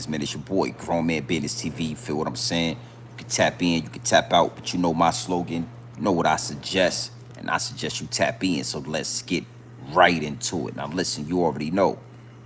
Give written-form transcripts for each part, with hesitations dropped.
is, man. It's your boy, Grown Man Business TV. You feel what I'm saying? You can tap in, you can tap out, but you know my slogan. You know what I suggest, and I suggest you tap in. So let's get right into it. Now, listen, you already know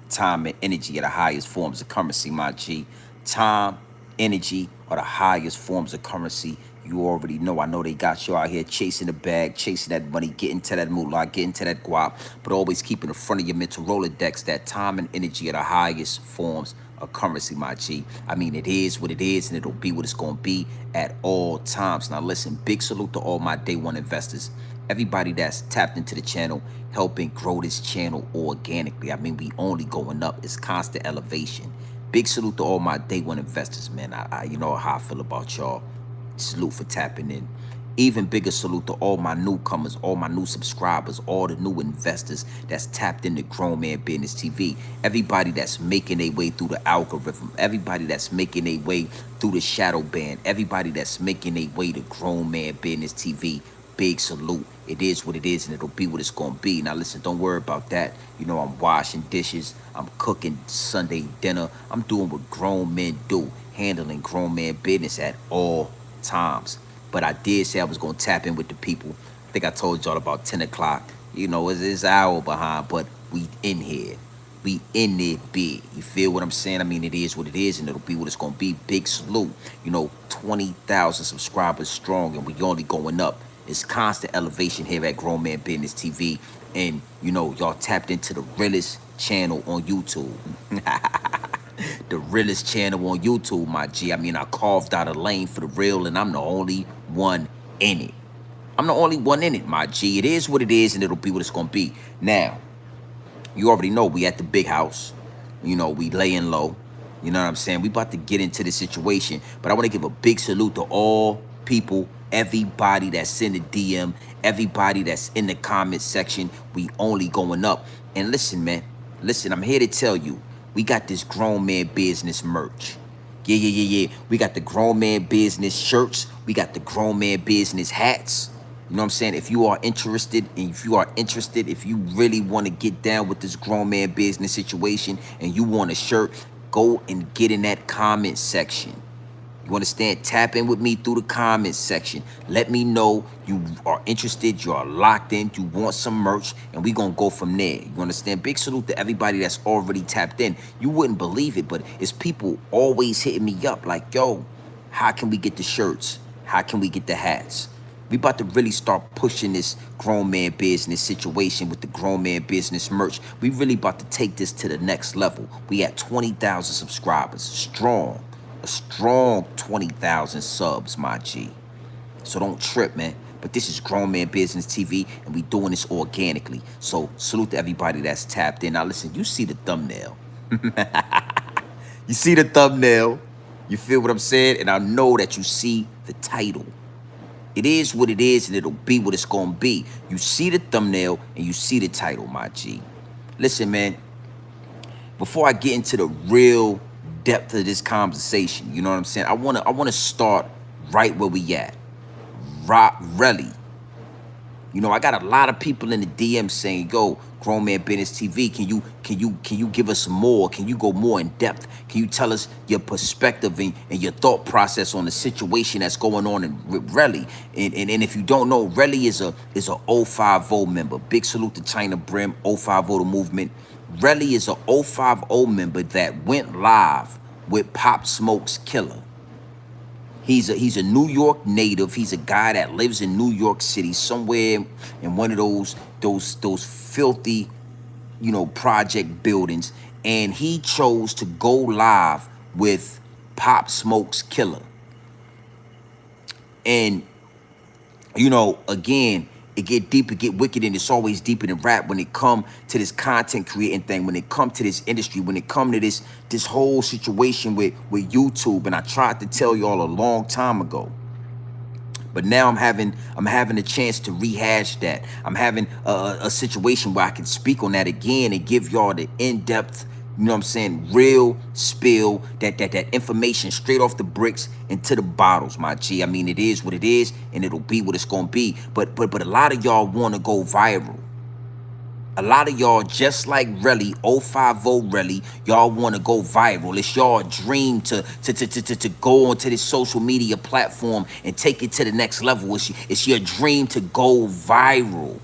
time and energy are the highest forms of currency, my G. Time, energy are the highest forms of currency. You already know. I know they got you out here chasing the bag, chasing that money, getting to that moolah, getting to that guap, but always keep in the front of your mental Rolodex that time and energy are the highest forms of currency, my G. I mean, it is what it is, and it'll be what it's going to be at all times. Now, listen, big salute to all my day one investors. Everybody that's tapped into the channel, helping grow this channel organically. I mean, we only going up. It's constant elevation. Big salute to all my day one investors, man. You know how I feel about y'all. Salute for tapping in. Even bigger salute to all my newcomers, all my new subscribers, all the new investors that's tapped into Grown Man Business TV. Everybody that's making their way through the algorithm. Everybody that's making their way through the shadow band. Everybody that's making their way to Grown Man Business TV. Big salute. It is what it is, and it'll be what it's going to be. Now, listen, don't worry about that. You know, I'm washing dishes. I'm cooking Sunday dinner. I'm doing what grown men do, handling grown man business at all times. But I did say I was going to tap in with the people. I think I told y'all about 10 o'clock. You know, it's an hour behind, but we in here. We in there big. You feel what I'm saying? I mean, it is what it is, and it'll be what it's going to be. Big salute. You know, 20,000 subscribers strong, and we only going up. It's constant elevation here at Grown Man Business TV. And, you know, y'all tapped into the Realest channel on YouTube. The Realest channel on YouTube, my G. I mean, I carved out a lane for the real, and I'm the only one in it. I'm the only one in it, my G. It is what it is, and it'll be what it's going to be. Now, you already know we at the big house. You know, we laying low. You know what I'm saying? We about to get into the situation. But I want to give a big salute to all people, everybody that's in the DM, everybody that's in the comment section. We only going up. And listen, man. Listen, I'm here to tell you. We got this Grown Man Business merch. Yeah. We got the Grown Man Business shirts. We got the Grown Man Business hats. You know what I'm saying? If you are interested, if you really want to get down with this Grown Man Business situation and you want a shirt, go and get in that comment section. You understand? Tap in with me through the comments section. Let me know you are interested, you are locked in, you want some merch, and we gonna go from there. You understand? Big salute to everybody that's already tapped in. You wouldn't believe it, but it's people always hitting me up like, yo, how can we get the shirts? How can we get the hats? We about to really start pushing this Grown Man Business situation with the Grown Man Business merch. We really about to take this to the next level. We at 20,000 subscribers, strong. A strong 20,000 subs, my G. So don't trip, man. But this is Grown Man Business TV, and we doing this organically. So salute to everybody that's tapped in. Now listen, you see the thumbnail. You see the thumbnail. You feel what I'm saying? And I know that you see the title. It is what it is, and it'll be what it's going to be. You see the thumbnail, and you see the title, my G. Listen, man. Before I get into the real depth of this conversation, you know what I'm saying? I wanna start right where we at. Relly. You know, I got a lot of people in the DM saying, "Yo, Grown Man Business TV, can you give us more? Can you go more in depth? Can you tell us your perspective and your thought process on the situation that's going on with Relly?" And if you don't know, Relly is a 050 member. Big salute to China Brim, 050 the movement. Relly is a 050 member that went live with Pop Smoke's Killer. He's a New York native. He's a guy that lives in New York City, somewhere in one of those filthy, you know, project buildings. And he chose to go live with Pop Smoke's Killer. And, you know, again, it get deep, it get wicked, and it's always deeper than rap when it come to this content creating thing, when it come to this industry, when it come to this whole situation with YouTube. And I tried to tell y'all a long time ago, but now I'm having a chance to rehash that. I'm having a situation where I can speak on that again and give y'all the in-depth, you know what I'm saying, real spill, that information straight off the bricks into the bottles, my G. I mean, it is what it is, and it'll be what it's gonna be. But a lot of y'all want to go viral. A lot of y'all, just like Relly, 050 Relly, y'all want to go viral. It's your dream to go onto this social media platform and take it to the next level. It's your dream to go viral.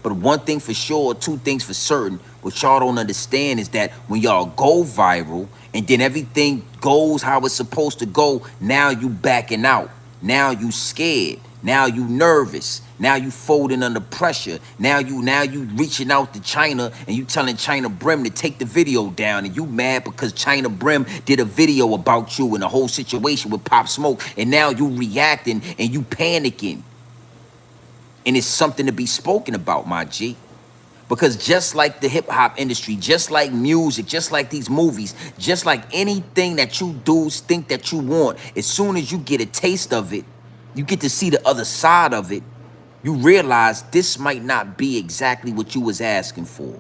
But one thing for sure, two things for certain, what y'all don't understand is that when y'all go viral and then everything goes how it's supposed to go, now you backing out. Now you scared. Now you nervous. Now you folding under pressure. Now you reaching out to China and you telling China Brim to take the video down, and you mad because China Brim did a video about you and the whole situation with Pop Smoke, and now you reacting and you panicking. And it's something to be spoken about, my G. Because just like the hip hop industry, just like music, just like these movies, just like anything that you dudes think that you want, as soon as you get a taste of it, you get to see the other side of it, you realize this might not be exactly what you was asking for.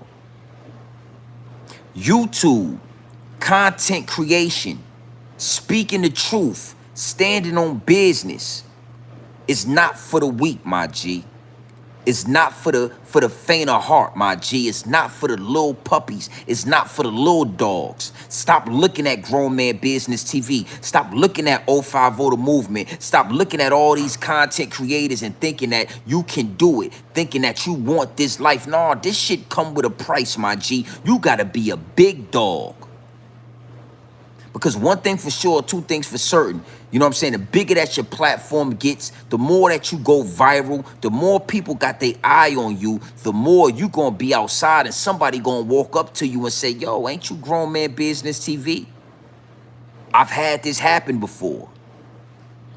YouTube, content creation, speaking the truth, standing on business is not for the weak, my G. It's not for the faint of heart, my G. It's not for the little puppies. It's not for the little dogs. Stop looking at Grown Man Business TV. Stop looking at 050 The Movement. Stop looking at all these content creators and thinking that you can do it, thinking that you want this life. Nah, this shit come with a price, my G. You gotta be a big dog. Because one thing for sure, two things for certain, you know what I'm saying? The bigger that your platform gets, the more that you go viral, the more people got their eye on you, the more you gonna be outside and somebody gonna walk up to you and say, yo, ain't you Grown Man Business TV? I've had this happen before.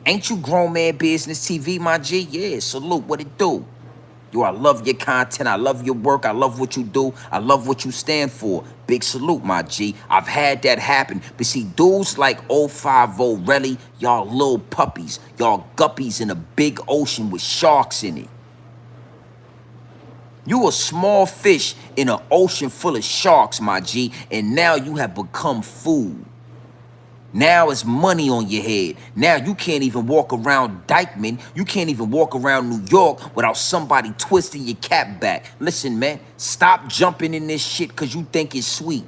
Ain't you Grown Man Business TV, my G? Yeah, salute, what it do? Yo, I love your content. I love your work. I love what you do. I love what you stand for. Big salute, my G. I've had that happen. But see, dudes like 050 Relly, y'all little puppies. Y'all guppies in a big ocean with sharks in it. You a small fish in an ocean full of sharks, my G. And now you have become food. Now it's money on your head. Now you can't even walk around Dykeman. You can't even walk around New York without somebody twisting your cap back. Listen, man, stop jumping in this shit because you think it's sweet.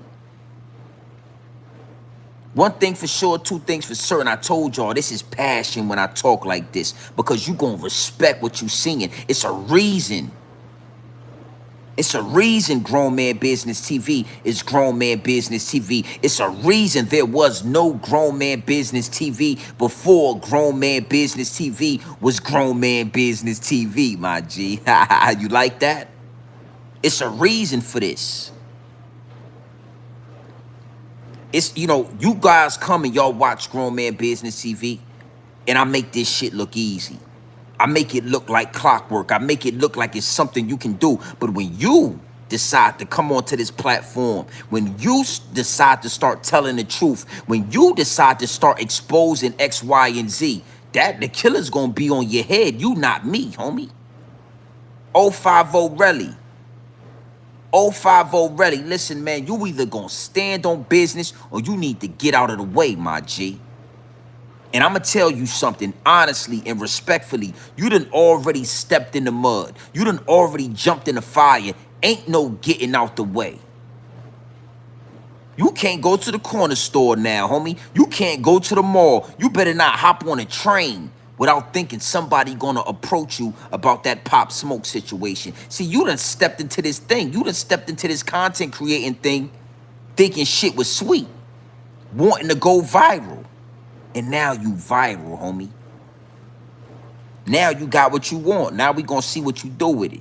One thing for sure, two things for certain. I told y'all this is passion when I talk like this because you gonna respect what you singing. It's a reason. It's a reason Grown Man Business TV is Grown Man Business TV. It's a reason there was no Grown Man Business TV before Grown Man Business TV was Grown Man Business TV, my G. You like that? It's a reason for this. It's, you know, you guys come and y'all watch Grown Man Business TV, and I make this shit look easy. I make it look like clockwork. I make it look like it's something you can do. But when you decide to come onto this platform, when you decide to start telling the truth, when you decide to start exposing X, Y, and Z, that the killer's gonna be on your head. You not me, homie. 050 Relly. 050 Relly. Listen, man, you either gonna stand on business or you need to get out of the way, my G. And I'm going to tell you something, honestly and respectfully, you done already stepped in the mud. You done already jumped in the fire. Ain't no getting out the way. You can't go to the corner store now, homie. You can't go to the mall. You better not hop on a train without thinking somebody going to approach you about that Pop Smoke situation. See, you done stepped into this thing. You done stepped into this content creating thing thinking shit was sweet, wanting to go viral. And now you viral, homie. Now you got what you want. Now we gonna see what you do with it.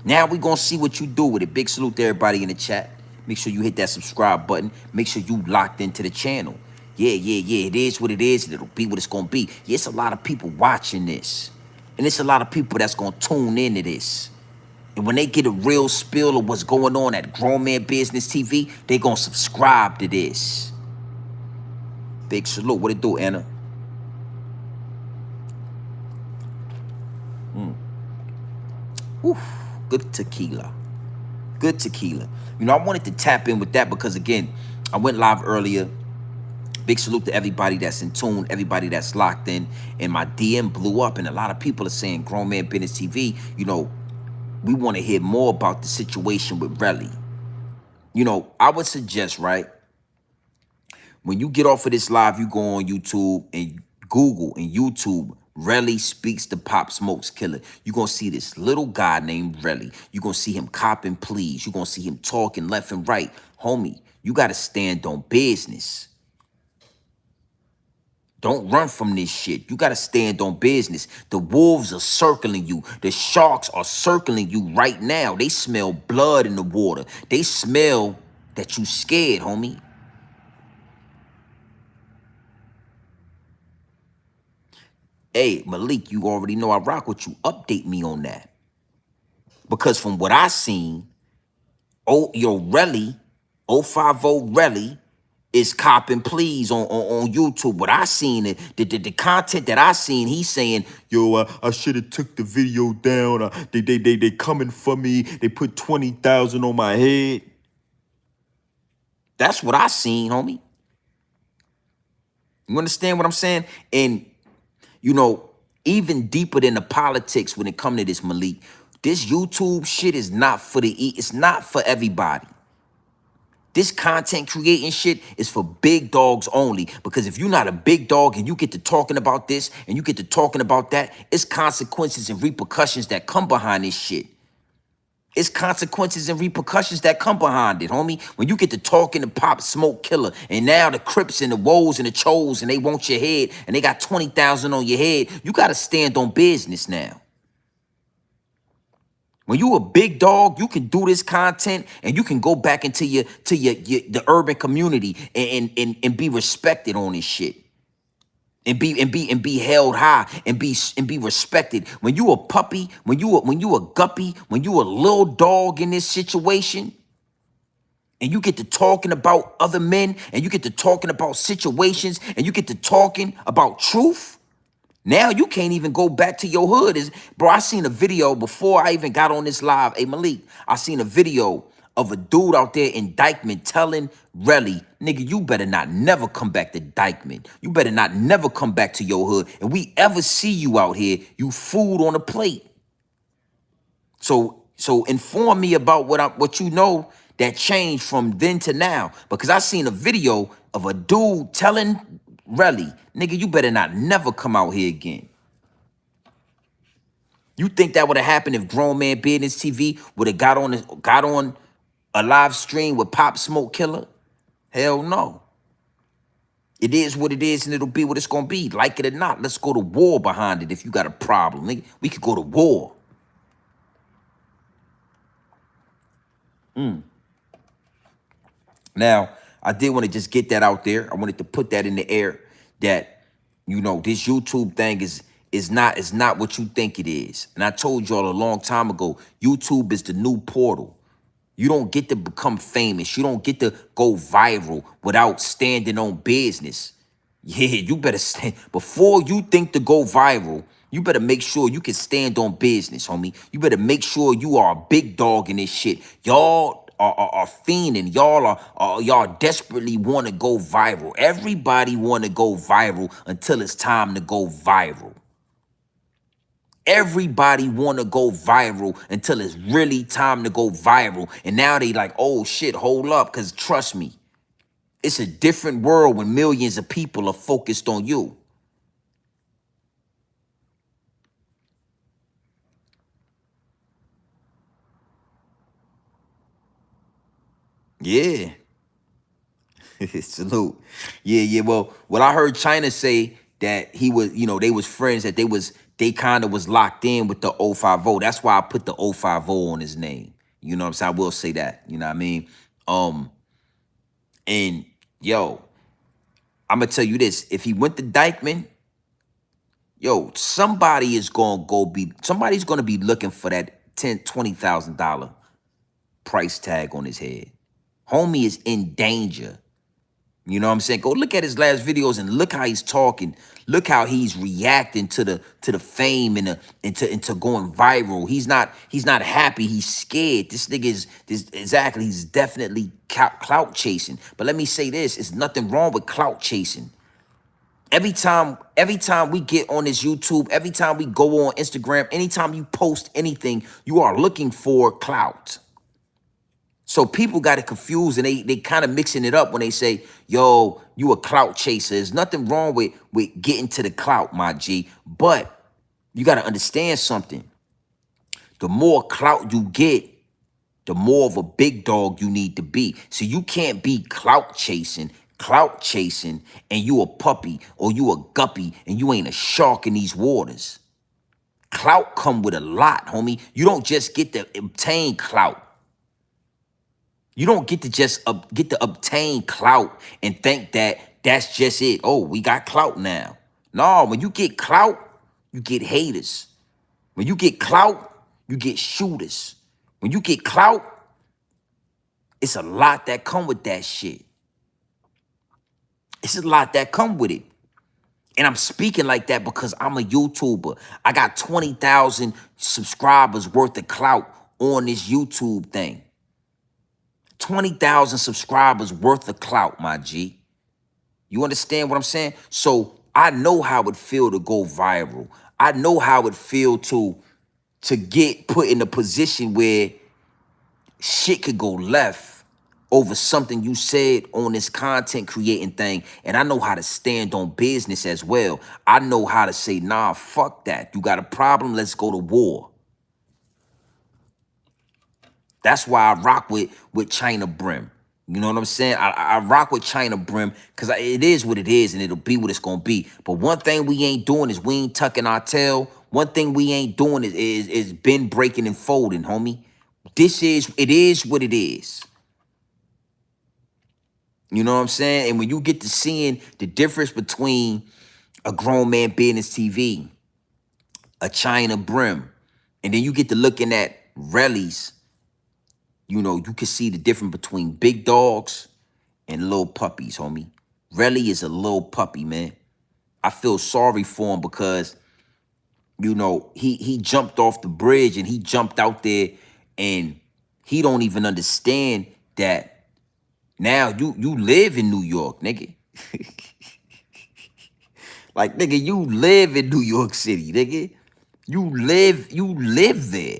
Now we gonna see what you do with it. Big salute to everybody in the chat. Make sure you hit that subscribe button. Make sure you locked into the channel. Yeah. It is what it is, and it'll be what it's gonna be. Yeah, it's a lot of people watching this. And it's a lot of people that's gonna tune into this. And when they get a real spill of what's going on at Grown Man Business TV, they gonna subscribe to this. Big salute. What it do, Anna? Oof, good tequila. Good tequila. You know, I wanted to tap in with that because, again, I went live earlier. Big salute to everybody that's in tune, everybody that's locked in. And my DM blew up, and a lot of people are saying Grown Man Business TV, you know, We want to hear more about the situation with Relly. You know, I would suggest, right, when you get off of this live, you go on YouTube and Google and YouTube, Relly speaks to Pop Smoke's killer. You're going to see this little guy named Relly. You're going to see him copping pleas. You're going to see him talking left and right. Homie, you got to stand on business. Don't run from this shit. You got to stand on business. The wolves are circling you. The sharks are circling you right now. They smell blood in the water. They smell that you scared, homie. Hey, Malik, you already know I rock with you. Update me on that. Because from what I seen, Relly, 050 Relly, is copping pleas on YouTube. What I seen, the content that I seen, he's saying, yo, I should have took the video down. They coming for me. They put 20,000 on my head. That's what I seen, homie. You understand what I'm saying? And, you know, even deeper than the politics when it comes to this, Malik, this YouTube shit is not for it's not for everybody. This content creating shit is for big dogs only. Because if you're not a big dog and you get to talking about this and you get to talking about that, it's consequences and repercussions that come behind this shit. It's consequences and repercussions that come behind it, homie. When you get to talking to Pop Smoke Killer, and now the Crips and the Woes and the Chos, and they want your head, and they got 20,000 on your head, you got to stand on business now. When you a big dog, you can do this content and you can go back into your the urban community and be respected on this shit. And be held high and be respected. When you a puppy, when you a guppy, when you a little dog in this situation, and you get to talking about other men, and you get to talking about situations, and you get to talking about truth. Now you can't even go back to your hood. Bro, I seen a video before I even got on this live. Hey, Malik, I seen a video of a dude out there in Dykeman telling Relly, nigga, you better not never come back to Dykeman. You better not never come back to your hood. And we ever see you out here, you food on a plate. So inform me about what you know that changed from then to now. Because I seen a video of a dude telling Relly, nigga, you better not never come out here again. You think that would have happened if Grown Man Business TV would have got on a live stream with Pop Smoke Killer? Hell no. It is what it is, and it'll be what it's gonna be. Like it or not, let's go to war behind it. If you got a problem, nigga, we could go to war. Now, I did want to just get that out there. I wanted to put that in the air that, you know, this YouTube thing is not what you think it is. And I told y'all a long time ago, YouTube is the new portal. You don't get to become famous. You don't get to go viral without standing on business. Yeah, you better stand. Before you think to go viral, you better make sure you can stand on business, homie. You better make sure you are a big dog in this shit. Y'all are fiending. Y'all desperately want to go viral. Everybody want to go viral until it's time to go viral. Everybody want to go viral until it's really time to go viral. And now they like, oh shit, hold up, because trust me, it's a different world when millions of people are focused on you. Yeah. Salute. Yeah. Well, I heard China say that he was, you know, they was friends, that they kind of was locked in with the 050. That's why I put the 050 on his name. You know what I'm saying? I will say that. You know what I mean? And yo, I'm gonna tell you this. If he went to Dykeman, yo, somebody's gonna be looking for that $20,000 price tag on his head. Homie is in danger. You know what I'm saying? Go look at his last videos and look how he's talking. Look how he's reacting to the fame and into going viral. He's not happy. He's scared. This nigga is exactly. He's definitely clout chasing. But let me say this: it's nothing wrong with clout chasing. Every time we get on this YouTube, every time we go on Instagram, anytime you post anything, you are looking for clout. So people got it confused and they kind of mixing it up when they say, yo, you a clout chaser. There's nothing wrong with getting to the clout, my G. But you got to understand something. The more clout you get, the more of a big dog you need to be. So you can't be clout chasing, and you a puppy or you a guppy and you ain't a shark in these waters. Clout come with a lot, homie. You don't just get to obtain clout. You don't get to just get to obtain clout and think that that's just it. Oh, we got clout now. No, when you get clout, you get haters. When you get clout, you get shooters. When you get clout, it's a lot that come with that shit. It's a lot that come with it. And I'm speaking like that because I'm a YouTuber. I got 20,000 subscribers worth of clout on this YouTube thing. 20,000 subscribers worth of clout, my G. You understand what I'm saying? So I know how it feel to go viral. I know how it feel to get put in a position where shit could go left over something you said on this content creating thing. And I know how to stand on business as well. I know how to say, nah, fuck that. You got a problem? Let's go to war. That's why I rock with China Brim. You know what I'm saying? I rock with China Brim because it is what it is and it'll be what it's going to be. But one thing we ain't doing is we ain't tucking our tail. One thing we ain't doing is been breaking and folding, homie. It is what it is. You know what I'm saying? And when you get to seeing the difference between a grown man business TV, a China Brim, and then you get to looking at Relly's, you know, you can see the difference between big dogs and little puppies, homie. Relly is a little puppy, man. I feel sorry for him because, you know, he jumped off the bridge and he jumped out there and he don't even understand that now you live in New York, nigga. Like, nigga, you live in New York City, nigga. You live there.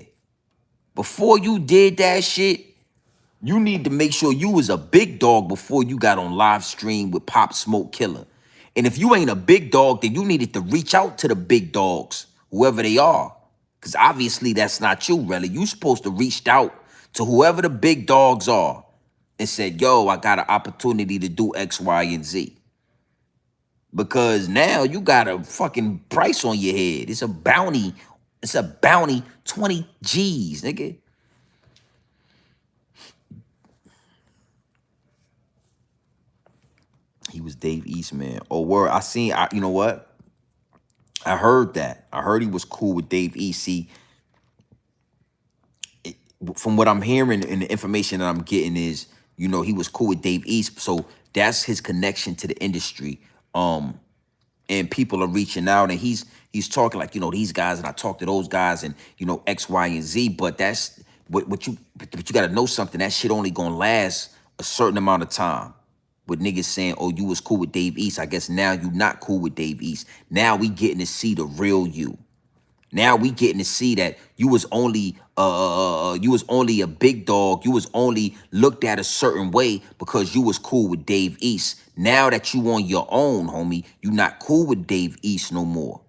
Before you did that shit, you need to make sure you was a big dog before you got on live stream with Pop Smoke Killer. And if you ain't a big dog, then you needed to reach out to the big dogs, whoever they are. Because obviously that's not you, really. You supposed to reach out to whoever the big dogs are and said, yo, I got an opportunity to do X, Y, and Z. Because now you got a fucking price on your head. It's a bounty. It's a bounty, 20 G's, nigga. He was Dave Eastman. Oh, word. You know what? I heard that. I heard he was cool with Dave East. See, from what I'm hearing and the information that I'm getting is, you know, he was cool with Dave East. So that's his connection to the industry. And people are reaching out and he's talking like, you know, these guys, and I talk to those guys and, you know, X, Y, and Z. But that's but you got to know something. That shit only gonna last a certain amount of time. With niggas saying, oh, you was cool with Dave East. I guess now you not cool with Dave East. Now we getting to see the real you. Now we getting to see that you was only a big dog. You was only looked at a certain way because you was cool with Dave East. Now that you on your own, homie, you not cool with Dave East no more.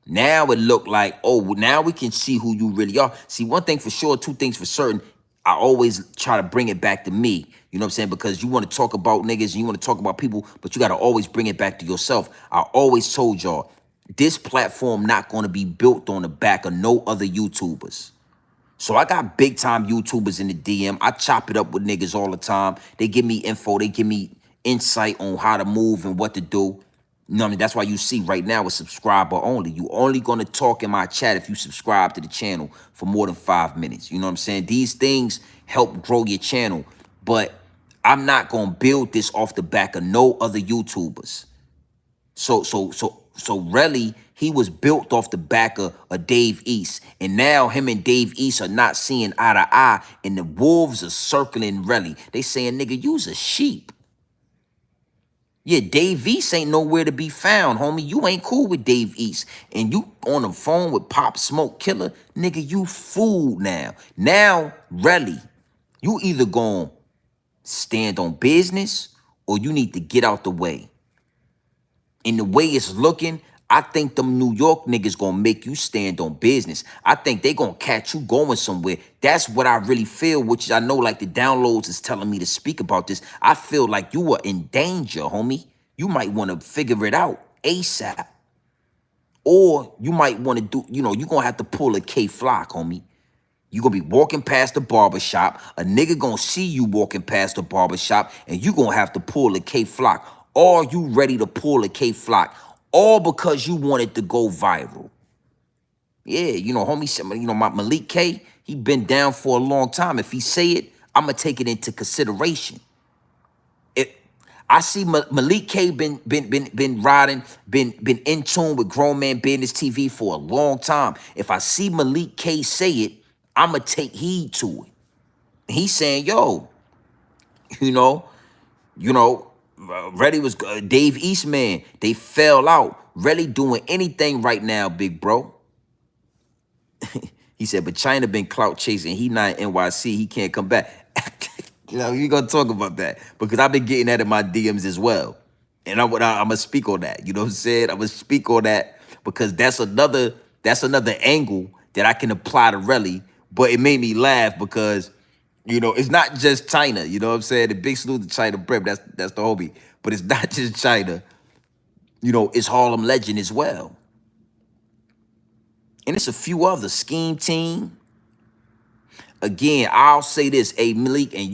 Now it look like, oh, now we can see who you really are. See, one thing for sure, two things for certain. I always try to bring it back to me. You know what I'm saying? Because you want to talk about niggas and you want to talk about people, but you got to always bring it back to yourself. I always told y'all, this platform not going to be built on the back of no other YouTubers. So I got big time YouTubers in the DM. I chop it up with niggas all the time. They give me info. They give me insight on how to move and what to do. You know what I mean? That's why you see right now it's subscriber only. You only going to talk in my chat if you subscribe to the channel for more than 5 minutes. You know what I'm saying? These things help grow your channel. But I'm not going to build this off the back of no other YouTubers. So Relly, he was built off the back of Dave East. And now him and Dave East are not seeing eye to eye. And the wolves are circling Relly. They saying, nigga, you's a sheep. Yeah, Dave East ain't nowhere to be found, homie. You ain't cool with Dave East. And you on the phone with Pop Smoke Killer, nigga, you fooled now. Now, Relly, you either gonna stand on business or you need to get out the way. In the way it's looking, I think them New York niggas gonna make you stand on business. I think they gonna catch you going somewhere. That's what I really feel, which I know like the downloads is telling me to speak about this. I feel like you are in danger, homie. You might want to figure it out ASAP. Or you might want to do, you gonna have to pull a K-Flock, homie. You gonna be walking past the barbershop. A nigga gonna see you walking past the barbershop, and you gonna have to pull a K-Flock. Are you ready to pull a K-Flock? All because you wanted to go viral. Yeah, homie said, my Malik K, he been down for a long time. If he say it, I'ma take it into consideration. I see Malik K been riding, been in tune with Grown Man Business TV for a long time. If I see Malik K say it, I'ma take heed to it. He's saying, yo, you know, Reddy was Dave Eastman. They fell out. Relly doing anything right now, big bro. He said, but China been clout chasing. He not NYC. He can't come back. We gonna talk about that because I've been getting that in my DMs as well, and I'm gonna speak on that. You know what I'm saying? I'm gonna speak on that because that's another angle that I can apply to Relly. But it made me laugh because it's not just China. You know what I'm saying? The big salute to China Prep. That's the homie. But it's not just China. It's Harlem Legend as well, and it's a few other Scheme Team. Again, I'll say this, hey Malik, and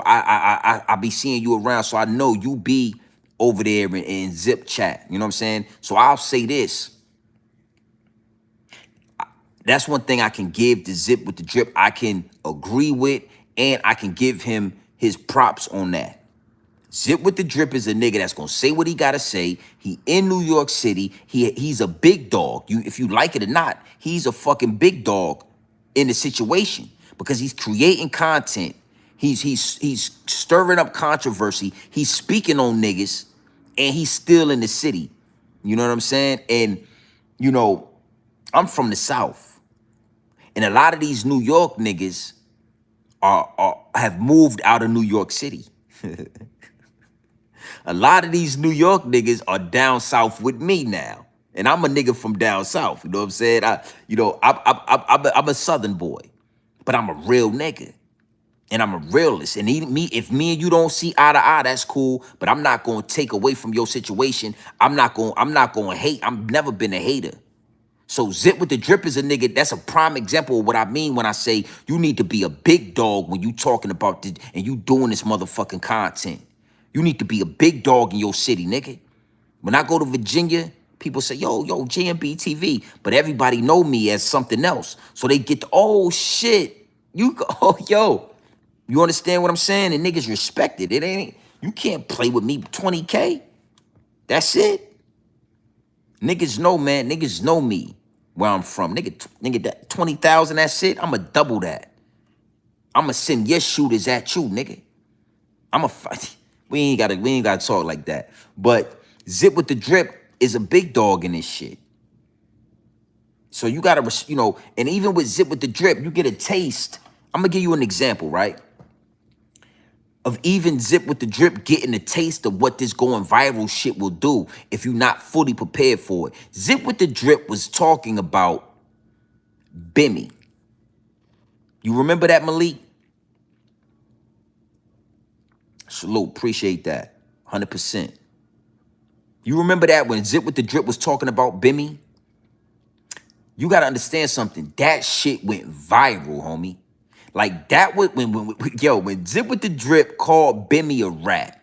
I be seeing you around, so I know you be over there in Zip Chat. You know what I'm saying? So I'll say this. That's one thing I can give to Zip with the Drip. I can agree with, and I can give him his props on that. Zip with the Drip is a nigga that's gonna say what he gotta say. He in New York City. He's a big dog. If you like it or not, he's a fucking big dog in the situation because he's creating content. He's stirring up controversy. He's speaking on niggas, and he's still in the city. You know what I'm saying? And I'm from the South, and a lot of these New York niggas have moved out of New York City. A lot of these New York niggas are down south with me now. And I'm a nigga from down south. You know what I'm saying? I'm a Southern boy, but I'm a real nigga. And I'm a realist. And if me and you don't see eye to eye, that's cool. But I'm not gonna take away from your situation. I'm not gonna hate. I've never been a hater. So Zip with the Drip is a nigga. That's a prime example of what I mean when I say you need to be a big dog when you talking about this and you doing this motherfucking content. You need to be a big dog in your city, nigga. When I go to Virginia, people say, yo, JMB TV. But everybody know me as something else. So they get, oh, shit. Yo. You understand what I'm saying? And niggas respect it. You can't play with me 20K. That's it. Niggas know, man. Niggas know me where I'm from. Nigga, that 20,000, that's it. I'ma double that. I'ma send your shooters at you, nigga. I'ma fight. We ain't gotta talk like that. But Zip with the Drip is a big dog in this shit. So you gotta, and even with Zip with the Drip, you get a taste. I'm gonna give you an example, right? Of even Zip with the Drip getting a taste of what this going viral shit will do if you're not fully prepared for it. Zip with the Drip was talking about Bimmy. You remember that, Malik? Salute, appreciate that. 100%. You remember that when Zip with the Drip was talking about Bimmy? You got to understand something. That shit went viral, homie. Like that when Zip with the Drip called Bimmy a rat,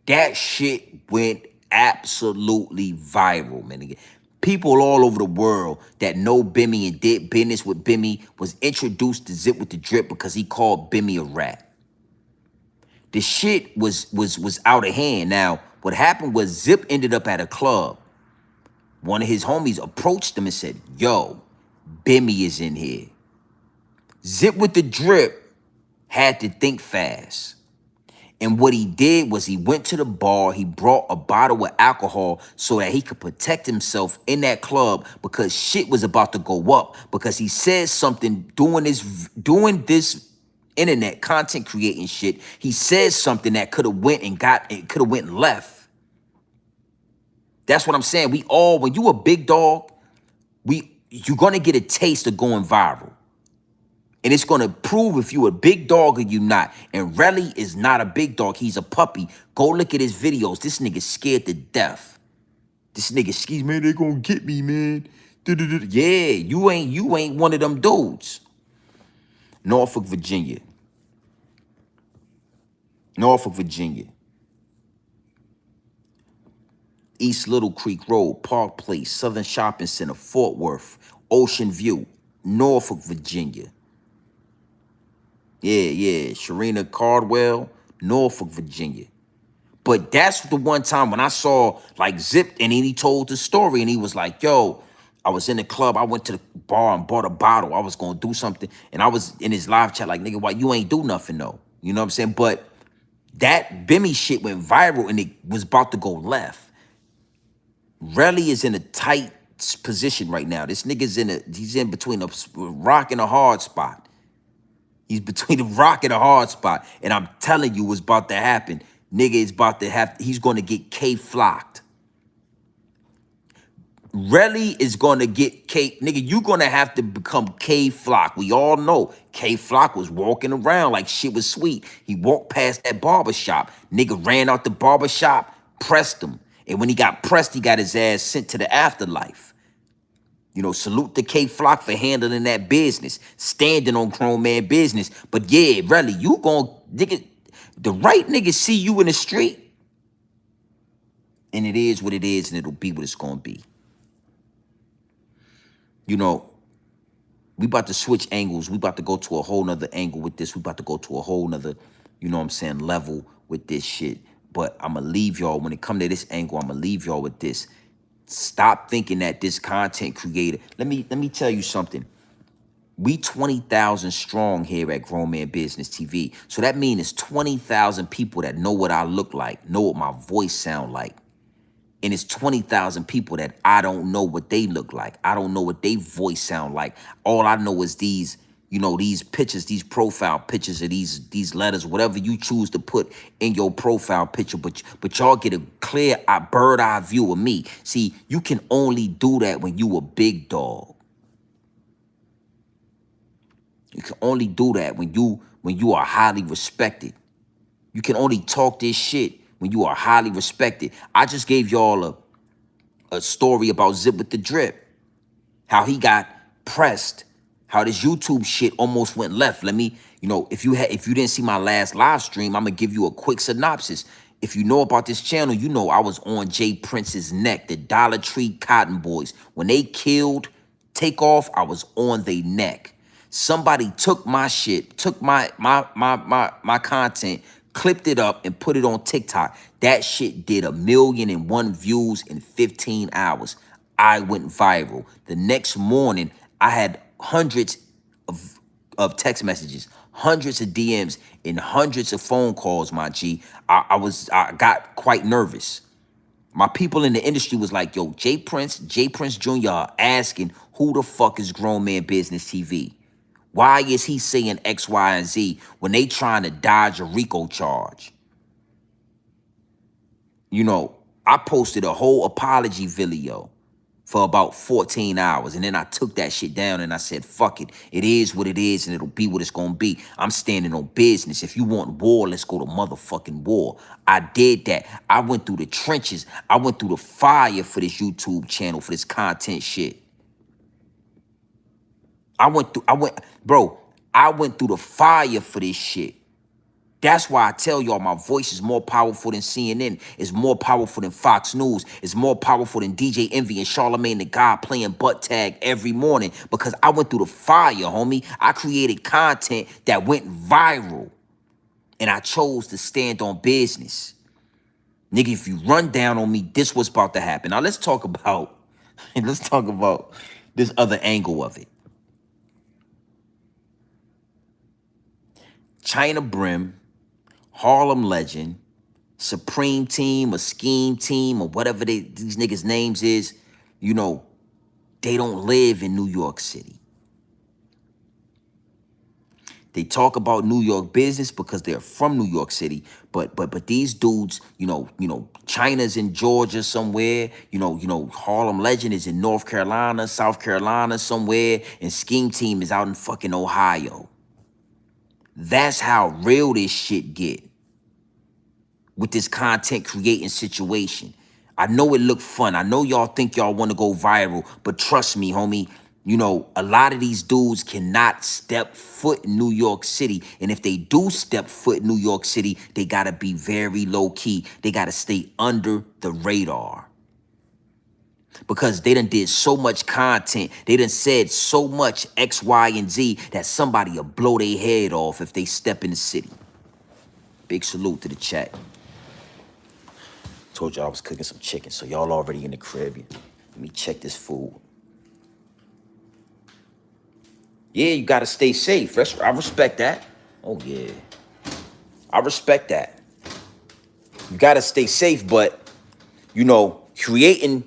that shit went absolutely viral, man. People all over the world that know Bimmy and did business with Bimmy was introduced to Zip with the Drip because he called Bimmy a rat. The shit was out of hand. Now, what happened was Zip ended up at a club. One of his homies approached him and said, yo, Bimmy is in here. Zip with the Drip had to think fast. And what he did was he went to the bar, he brought a bottle of alcohol so that he could protect himself in that club because shit was about to go up. Because he said something doing this internet content creating shit. He said something that could have went and could have went left. That's what I'm saying. We all, when you a big dog, you're gonna get a taste of going viral. And it's going to prove if you a big dog or you not. And Relly is not a big dog. He's a puppy. Go look at his videos. This nigga scared to death. This nigga skis, man, they going to get me, man. Yeah, you ain't one of them dudes. Norfolk, Virginia. Norfolk, Virginia. East Little Creek Road, Park Place, Southern Shopping Center, Fort Worth, Ocean View, Norfolk, Virginia. Yeah, Sharina Cardwell, Norfolk, Virginia. But that's the one time when I saw like Zip and he told the story and he was like, yo, I was in the club. I went to the bar and bought a bottle. I was going to do something. And I was in his live chat like, nigga, why you ain't do nothing though? You know what I'm saying? But that Bimmy shit went viral and it was about to go left. Relly is in a tight position right now. This nigga's he's in between a rock and a hard spot. He's between a rock and a hard spot. And I'm telling you what's about to happen. Nigga is about to he's going to get K-flocked. Relly is going to get K, nigga, you going to have to become K-flock. We all know K-flock was walking around like shit was sweet. He walked past that barbershop. Nigga ran out the barbershop, pressed him. And when he got pressed, he got his ass sent to the afterlife. You know, salute the K-Flock for handling that business, standing on grown man business. But yeah, really, you gon' nigga, the right nigga see you in the street, and it is what it is, and it'll be what it's gonna be. You know, we about to switch angles. We about to go to a whole nother angle with this. We about to go to a whole nother, you know what I'm saying, level with this shit. But I'ma leave y'all, when it come to this angle, I'ma leave y'all with this. Stop thinking that this content creator, let me tell you something. We 20,000 strong here at Grown Man Business TV. So that means it's 20,000 people that know what I look like, know what my voice sound like. And it's 20,000 people that I don't know what they look like. I don't know what they voice sound like. All I know is these, you know, these pictures, these profile pictures of these letters, whatever you choose to put in your profile picture, but y'all get a clear bird eye view of me. See, you can only do that when you a big dog. You can only do that when you are highly respected. You can only talk this shit when you are highly respected. I just gave y'all a story about Zip with the Drip, how he got pressed, how this YouTube shit almost went left. Let me, you know, if you didn't see my last live stream, I'm gonna give you a quick synopsis. If you know about this channel, you know I was on Jay Prince's neck, the Dollar Tree Cotton Boys. When they killed Takeoff, I was on their neck. Somebody took my shit, took my content, clipped it up and put it on TikTok. That shit did 1,000,001 views in 15 hours. I went viral. The next morning, I had hundreds of text messages, hundreds of DMs, and hundreds of phone calls, my G. I got quite nervous. My people in the industry was like, yo, Jay Prince Jr. are asking who the fuck is Grown Man Business TV? Why is he saying X, Y, and Z when they trying to dodge a RICO charge? You know, I posted a whole apology video for about 14 hours. And then I took that shit down and I said, fuck it. It is what it is and it'll be what it's going to be. I'm standing on business. If you want war, let's go to motherfucking war. I did that. I went through the trenches. I went through the fire for this YouTube channel, for this content shit. I went through the fire for this shit. That's why I tell y'all my voice is more powerful than CNN. It's more powerful than Fox News. It's more powerful than DJ Envy and Charlamagne the God playing butt tag every morning because I went through the fire, homie. I created content that went viral and I chose to stand on business. Nigga, if you run down on me, this what's about to happen. Now let's talk about this other angle of it. China Brim, Harlem Legend, Supreme Team or Scheme Team or whatever these niggas' names is, you know, they don't live in New York City. They talk about New York business because they're from New York City, but these dudes, China's in Georgia somewhere, Harlem Legend is in North Carolina, South Carolina somewhere, and Scheme Team is out in fucking Ohio. That's how real this shit get with this content creating situation. I know it look fun. I know y'all think y'all want to go viral, but trust me, homie, a lot of these dudes cannot step foot in New York City. And if they do step foot in New York City, they got to be very low key. They got to stay under the radar. Because they done did so much content. They done said so much X, Y, and Z that somebody will blow their head off if they step in the city. Big salute to the chat. Told y'all I was cooking some chicken, so y'all already in the crib. Let me check this food. Yeah, you gotta stay safe. I respect that. Oh yeah, I respect that. You gotta stay safe, but creating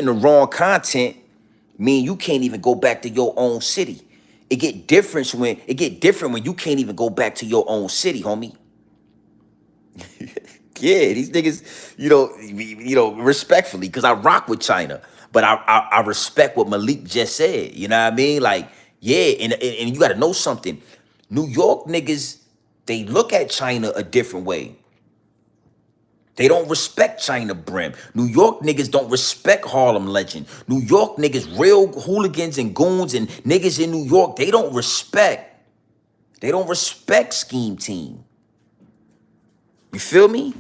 the wrong content mean you can't even go back to your own city. It get different when you can't even go back to your own city, homie. Yeah, these niggas, respectfully, because I rock with China, but I respect what Malik just said. You know what I mean? Like, yeah, and you got to know something. New York niggas, they look at China a different way. They don't respect China Brim. New York niggas don't respect Harlem Legend. New York niggas, real hooligans and goons and niggas in New York, they don't respect Scheme Team. You feel me?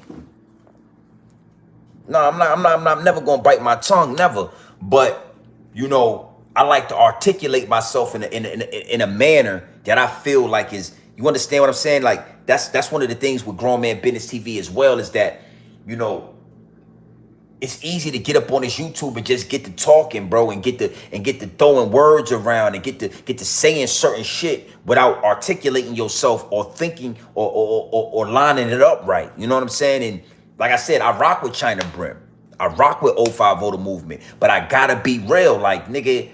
No, I'm never gonna bite my tongue, never. But I like to articulate myself in a manner that I feel like is. You understand what I'm saying? Like that's one of the things with Grown Man Business TV as well, is that it's easy to get up on this YouTube and just get to talking, bro, and get to throwing words around and get to saying certain shit without articulating yourself or thinking or lining it up right. You know what I'm saying? And like I said, I rock with China Brim. I rock with 05 Voter Movement, but I gotta be real. Like, nigga,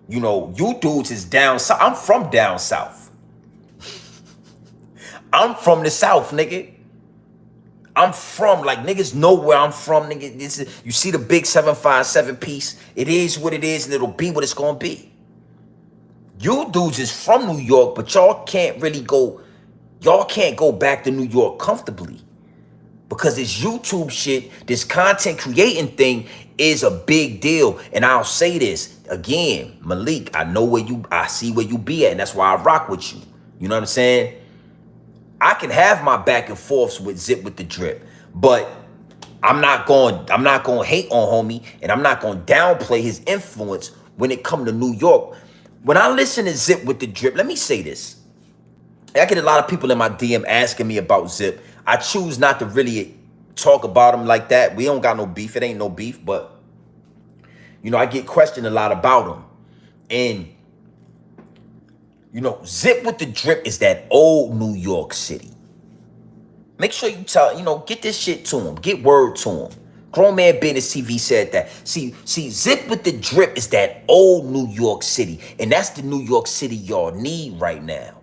you dudes is down south. I'm from down south. I'm from the South, nigga. I'm from, like, niggas know where I'm from, nigga. You see the big 757 piece? It is what it is, and it'll be what it's gonna be. You dudes is from New York, but y'all can't go back to New York comfortably. Because this YouTube shit, this content creating thing is a big deal. And I'll say this again, Malik, I see where you be at, and that's why I rock with you. You know what I'm saying? I can have my back and forths with Zip with the Drip, but I'm not going to hate on homie, and I'm not going to downplay his influence when it come to New York. When I listen to Zip with the Drip, let me say this. I get a lot of people in my DM asking me about Zip. I choose not to really talk about him like that. We don't got no beef. It ain't no beef, but I get questioned a lot about him. And Zip with the Drip is that old New York City. Make sure you get this shit to him. Get word to him. Grown Man Business TV said that. See, Zip with the Drip is that old New York City. And that's the New York City y'all need right now.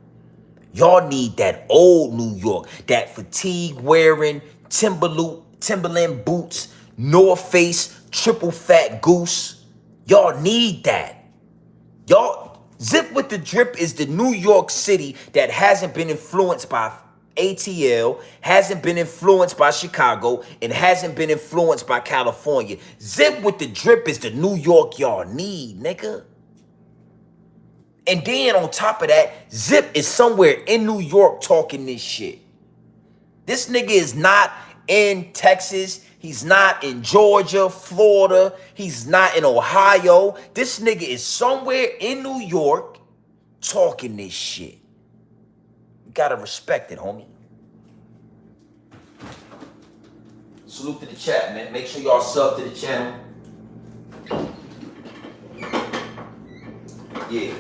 Y'all need that old New York, that fatigue wearing, Timberland boots, North Face, triple fat goose. Y'all need that. Zip with the Drip is the New York City that hasn't been influenced by ATL, hasn't been influenced by Chicago, and hasn't been influenced by California. Zip with the Drip is the New York y'all need, nigga. And then on top of that, Zip is somewhere in New York talking this shit. This nigga is not in Texas. He's not in Georgia, Florida. He's not in Ohio. This nigga is somewhere in New York talking this shit. You gotta respect it, homie. Salute to the chat, man. Make sure y'all sub to the channel. Yeah.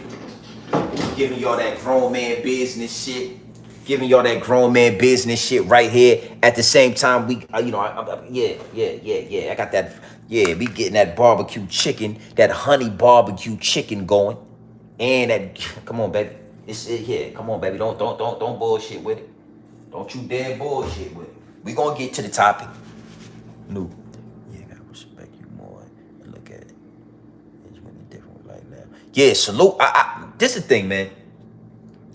Giving y'all that grown man business shit. Giving y'all that grown man business shit right here. At the same time, we, yeah. I got that. Yeah, we getting that barbecue chicken, that honey barbecue chicken going, and that. Come on, baby. It's it here. Come on, baby. Don't bullshit with it. Don't you dare bullshit with it. We gonna get to the topic. New. Yeah, I gotta respect you more and look at it. It's really different right now. Yeah, salute. This is the thing, man.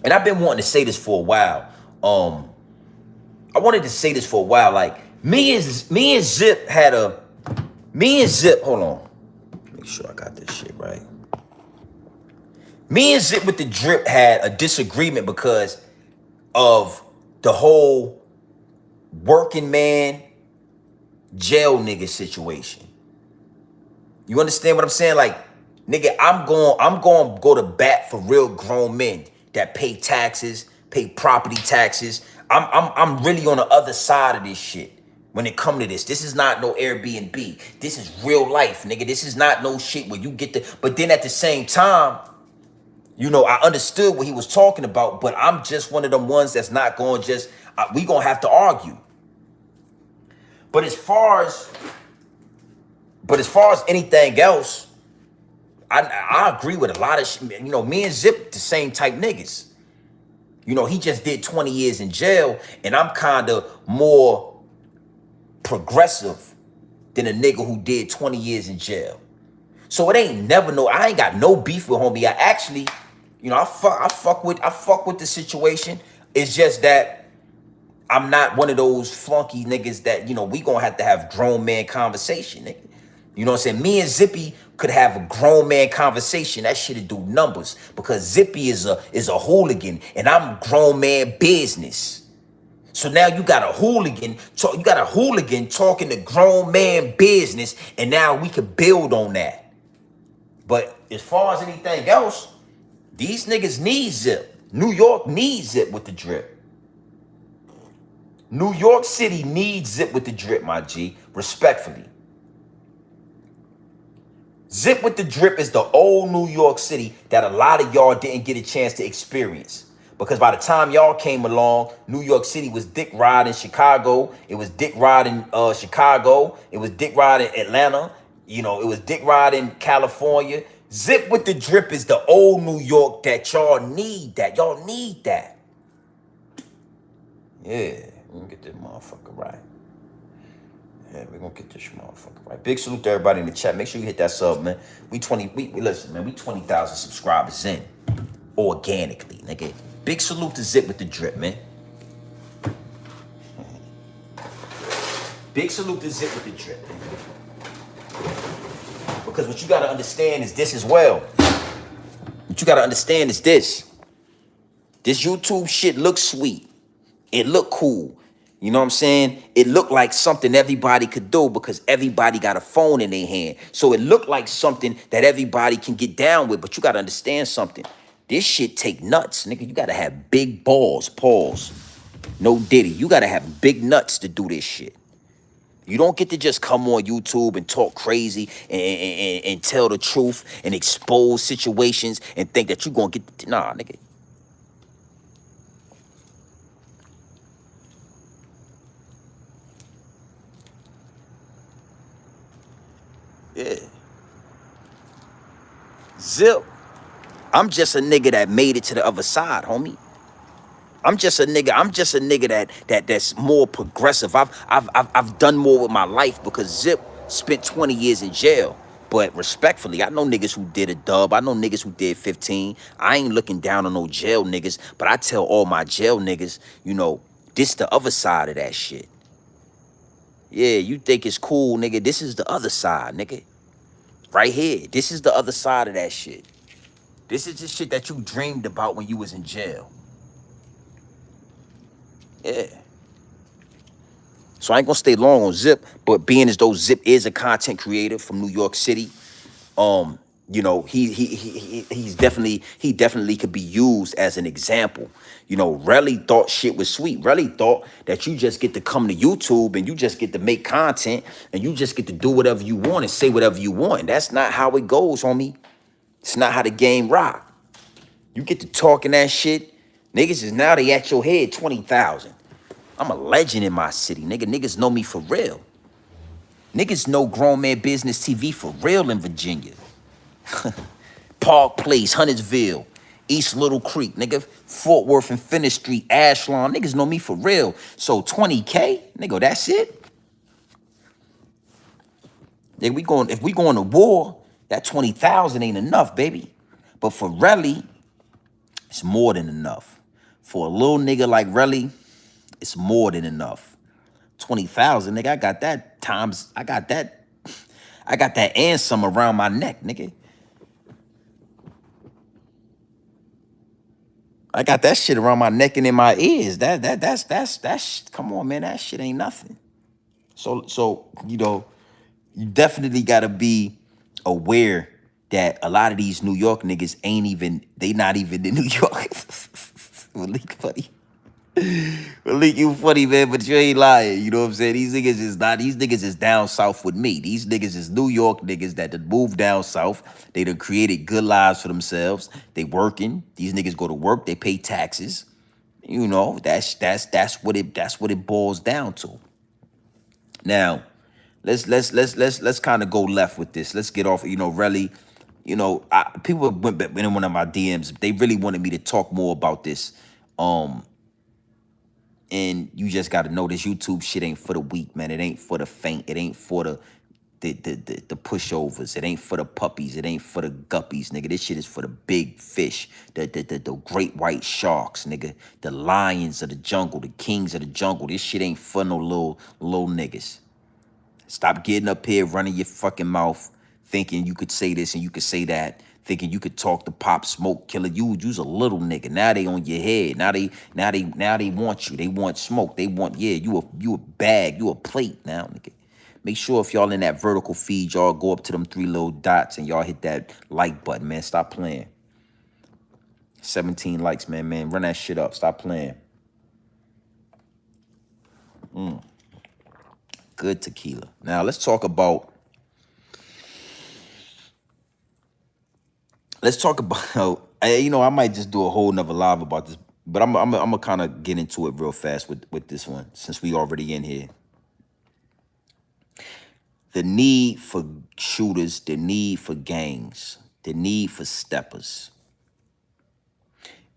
And I've been wanting to say this for a while. I wanted to say this for a while. Like me and Zip had a hold on. Make sure I got this shit right. Me and Zip with the drip had a disagreement because of the whole working man jail nigga situation. You understand what I'm saying? Like, nigga, I'm going to go to bat for real grown men that pay taxes, pay property taxes. I'm really on the other side of this shit when it come to this. This is not no Airbnb. This is real life, nigga. This is not no shit where you get the, but then at the same time, you know, I understood what he was talking about, but I'm just one of them ones that's not going to just, we going to have to argue. But as far as anything else, I agree with a lot of shit. You know, me and Zip the same type niggas. You know, he just did 20 years in jail, and I'm kind of more progressive than a nigga who did 20 years in jail. So it ain't never no, I ain't got no beef with homie. I actually, you know, I fuck with the situation. It's just that I'm not one of those flunky niggas that, you know, we gonna have to have grown man conversation, nigga. You know what I'm saying? Me and Zippy could have a grown man conversation. That shit'd do numbers because Zippy is a hooligan and I'm grown man business. So now you got a hooligan talking to grown man business, and now we could build on that. But as far as anything else, these niggas need Zip. New York needs Zip with the drip. New York City needs Zip with the drip, my G, respectfully. Zip with the drip is the old New York City that a lot of y'all didn't get a chance to experience. Because by the time y'all came along, New York City was dick riding Chicago. It was dick riding Chicago. It was dick riding Atlanta. You know, it was dick riding California. Zip with the drip is the old New York that y'all need that. Y'all need that. Yeah, we're gonna get this motherfucker right. Yeah, we're gonna get this motherfucker right. Big salute to everybody in the chat. Make sure you hit that sub, man. Listen, man, we 20,000 subscribers in organically, nigga. Big salute to Zip with the drip, man. Big salute to Zip with the drip, man. Because what you gotta understand is this as well. What you gotta understand is this. This YouTube shit looks sweet. It look cool. You know what I'm saying? It looked like something everybody could do because everybody got a phone in their hand. So it looked like something that everybody can get down with. But you got to understand something. This shit take nuts, nigga. You got to have big balls, pause. No diddy. You got to have big nuts to do this shit. You don't get to just come on YouTube and talk crazy and tell the truth and expose situations and think that you're going to get... Nah, nigga. Yeah. Zip. I'm just a nigga that made it to the other side, homie. I'm just a nigga that's more progressive. I've done more with my life because Zip spent 20 years in jail. But respectfully, I know niggas who did a dub. I know niggas who did 15. I ain't looking down on no jail niggas, but I tell all my jail niggas, you know, this the other side of that shit. Yeah, you think it's cool, nigga. This is the other side, nigga. Right here. This is the other side of that shit. This is the shit that you dreamed about when you was in jail. Yeah. So I ain't gonna stay long on Zip, but being as though Zip is a content creator from New York City, you know, he definitely could be used as an example. You know, Relly thought shit was sweet. Relly thought that you just get to come to YouTube and you just get to make content and you just get to do whatever you want and say whatever you want. And that's not how it goes, homie. It's not how the game rock. You get to talking that shit, Niggas is now they at your head 20,000. I'm a legend in my city, nigga. Niggas know me for real. Niggas know Grown Man Business TV for real in Virginia. Park Place, Huntersville, East Little Creek, nigga, Fort Worth and Finnish Street, Ashlawn. Niggas know me for real. So 20K, nigga, that's it. Nigga, if we going to war, that 20,000 ain't enough, baby. But for Relly, it's more than enough. For a little nigga like Relly, it's more than enough. 20,000, nigga, I got that and some around my neck, nigga. I got that shit around my neck and in my ears. That's come on, man, that shit ain't nothing. So you know, you definitely gotta be aware that a lot of these New York niggas they not even in New York. Malik funny. Malik, you funny, man, but you ain't lying. You know what I'm saying? These niggas is down south with me. These niggas is New York niggas that done moved down south. They done created good lives for themselves. They working. These niggas go to work, they pay taxes. You know, that's what it boils down to. Now, let's kind of go left with this. Let's get off, Relly. People went in one of my DMs. They really wanted me to talk more about this. And you just got to know this YouTube shit ain't for the weak, man. It ain't for the faint. It ain't for the pushovers. It ain't for the puppies. It ain't for the guppies, nigga. This shit is for the big fish, the great white sharks, nigga. The lions of the jungle, the kings of the jungle. This shit ain't for no little niggas. Stop getting up here, running your fucking mouth, thinking you could say this and you could say that, thinking you could talk to Pop Smoke Killer. You's a little nigga. Now they on your head. Now they want you. They want smoke. They want, yeah, you a bag, you a plate now, nigga. Make sure if y'all in that vertical feed, y'all go up to them 3 little dots and y'all hit that like button, man. Stop playing. 17 likes, man. Run that shit up. Stop playing. Good tequila. Now let's talk about I might just do a whole nother live about this, but I'm gonna kind of get into it real fast with this one since we already in here. The need for shooters, the need for gangs, the need for steppers.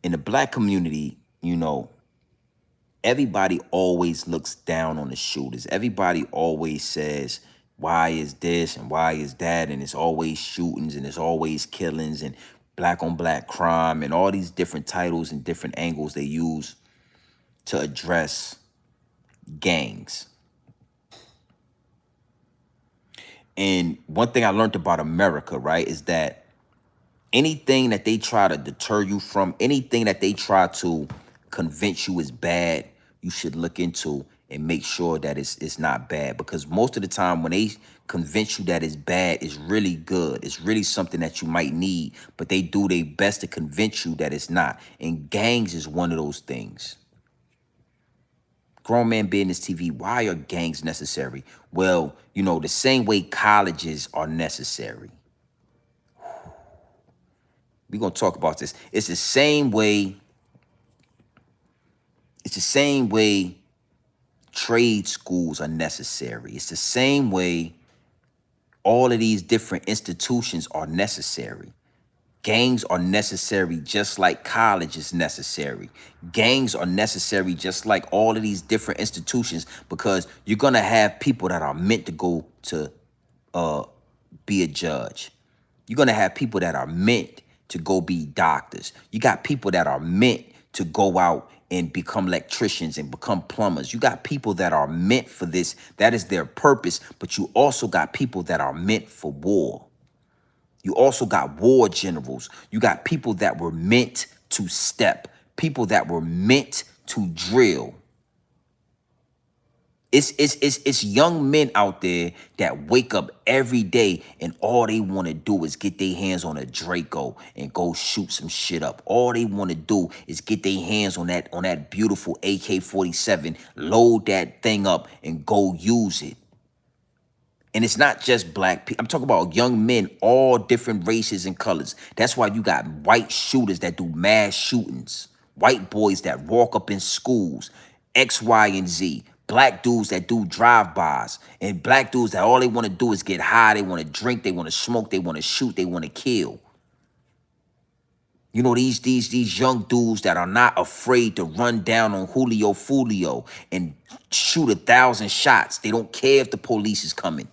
In the black community, everybody always looks down on the shooters. Everybody always says, why is this and why is that? And it's always shootings and it's always killings and black on black crime and all these different titles and different angles they use to address gangs. And one thing I learned about America, right, is that anything that they try to deter you from, anything that they try to convince you is bad, you should look into and make sure that it's not bad. Because most of the time when they convince you that it's bad, it's really good. It's really something that you might need, but they do their best to convince you that it's not. And gangs is one of those things. Grown Man Business TV, why are gangs necessary? Well, the same way colleges are necessary. We're going to talk about this. It's the same way trade schools are necessary. It's the same way all of these different institutions are necessary. Gangs are necessary just like college is necessary. Gangs are necessary just like all of these different institutions, because you're going to have people that are meant to go to be a judge. You're going to have people that are meant to go be doctors. You got people that are meant to go out and become electricians and become plumbers. You got people that are meant for this. That is their purpose. But you also got people that are meant for war. You also got war generals. You got people that were meant to step, people that were meant to drill. It's young men out there that wake up every day and all they want to do is get their hands on a Draco and go shoot some shit up. All they want to do is get their hands on that beautiful AK-47, load that thing up and go use it. And it's not just black people. I'm talking about young men, all different races and colors. That's why you got white shooters that do mass shootings. White boys that walk up in schools, X, Y, and Z. Black dudes that do drive-bys, and black dudes that all they want to do is get high. They want to drink, they want to smoke, they want to shoot, they want to kill. You know, these young dudes that are not afraid to run down on Julio and shoot 1,000 shots. They don't care if the police is coming.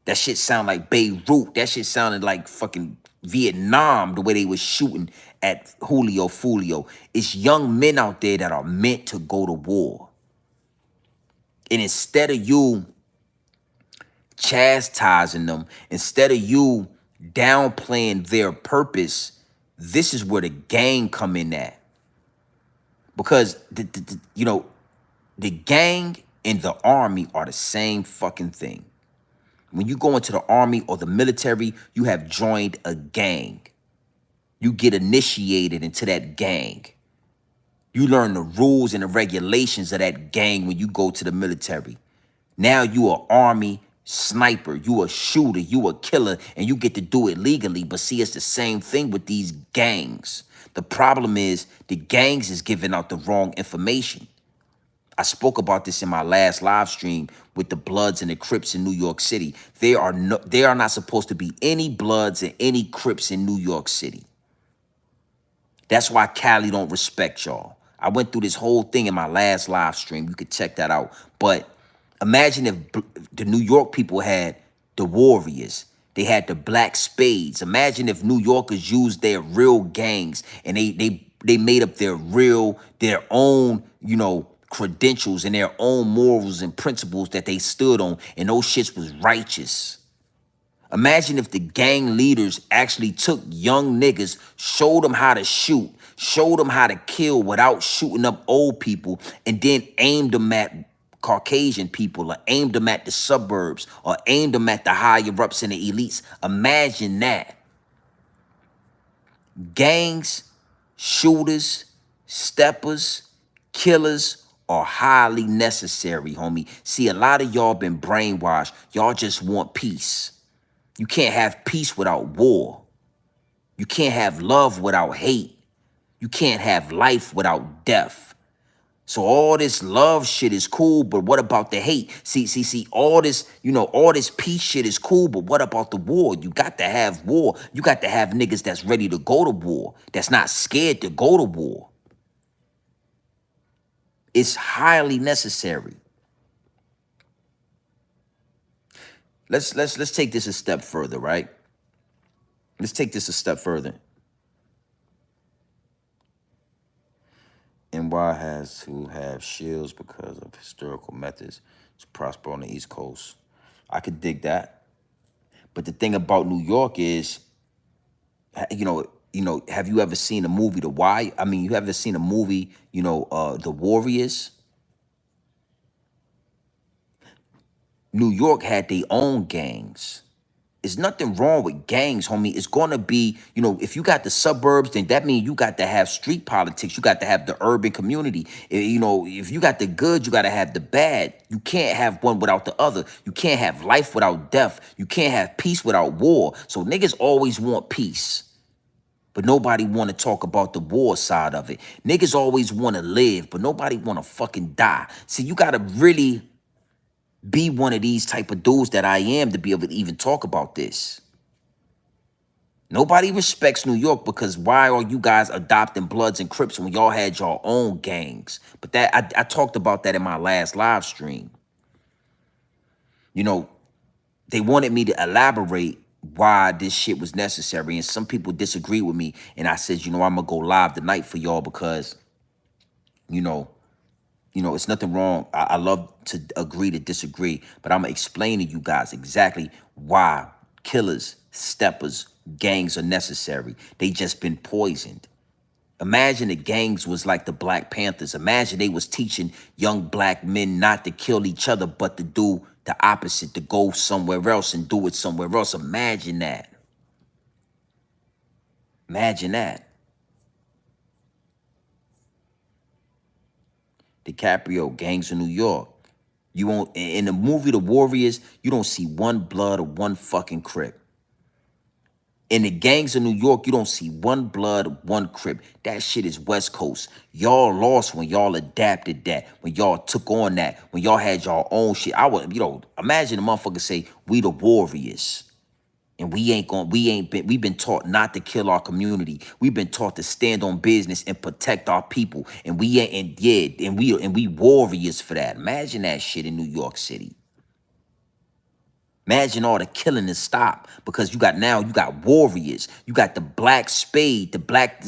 That shit sound like Beirut. That shit sounded like fucking Vietnam, the way they was shooting at Julio. It's young men out there that are meant to go to war. And instead of you chastising them, instead of you downplaying their purpose, this is where the gang come in at. Because, you know, the gang and the army are the same fucking thing. When you go into the army or the military, you have joined a gang. You get initiated into that gang. You learn the rules and the regulations of that gang when you go to the military. Now you are army sniper, you a shooter, you a killer, and you get to do it legally. But see, it's the same thing with these gangs. The problem is the gangs is giving out the wrong information. I spoke about this in my last live stream with the Bloods and the Crips in New York City. They are not supposed to be any Bloods and any Crips in New York City. That's why Cali don't respect y'all. I went through this whole thing in my last live stream. You could check that out. But imagine if the New York people had the Warriors. They had the Black Spades. Imagine if New Yorkers used their real gangs and they made up their own, you know, credentials and their own morals and principles that they stood on, and those shits was righteous. Imagine if the gang leaders actually took young niggas, showed them how to shoot, showed them how to kill without shooting up old people, and then aimed them at Caucasian people, or aimed them at the suburbs, or aimed them at the higher ups and the elites. Imagine that. Gangs, shooters, steppers, killers are highly necessary, homie. See, a lot of y'all been brainwashed. Y'all just want peace. You can't have peace without war. You can't have love without hate. You can't have life without death. So all this love shit is cool, but what about the hate? See, all this, you know, all this peace shit is cool, but what about the war? You got to have war. You got to have niggas that's ready to go to war, that's not scared to go to war. It's highly necessary. Let's take this a step further, right? Let's take this a step further. NY has to have shields because of historical methods to prosper on the East Coast. I could dig that. But the thing about New York is, you know, have you ever seen a movie, The Wire? I mean, you ever seen a movie, you know, The Warriors? New York had their own gangs. There's nothing wrong with gangs, homie. It's going to be, you know, if you got the suburbs, then that means you got to have street politics. You got to have the urban community. You know, if you got the good, you got to have the bad. You can't have one without the other. You can't have life without death. You can't have peace without war. So niggas always want peace, but nobody want to talk about the war side of it. Niggas always want to live, but nobody want to fucking die. See, you got to really be one of these type of dudes that I am to be able to even talk about this. Nobody respects New York because why are you guys adopting Bloods and Crips when y'all had your own gangs? But that I talked about that in my last live stream. You know, they wanted me to elaborate why this shit was necessary, and some people disagree with me. And I said, you know, I'm gonna go live tonight for y'all because, you know, it's nothing wrong. I love to agree to disagree, but I'm going to explain to you guys exactly why killers, steppers, gangs are necessary. They just been poisoned. Imagine the gangs was like the Black Panthers. Imagine they was teaching young black men not to kill each other, but to do the opposite, to go somewhere else and do it somewhere else. Imagine that. Imagine that. DiCaprio, Gangs of New York. You won't, in the movie The Warriors, you don't see one blood or one fucking Crip. In the gangs of New York, you don't see one blood, one crip. That shit is West Coast. Y'all lost when y'all adapted that, when y'all took on that, when y'all had y'all own shit. I would, imagine a motherfucker say, we the warriors. And we've been taught not to kill our community. We've been taught to stand on business and protect our people. And we warriors for that. Imagine that shit in New York City. Imagine all the killing to stop because you got warriors. You got the black spade, the black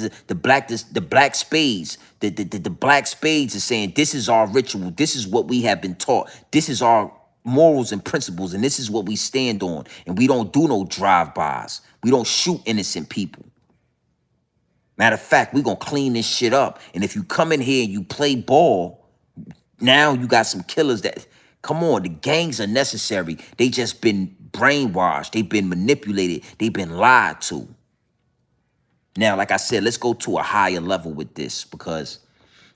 spades. The black spades is saying this is our ritual. This is what we have been taught. This is our morals and principles, and this is what we stand on. And we don't do no drive-bys. We don't shoot innocent people. Matter of fact, we're gonna clean this shit up. And if you come in here and you play ball, now you got some killers that, come on, the gangs are necessary. They just been brainwashed. They've been manipulated. They've been lied to. Now, like I said, let's go to a higher level with this because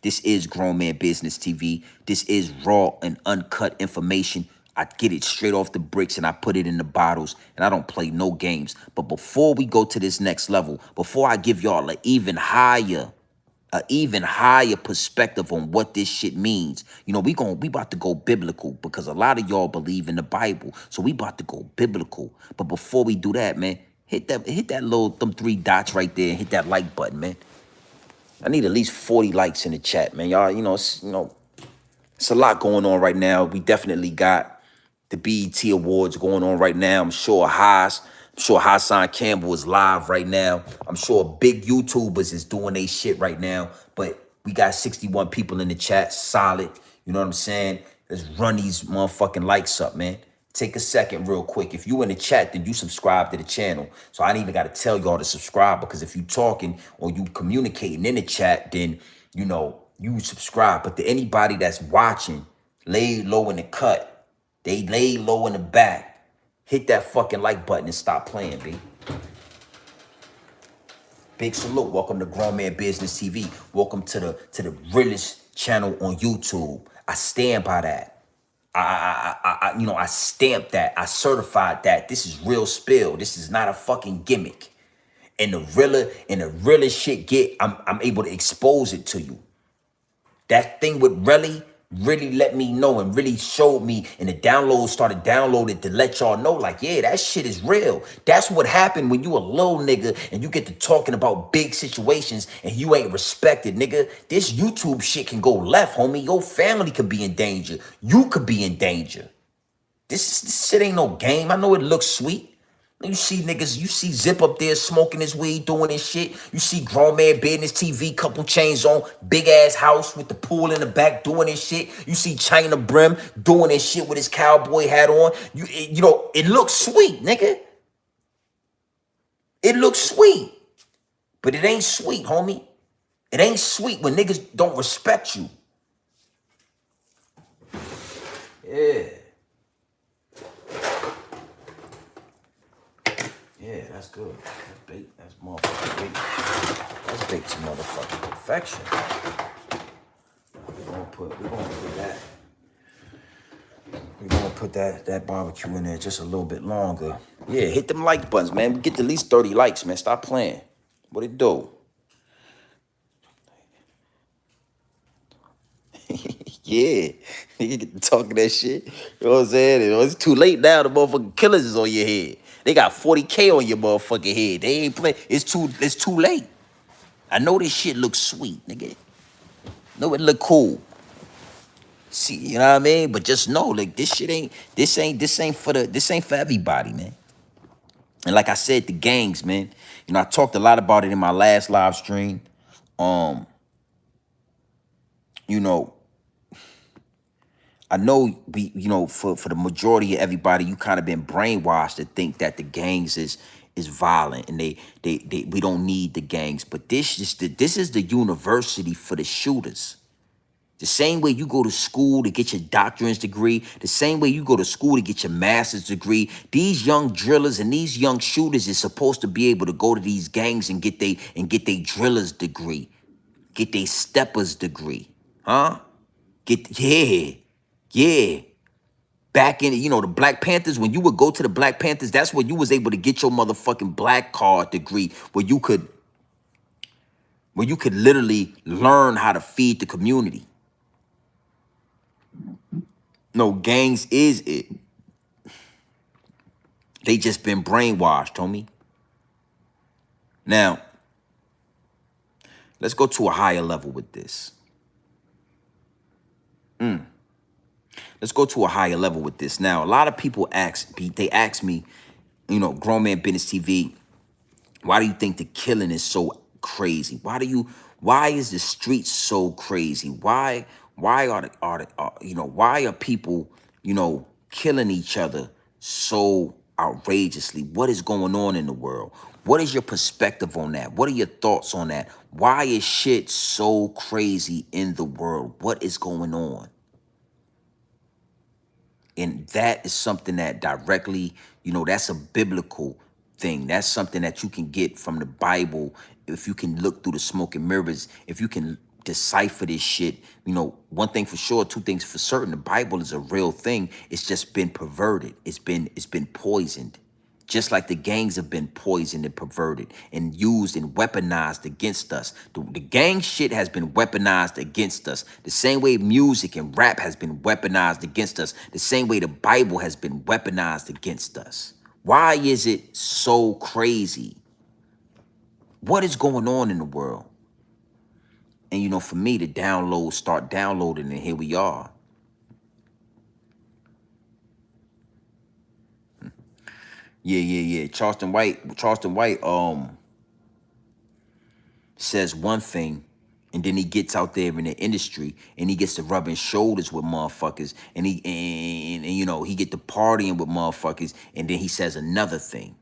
this is Grown Man Business TV. This is raw and uncut information. I get it straight off the bricks and I put it in the bottles and I don't play no games. But before we go to this next level, before I give y'all an even higher perspective on what this shit means. We about to go biblical because a lot of y'all believe in the Bible. So we about to go biblical. But before we do that, man, hit that them 3 dots right there and hit that like button, man. I need at least 40 likes in the chat, man. Y'all, it's a lot going on right now. We definitely got the BET Awards going on right now. I'm sure Hassan Campbell is live right now. I'm sure big YouTubers is doing their shit right now. But we got 61 people in the chat, solid. You know what I'm saying? Let's run these motherfucking likes up, man. Take a second real quick. If you in the chat, then you subscribe to the channel. So I ain't even got to tell y'all to subscribe because if you talking or you communicating in the chat, then, you subscribe. But to anybody that's watching, lay low in the cut. They lay low in the back. Hit that fucking like button and stop playing, B. Big salute. Welcome to Grown Man Business TV. Welcome to the Realest channel on YouTube. I stand by that. I stamped that. I certified that. This is real spill. This is not a fucking gimmick. And the realest shit I'm able to expose it to you. That thing with Relly really let me know and really showed me, and the downloads started downloading to let y'all know, like, yeah, that shit is real. That's what happened when you a little nigga and you get to talking about big situations and you ain't respected, nigga. This YouTube shit can go left, homie. Your family could be in danger. You could be in danger. This shit ain't no game. I know it looks sweet. You see niggas, you see Zip up there smoking his weed, doing his shit. You see Grown Man Business TV, couple chains on, big ass house with the pool in the back, doing his shit. You see China Brim doing his shit with his cowboy hat on. It looks sweet, nigga. It looks sweet. But it ain't sweet, homie. It ain't sweet when niggas don't respect you. Yeah. Yeah, that's good. That's bait. That's motherfucking bait. That's bait to motherfucking perfection. We're gonna put that barbecue in there just a little bit longer. Yeah, hit them like buttons, man. We get to at least 30 likes, man. Stop playing. What it do? Yeah. You get to talking that shit. You know what I'm saying? It's too late now. The motherfucking killers is on your head. They got 40K on your motherfucking head. They ain't play. It's too late. I know this shit looks sweet, nigga. Know it look cool. See, you know what I mean? But just know, like, this ain't for everybody, man. And like I said, the gangs, man. I talked a lot about it in my last live stream. I know for the majority of everybody, you kind of been brainwashed to think that the gangs is violent and we don't need the gangs. But this is the university for the shooters. The same way you go to school to get your doctorate's degree, the same way you go to school to get your master's degree, these young drillers and these young shooters is supposed to be able to go to these gangs and get their driller's degree, get their stepper's degree, huh? Yeah. Back in, you know, the Black Panthers, when you would go to the Black Panthers, that's where you was able to get your motherfucking black card degree, where you could literally learn how to feed the community. No, gangs is it. They just been brainwashed, homie. Now, let's go to a higher level with this. Let's go to a higher level with this. Now, a lot of people ask me, you know, Grown Man Business TV, why do you think the killing is so crazy? Why is the street so crazy? Why why are people, you know, killing each other so outrageously? What is going on in the world? What is your perspective on that? What are your thoughts on that? Why is shit so crazy in the world? What is going on? And that is something that directly, you know, that's a biblical thing. That's something that you can get from the Bible. If you can look through the smoke and mirrors, if you can decipher this shit, you know, one thing for sure, two things for certain, the Bible is a real thing. It's just been perverted. It's been poisoned. Just like the gangs have been poisoned and perverted and used and weaponized against us. The gang shit has been weaponized against us. The same way music and rap has been weaponized against us. The same way the Bible has been weaponized against us. Why is it so crazy? What is going on in the world? And, you know, for me, the downloads start downloading, and here we are. Yeah. Charleston White, says one thing, and then he gets out there in the industry and he gets to rubbing shoulders with motherfuckers, and you know, he get to partying with motherfuckers, and then he says another thing.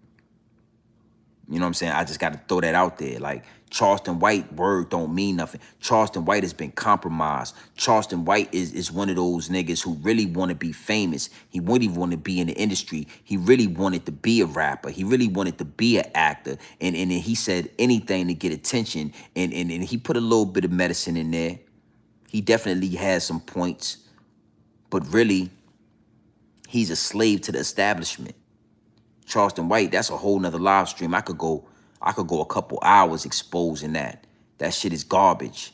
You know what I'm saying? I just got to throw that out there. Like, Charleston White word don't mean nothing. Charleston White has been compromised. Charleston White is one of those niggas who really want to be famous. He wouldn't even want to be in the industry. He really wanted to be a rapper. He really wanted to be an actor. And he said anything to get attention. And he put a little bit of medicine in there. He definitely has some points. But really, he's a slave to the establishment. Charleston White, that's a whole nother live stream. I could go a couple hours exposing that. That shit is garbage.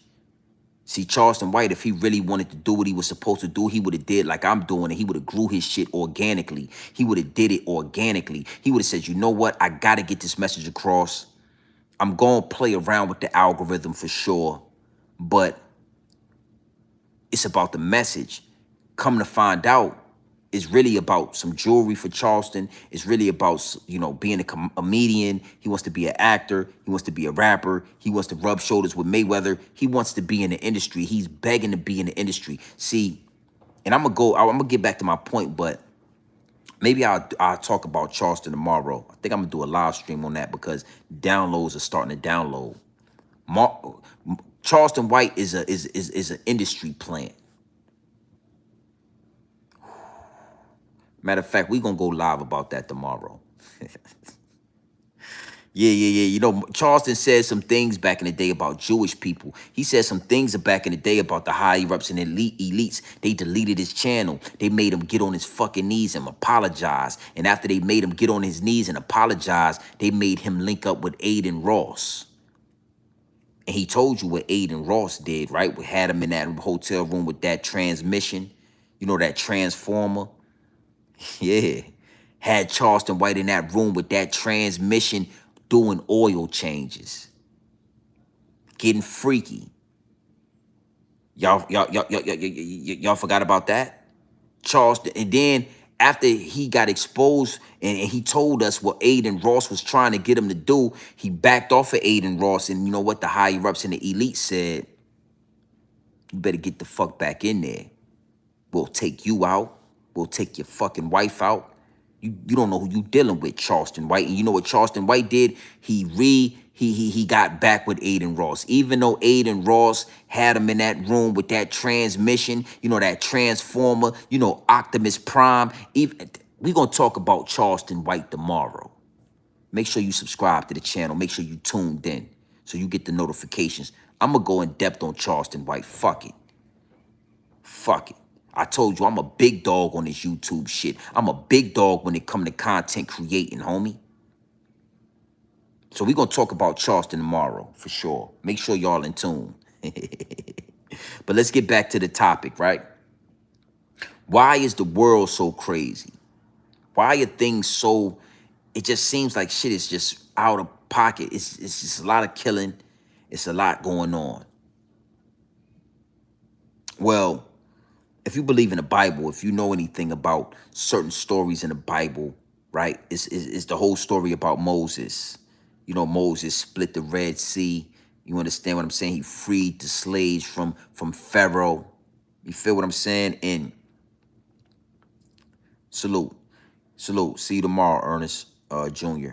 See, Charleston White, if he really wanted to do what he was supposed to do, he would have did like I'm doing, and he would have grew his shit organically. He would have did it organically. He would have said, you know what? I got to get this message across. I'm going to play around with the algorithm for sure, but it's about the message. Come to find out, it's really about some jewelry for Charleston. It's really about, you know, being a comedian. He wants to be an actor. He wants to be a rapper. He wants to rub shoulders with Mayweather. He wants to be in the industry. He's begging to be in the industry. See, and I'm gonna get back to my point, but maybe I'll talk about Charleston tomorrow. I think I'm gonna do a live stream on that because downloads are starting to download. Charleston White is an industry plant. Matter of fact, we're going to go live about that tomorrow. Yeah. You know, Charleston said some things back in the day about Jewish people. He said some things back in the day about the higher-ups and elites. They deleted his channel. They made him get on his fucking knees and apologize. And after they made him get on his knees and apologize, they made him link up with Aiden Ross. And he told you what Aiden Ross did, right? We had him in that hotel room with that transmission. You know, that transformer. Yeah, had Charleston White in that room with that transmission doing oil changes, getting freaky. Y'all forgot about that? Charleston, and then after he got exposed and he told us what Aiden Ross was trying to get him to do, he backed off of Aiden Ross, and you know what the higher-ups and the elite said? You better get the fuck back in there. We'll take you out. We'll take your fucking wife out. You don't know who you dealing with, Charleston White. And you know what Charleston White did? He got back with Aiden Ross. Even though Aiden Ross had him in that room with that transmission, you know, that transformer, you know, Optimus Prime. We're going to talk about Charleston White tomorrow. Make sure you subscribe to the channel. Make sure you tuned in so you get the notifications. I'm going to go in depth on Charleston White. Fuck it. Fuck it. I told you I'm a big dog on this YouTube shit. I'm a big dog when it come to content creating, homie. So we're going to talk about Charleston tomorrow, for sure. Make sure y'all in tune. But let's get back to the topic, right? Why is the world so crazy? Why are things so, it just seems like shit is just out of pocket. It's just a lot of killing. It's a lot going on. Well, if you believe in the Bible, if you know anything about certain stories in the Bible, right? It's the whole story about Moses. You know, Moses split the Red Sea. You understand what I'm saying? He freed the slaves from Pharaoh. You feel what I'm saying? And salute. Salute. See you tomorrow, Ernest Jr.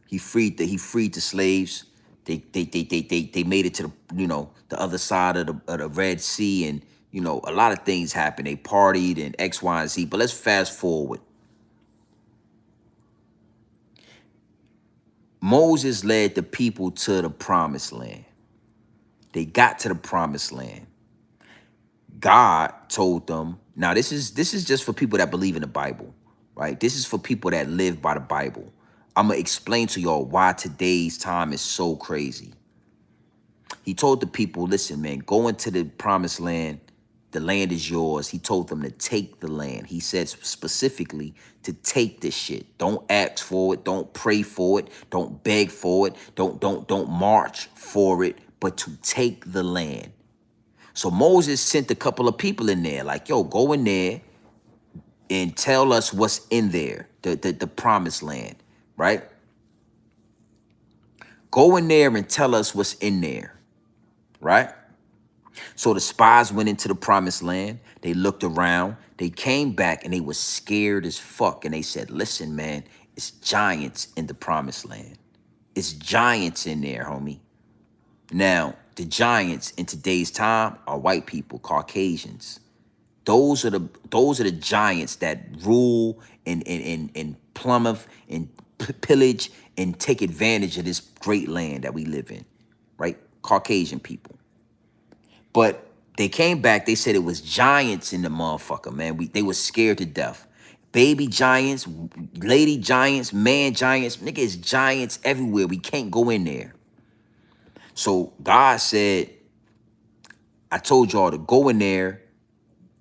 He freed the slaves. They made it to the, you know, the other side of the Red Sea, and you know, a lot of things happened. They partied and X, Y, and Z. But let's fast forward. Moses led the people to the promised land. They got to the promised land. God told them, now this is just for people that believe in the Bible, right? This is for people that live by the Bible. I'm going to explain to y'all why today's time is so crazy. He told the people, listen, man, go into the promised land. The land is yours. He told them to take the land. He said specifically to take this shit. Don't ask for it. Don't pray for it. Don't beg for it. Don't march for it, but to take the land. So Moses sent a couple of people in there, like, yo, go in there and tell us what's in there, the promised land, right? Go in there and tell us what's in there, right? So the spies went into the promised land. They looked around. They came back and they were scared as fuck. And they said, listen, man, it's giants in the promised land. It's giants in there, homie. Now, the giants in today's time are white people, Caucasians. Those are the giants that rule and plummet and pillage and take advantage of this great land that we live in, right? Caucasian people. But they came back. They said it was giants in the motherfucker, man. They were scared to death. Baby giants, lady giants, man giants. Nigga, it's giants everywhere. We can't go in there. So God said, I told y'all to go in there,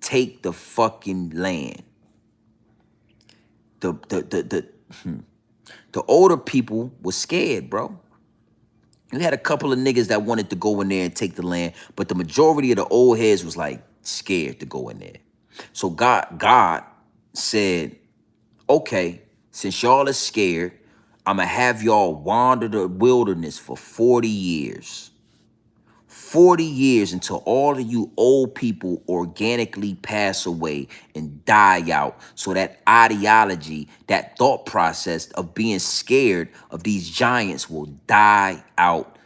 take the fucking land. The older people were scared, bro. You had a couple of niggas that wanted to go in there and take the land, but the majority of the old heads was like scared to go in there. So God said, okay, since y'all are scared, I'm going to have y'all wander the wilderness for 40 years. 40 years until all of you old people organically pass away and die out. So that ideology, that thought process of being scared of these giants will die out.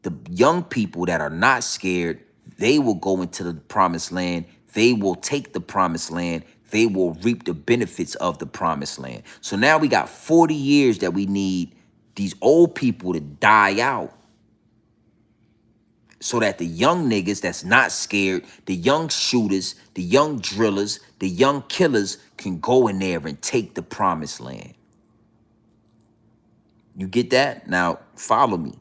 The young people that are not scared, they will go into the promised land. They will take the promised land. They will reap the benefits of the promised land. So now we got 40 years that we need these old people to die out, so that the young niggas that's not scared, the young shooters, the young drillers, the young killers can go in there and take the promised land. You get that? Now, follow me.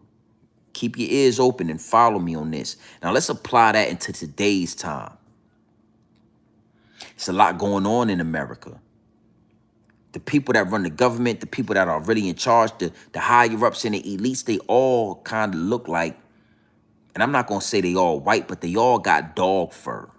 Keep your ears open and follow me on this. Now, let's apply that into today's time. It's a lot going on in America. The people that run the government, the people that are really in charge, the higher-ups and the elites, they all kind of look like, and I'm not going to say they all white, but they all got dog fur.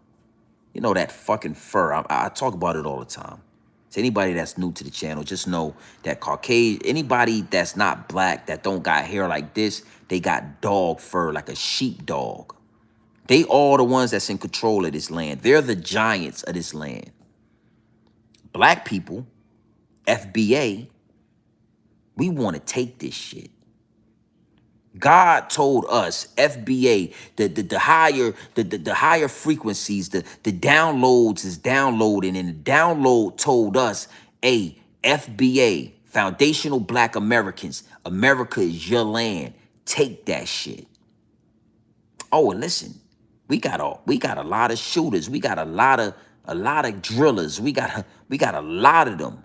You know, that fucking fur. I talk about it all the time. So anybody that's new to the channel, just know that Caucasian, anybody that's not black, that don't got hair like this, they got dog fur, like a sheepdog. They all the ones that's in control of this land. They're the giants of this land. Black people, FBA, we want to take this shit. God told us, FBA, the higher frequencies, the downloads is downloading, and the download told us, hey, FBA, foundational black Americans, America is your land. Take that shit. Oh, and listen, We got a lot of shooters. We got a lot of drillers. We got a lot of them.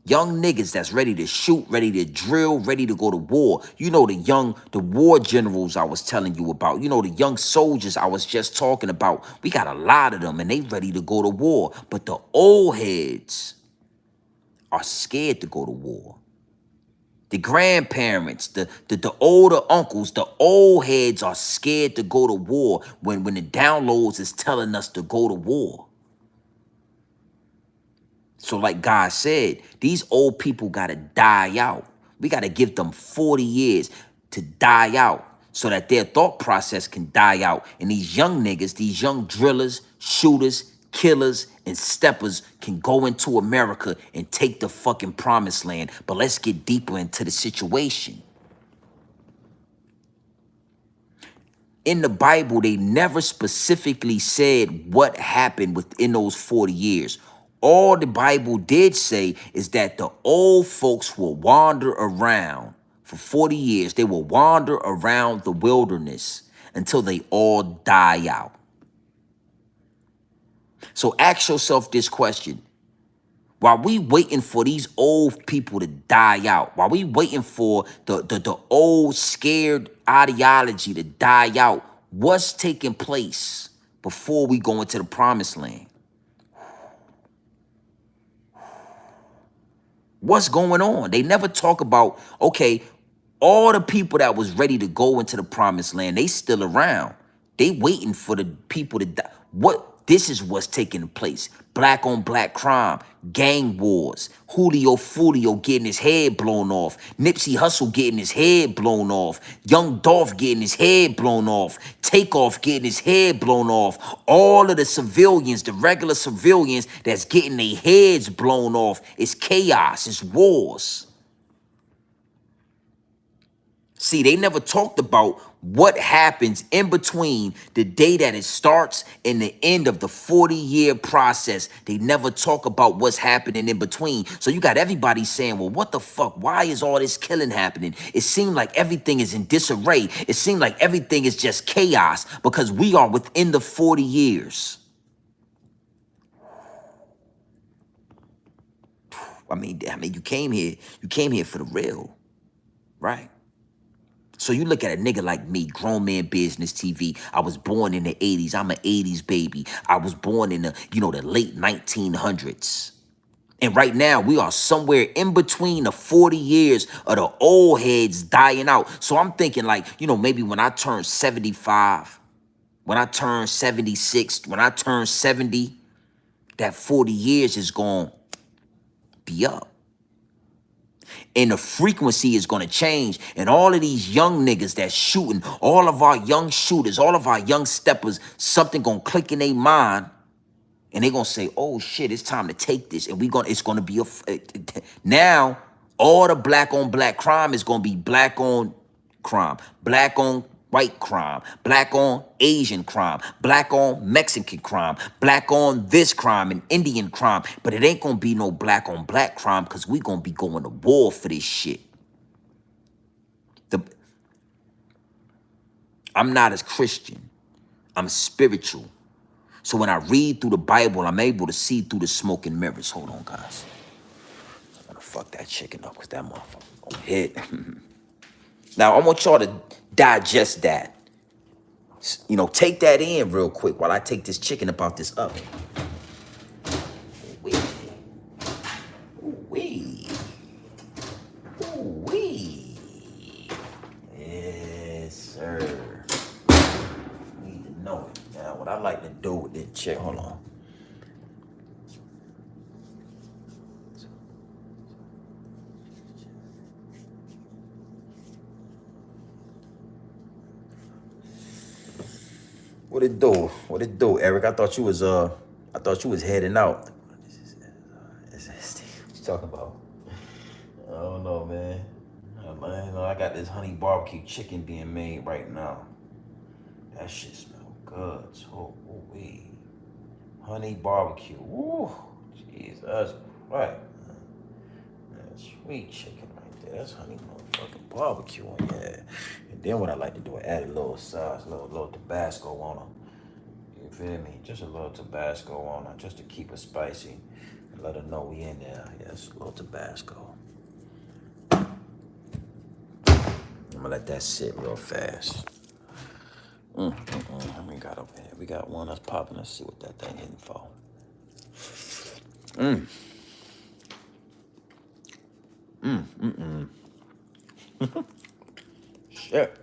Young niggas that's ready to shoot, ready to drill, ready to go to war. You know the war generals I was telling you about. You know the young soldiers I was just talking about. We got a lot of them and they ready to go to war. But the old heads are scared to go to war. The grandparents, the older uncles, the old heads are scared to go to war when the downloads is telling us to go to war. So like God said, these old people got to die out. We got to give them 40 years to die out so that their thought process can die out. And these young niggas, these young drillers, shooters, killers, and steppers can go into America and take the fucking promised land. But let's get deeper into the situation. In the Bible, they never specifically said what happened within those 40 years. All the Bible did say is that the old folks will wander around for 40 years. They will wander around the wilderness until they all die out. So ask yourself this question. While we waiting for these old people to die out, while we waiting for the old scared ideology to die out, what's taking place before we go into the promised land? What's going on? They never talk about, okay, all the people that was ready to go into the promised land, they still around. They waiting for the people to die. This is what's taking place. Black on black crime, gang wars, Julio Fulio getting his head blown off, Nipsey Hussle getting his head blown off, Young Dolph getting his head blown off, Takeoff getting his head blown off. All of the civilians, the regular civilians that's getting their heads blown off. It's chaos, it's wars. See, they never talked about what happens in between the day that it starts and the end of the 40-year process. They never talk about what's happening in between. So you got everybody saying, well, what the fuck? Why is all this killing happening? It seemed like everything is in disarray. It seemed like everything is just chaos because we are within the 40 years. I mean, you came here for the real, right? So you look at a nigga like me, Grown Man Business TV. I was born in the 80s. I'm an 80s baby. I was born in the late 1900s. And right now, we are somewhere in between the 40 years of the old heads dying out. So I'm thinking like, maybe when I turn 75, when I turn 76, when I turn 70, that 40 years is going to be up. And the frequency is going to change. And all of these young niggas that's shooting, all of our young shooters, all of our young steppers, something going to click in their mind. And they're going to say, oh, shit, it's time to take this. And it's going to be now all the black on black crime is going to be black on crime, black on white crime, black on Asian crime, black on Mexican crime, black on this crime and Indian crime. But it ain't going to be no black on black crime because we going to be going to war for this shit. I'm not as Christian. I'm spiritual. So when I read through the Bible, I'm able to see through the smoke and mirrors. Hold on, guys. I'm going to fuck that chicken up because that motherfucker going to hit. Now, I want y'all to digest that. Take that in real quick while I take this chicken up out this oven. Ooh-wee. Ooh-wee. Ooh-wee. Yes, sir. Need to know it. Now, what I like to do with this chicken, hold on. What it do? What it do, Eric? I thought you was heading out. What you talking about? I don't know, man. I got this honey barbecue chicken being made right now. That shit smell good. So, wait. Honey barbecue. Woo. Jesus. Right. That's sweet chicken right there. That's honey motherfucking barbecue on there. And then what I like to do is add a little sauce, a little Tabasco on them. You feel me? Just a little Tabasco on her, just to keep it spicy. And let her know we in there. Yes, a little Tabasco. I'm gonna let that sit real fast. We got up here. We got one that's popping. Let's see what that thing in for. Shit.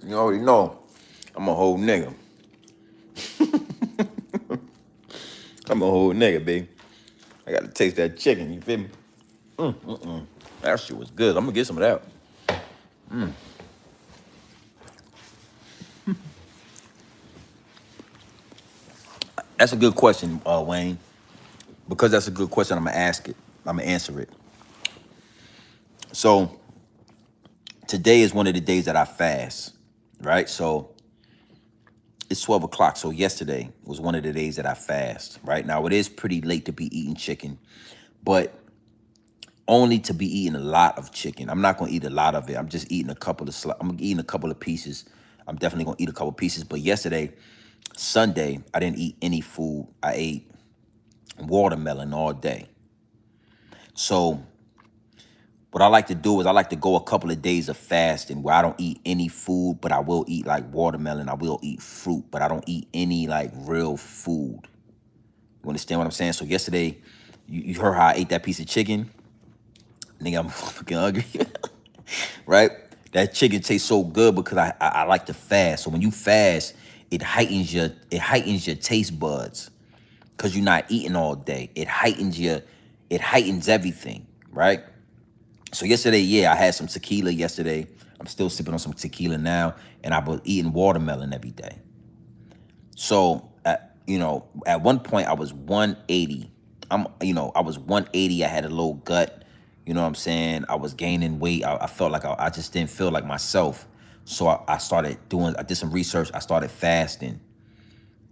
You already know I'm a whole nigga. I'm a whole nigga, baby. I gotta taste that chicken, you feel me? That shit was good. I'm gonna get some of that. That's a good question, Wayne. Because that's a good question, I'm gonna ask it. I'm gonna answer it. So today is one of the days that I fast, right? So it's 12 o'clock. So yesterday was one of the days that I fast, right? Now it is pretty late to be eating chicken, but only to be eating a lot of chicken. I'm not gonna eat a lot of it. I'm just eating a couple of, I'm eating a couple of pieces. I'm definitely gonna eat a couple of pieces. But yesterday, Sunday, I didn't eat any food. I ate watermelon all day. So what I like to do is I like to go a couple of days of fasting where I don't eat any food, but I will eat like watermelon. I will eat fruit, but I don't eat any like real food. You understand what I'm saying? So yesterday, you heard how I ate that piece of chicken? Nigga, I'm fucking hungry. Right? That chicken tastes so good because I like to fast. So when you fast, it heightens your taste buds because you're not eating all day. It heightens everything, right? So yesterday, yeah, I had some tequila yesterday. I'm still sipping on some tequila now, and I was eating watermelon every day. So, at one point I was 180. I was 180. I had a low gut. You know what I'm saying? I was gaining weight. I felt like I just didn't feel like myself. So I did some research. I started fasting.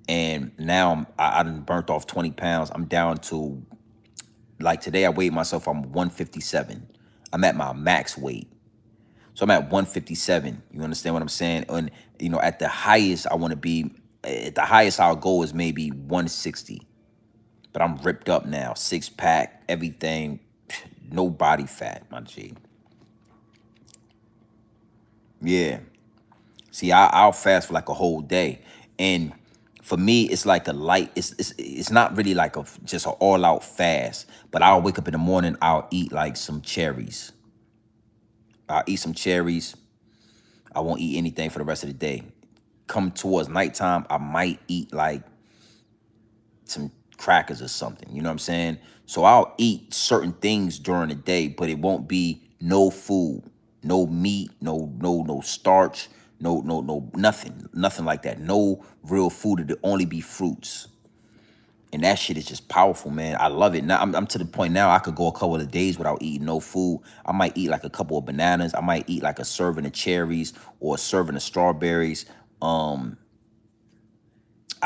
And now I done burnt off 20 pounds. I'm down to, like today I weighed myself, I'm 157. I'm at my max weight. So I'm at 157. You understand what I'm saying? And at the highest I want to be, at the highest I'll go is maybe 160. But I'm ripped up now, six pack, everything, no body fat, my G. Yeah. See, I'll fast for like a whole day, and for me, it's like a light. It's not really like just an all out fast. But I'll wake up in the morning. I'll eat like some cherries. I'll eat some cherries. I won't eat anything for the rest of the day. Come towards nighttime, I might eat like some crackers or something. You know what I'm saying? So I'll eat certain things during the day, but it won't be no food, no meat, no starch, no nothing like that. No real food. It'll only be fruits. And that shit is just powerful, man. I love it. Now I'm to the point now I could go a couple of days without eating no food. I might eat like a couple of bananas. I might eat like a serving of cherries or a serving of strawberries. I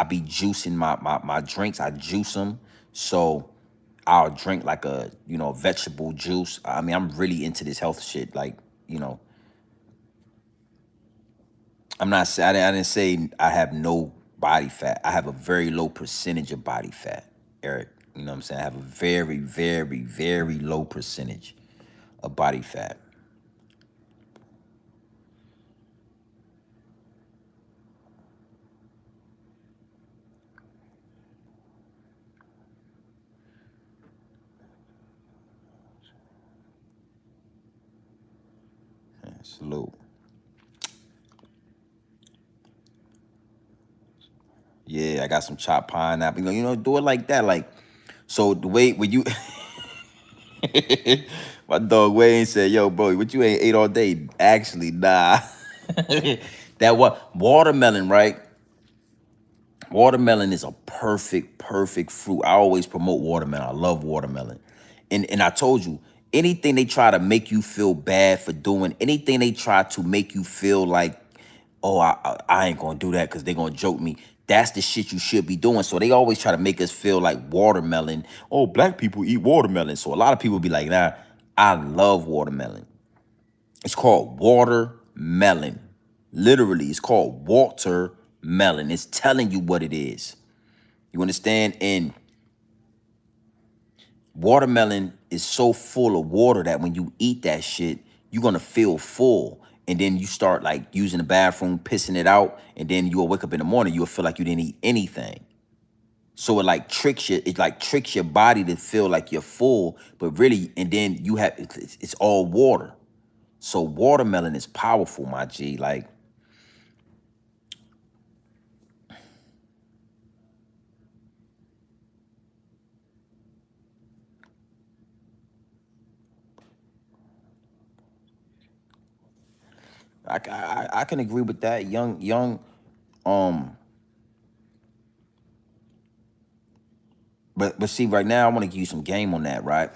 be juicing my drinks. I juice them. So I'll drink like a, vegetable juice. I mean, I'm really into this health shit. Like, I didn't say I have no body fat. I have a very low percentage of body fat, Eric. You know what I'm saying? I have a very, very, very low percentage of body fat. Yeah, salute. Yeah, I got some chopped pineapple. Do it like that. Like, so the way when you My dog Wayne said, "Yo, bro, what you ain't ate all day?" Actually, nah. That what watermelon, right? Watermelon is a perfect fruit. I always promote watermelon. I love watermelon. And I told you, anything they try to make you feel bad for doing, anything they try to make you feel like, oh, I ain't gonna do that because they're gonna joke me. That's the shit you should be doing. So they always try to make us feel like watermelon. Oh, black people eat watermelon. So a lot of people be like, nah, I love watermelon. It's called watermelon. Literally, it's called watermelon. It's telling you what it is. You understand? And watermelon is so full of water that when you eat that shit, you're gonna feel full. And then you start like using the bathroom, pissing it out, and then you'll wake up in the morning, you'll feel like you didn't eat anything. So it like tricks you, it like tricks your body to feel like you're full, but really, and then you have it's all water. So watermelon is powerful, my G. Like I can agree with that. Um, but see, right now I want to give you some game on that, right?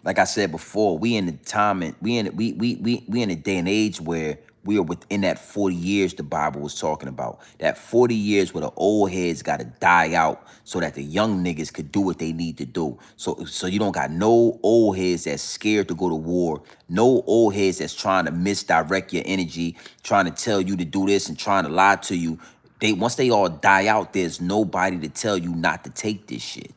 Like I said before, we in the time and we in a day and age where we are within that 40 years the Bible was talking about. That 40 years where the old heads gotta die out so that the young niggas could do what they need to do. So you don't got no old heads that's scared to go to war, no old heads that's trying to misdirect your energy, trying to tell you to do this and trying to lie to you. They once they all die out, there's nobody to tell you not to take this shit.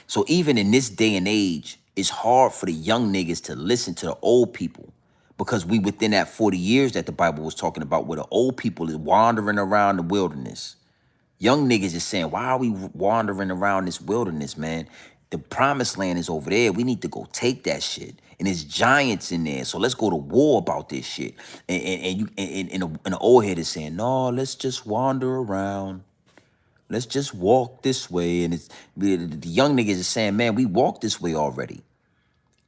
So even in this day and age, it's hard for the young niggas to listen to the old people because we within that 40 years that the Bible was talking about where the old people is wandering around the wilderness. Young niggas is saying, why are we wandering around this wilderness, man? The promised land is over there. We need to go take that shit. And there's giants in there. So let's go to war about this shit. And the old head is saying, no, let's just wander around. Let's just walk this way. And it's the young niggas is saying, man, we walked this way already.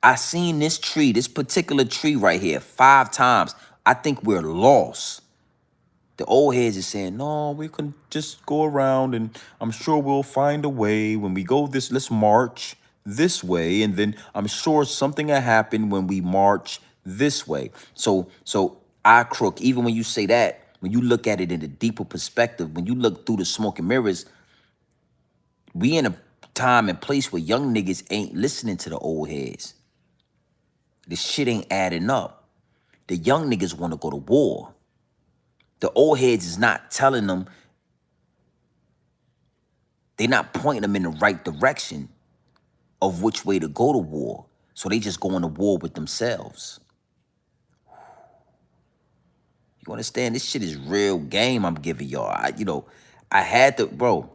I seen this tree, this particular tree right here, 5 times. I think we're lost. The old heads is saying, no, we can just go around and I'm sure we'll find a way. When we go this, let's march this way. And then I'm sure something will happen when we march this way. So I crook, even when you say that, when you look at it in a deeper perspective, when you look through the smoke and mirrors, we in a time and place where young niggas ain't listening to the old heads. This shit ain't adding up. The young niggas want to go to war. The old heads is not telling them, they not pointing them in the right direction of which way to go to war. So they just going to war with themselves. You understand? This shit is real game I'm giving y'all. I had to, bro.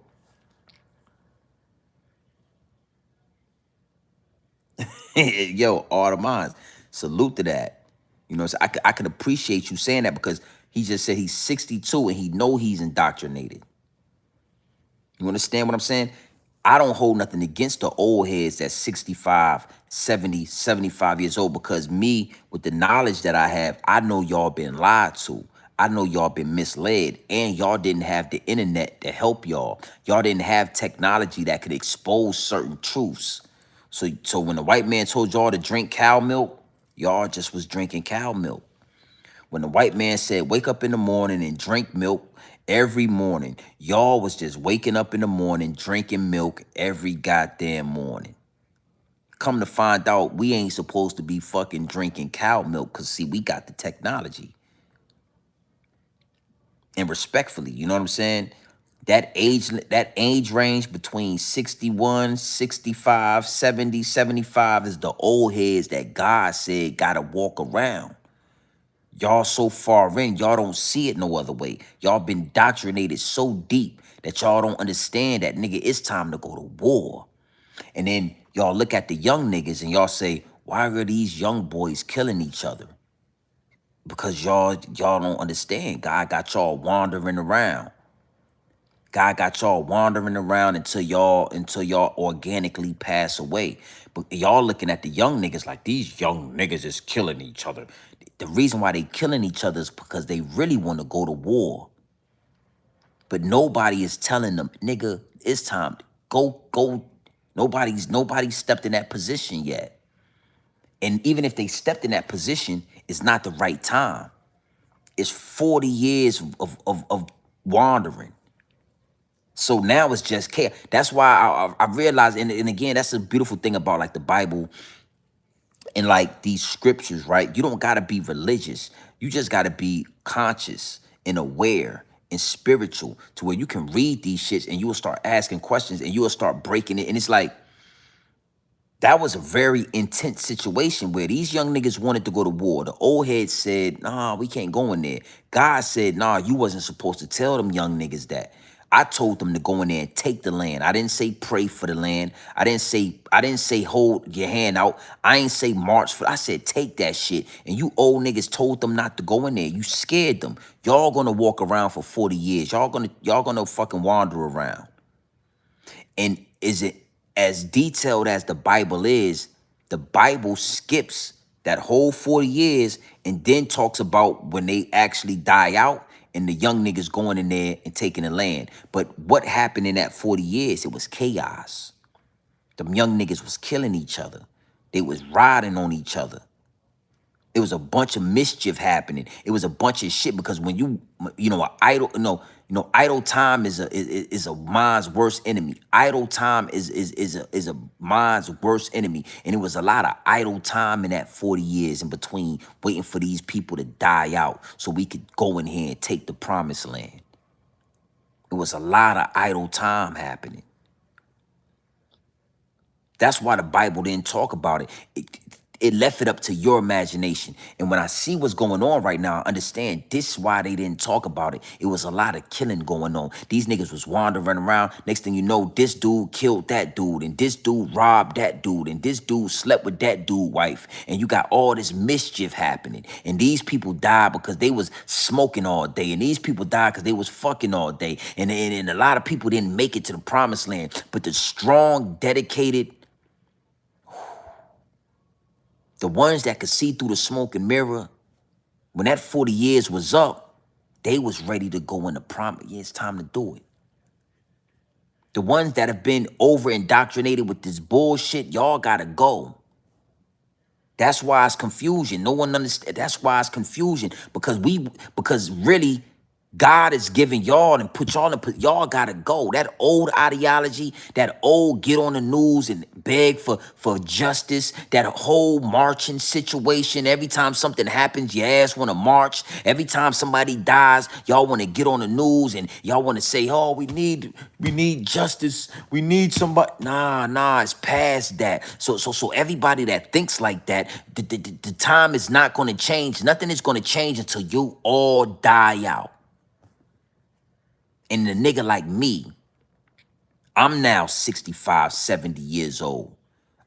Yo, all the minds. Salute to that. You know, so I can appreciate you saying that because he just said he's 62 and he know he's indoctrinated. You understand what I'm saying? I don't hold nothing against the old heads that's 65, 70, 75 years old because me, with the knowledge that I have, I know y'all been lied to. I know y'all been misled and y'all didn't have the internet to help y'all. Y'all didn't have technology that could expose certain truths. So when the white man told y'all to drink cow milk, y'all just was drinking cow milk. When the white man said, wake up in the morning and drink milk every morning, y'all was just waking up in the morning, drinking milk every goddamn morning. Come to find out, we ain't supposed to be fucking drinking cow milk because, see, we got the technology. And respectfully, you know what I'm saying? That age range between 61, 65, 70, 75 is the old heads that God said gotta walk around. Y'all so far in, y'all don't see it no other way. Y'all been indoctrinated so deep that y'all don't understand that, nigga, it's time to go to war. And then y'all look at the young niggas and y'all say, why are these young boys killing each other? Because y'all don't understand. God got y'all wandering around. God got y'all wandering around until y'all organically pass away. But y'all looking at the young niggas like these young niggas is killing each other. The reason why they killing each other is because they really want to go to war. But nobody is telling them, nigga, it's time. Go. Nobody's stepped in that position yet. And even if they stepped in that position, it's not the right time. It's 40 years of wandering. So now it's just chaos. That's why I realized, and again, that's a beautiful thing about like the Bible and like these scriptures, right? You don't gotta be religious. You just gotta be conscious and aware and spiritual to where you can read these shits and you will start asking questions and you will start breaking it. And it's like, that was a very intense situation where these young niggas wanted to go to war. The old head said, nah, we can't go in there. God said, nah, you wasn't supposed to tell them young niggas that. I told them to go in there and take the land. I didn't say pray for the land. I didn't say hold your hand out. I ain't say march for. I said take that shit. And you old niggas told them not to go in there. You scared them. Y'all gonna walk around for 40 years. Y'all gonna fucking wander around. And is it as detailed as the Bible is? The Bible skips that whole 40 years and then talks about when they actually die out and the young niggas going in there and taking the land. But what happened in that 40 years? It was chaos. Them young niggas was killing each other. They was riding on each other. It was a bunch of mischief happening. It was a bunch of shit because when idle time is a mind's worst enemy. Idle time is a mind's worst enemy. And it was a lot of idle time in that 40 years in between waiting for these people to die out so we could go in here and take the promised land. It was a lot of idle time happening. That's why the Bible didn't talk about it. It left it up to your imagination. And when I see what's going on right now, I understand this is why they didn't talk about it. It was a lot of killing going on. These niggas was wandering around. Next thing you know, this dude killed that dude, and this dude robbed that dude, and this dude slept with that dude's wife. And you got all this mischief happening. And these people died because they was smoking all day. And these people died because they was fucking all day. And a lot of people didn't make it to the promised land. But the strong, dedicated, the ones that could see through the smoke and mirror, when that 40 years was up, they was ready to go in the promise. Yeah, it's time to do it. The ones that have been over indoctrinated with this bullshit, y'all gotta go. That's why it's confusion. No one understands. That's why it's confusion because really God is giving y'all and put y'all in, y'all gotta go. That old ideology, that old get on the news and beg for justice, that whole marching situation. Every time something happens, your ass wanna march. Every time somebody dies, y'all wanna get on the news and y'all wanna say, oh, we need justice. We need somebody. Nah, it's past that. So everybody that thinks like that, the time is not gonna change. Nothing is gonna change until you all die out. And the nigga like me, I'm now 65, 70 years old.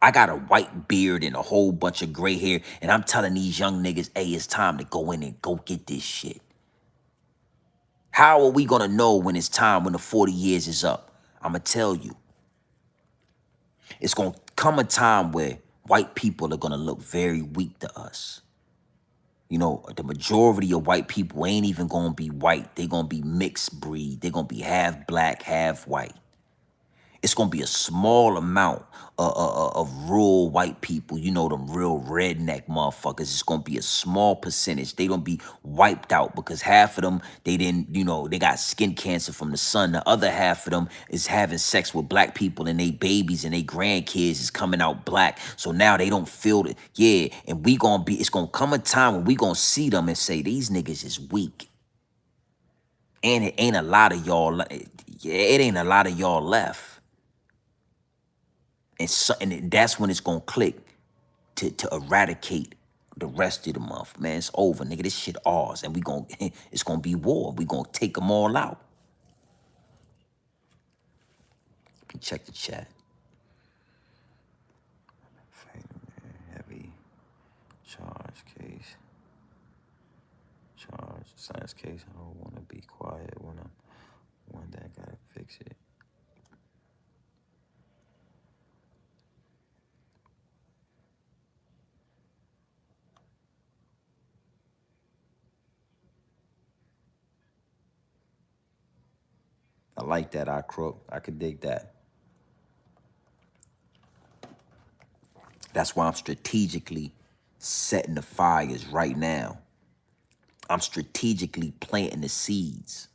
I got a white beard and a whole bunch of gray hair, and I'm telling these young niggas, hey, it's time to go in and go get this shit. How are we gonna know when it's time, when the 40 years is up? I'ma tell you. It's gonna come a time where white people are gonna look very weak to us. You know, the majority of white people ain't even gonna be white. They gonna be mixed breed. They gonna be half black, half white. It's gonna be a small amount of rural white people, you know, them real redneck motherfuckers. It's gonna be a small percentage. They gonna be wiped out because half of them, they didn't, you know, they got skin cancer from the sun. The other half of them is having sex with black people and they babies and they grandkids is coming out black. So now they don't feel it. Yeah, and it's gonna come a time when we gonna see them and say, these niggas is weak. And it ain't a lot of y'all, it ain't a lot of y'all left. And that's when it's gonna click to eradicate the rest of the month. Man, it's over, nigga. This shit ours, and it's gonna be war. We gonna take them all out. Let me check the chat. Heavy charge case. Charge science case. I don't wanna be quiet when I'm one that gotta fix I like that, I crook. I could dig that. That's why I'm strategically setting the fires right now. I'm strategically planting the seeds.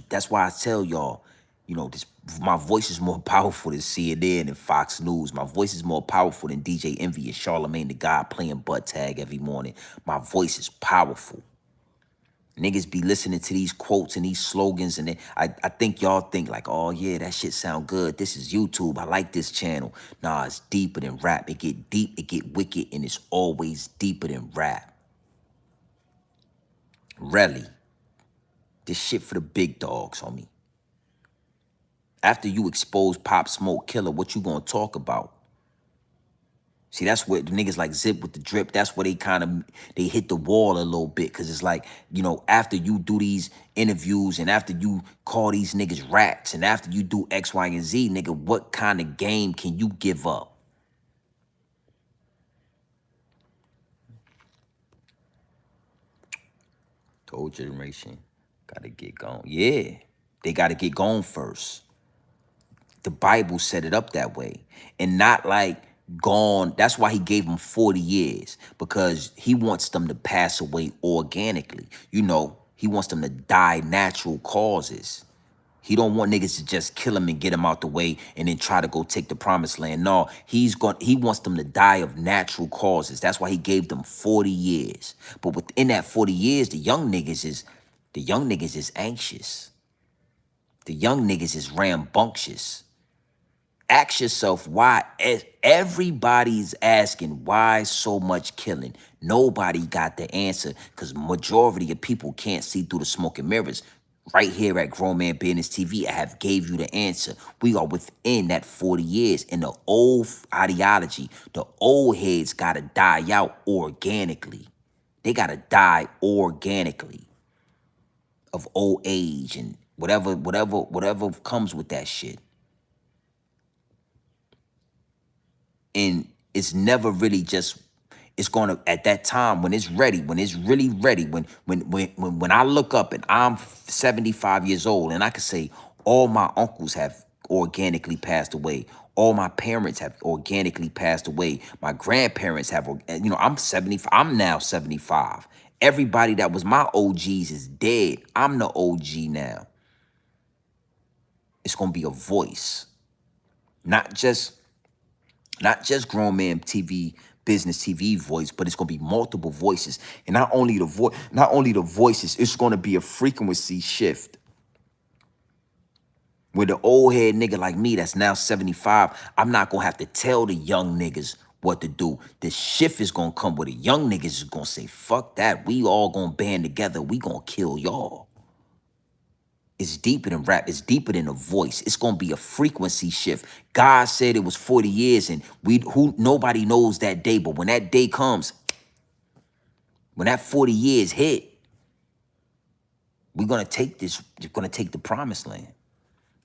That's why I tell y'all, you know, this, my voice is more powerful than CNN and Fox News. My voice is more powerful than DJ Envy and Charlamagne the God playing butt tag every morning. My voice is powerful. Niggas be listening to these quotes and these slogans, and I think y'all think like, oh yeah, that shit sound good. This is YouTube. I like this channel. Nah, it's deeper than rap. It get deep, it get wicked, and it's always deeper than rap. Relly, this shit for the big dogs, homie. After you expose Pop Smoke Killer, what you gonna talk about? See, that's where the niggas like Zip with the drip. That's where they kind of, they hit the wall a little bit. Cause it's like, you know, after you do these interviews and after you call these niggas rats and after you do X, Y, and Z, nigga, what kind of game can you give up? The old generation gotta get gone. Yeah, they gotta get gone first. The Bible set it up that way, and not like gone. That's why he gave them 40 years, because he wants them to pass away organically. You know, he wants them to die natural causes. He don't want niggas to just kill him and get him out the way and then try to go take the promised land. No, he wants them to die of natural causes. That's why he gave them 40 years. But within that 40 years, the young niggas is anxious. The young niggas is rambunctious. Ask yourself why. Everybody's asking why so much killing. Nobody got the answer, because majority of people can't see through the smoke and mirrors. Right here at Grown Man Business TV, I have gave you the answer. We are within that 40 years, and the old ideology, the old heads gotta die out organically. They gotta die organically of old age and whatever comes with that shit. And it's never really just, it's gonna, at that time when it's ready, when it's really ready, when I look up and I'm 75 years old and I can say all my uncles have organically passed away, all my parents have organically passed away, my grandparents have, you know, I'm now 75. Everybody that was my OGs is dead. I'm the OG now. It's gonna be a voice, not just Grown Man TV, Business TV voice, but it's gonna be multiple voices. And not only the voices, it's gonna be a frequency shift. Where the old head nigga like me that's now 75, I'm not gonna have to tell the young niggas what to do. The shift is gonna come where the young niggas is gonna say, fuck that. We all gonna band together. We gonna kill y'all. It's deeper than rap. It's deeper than a voice. It's gonna be a frequency shift. God said it was 40 years, and nobody knows that day. But when that day comes, when that 40 years hit, we're gonna take this. We're gonna take the promised land.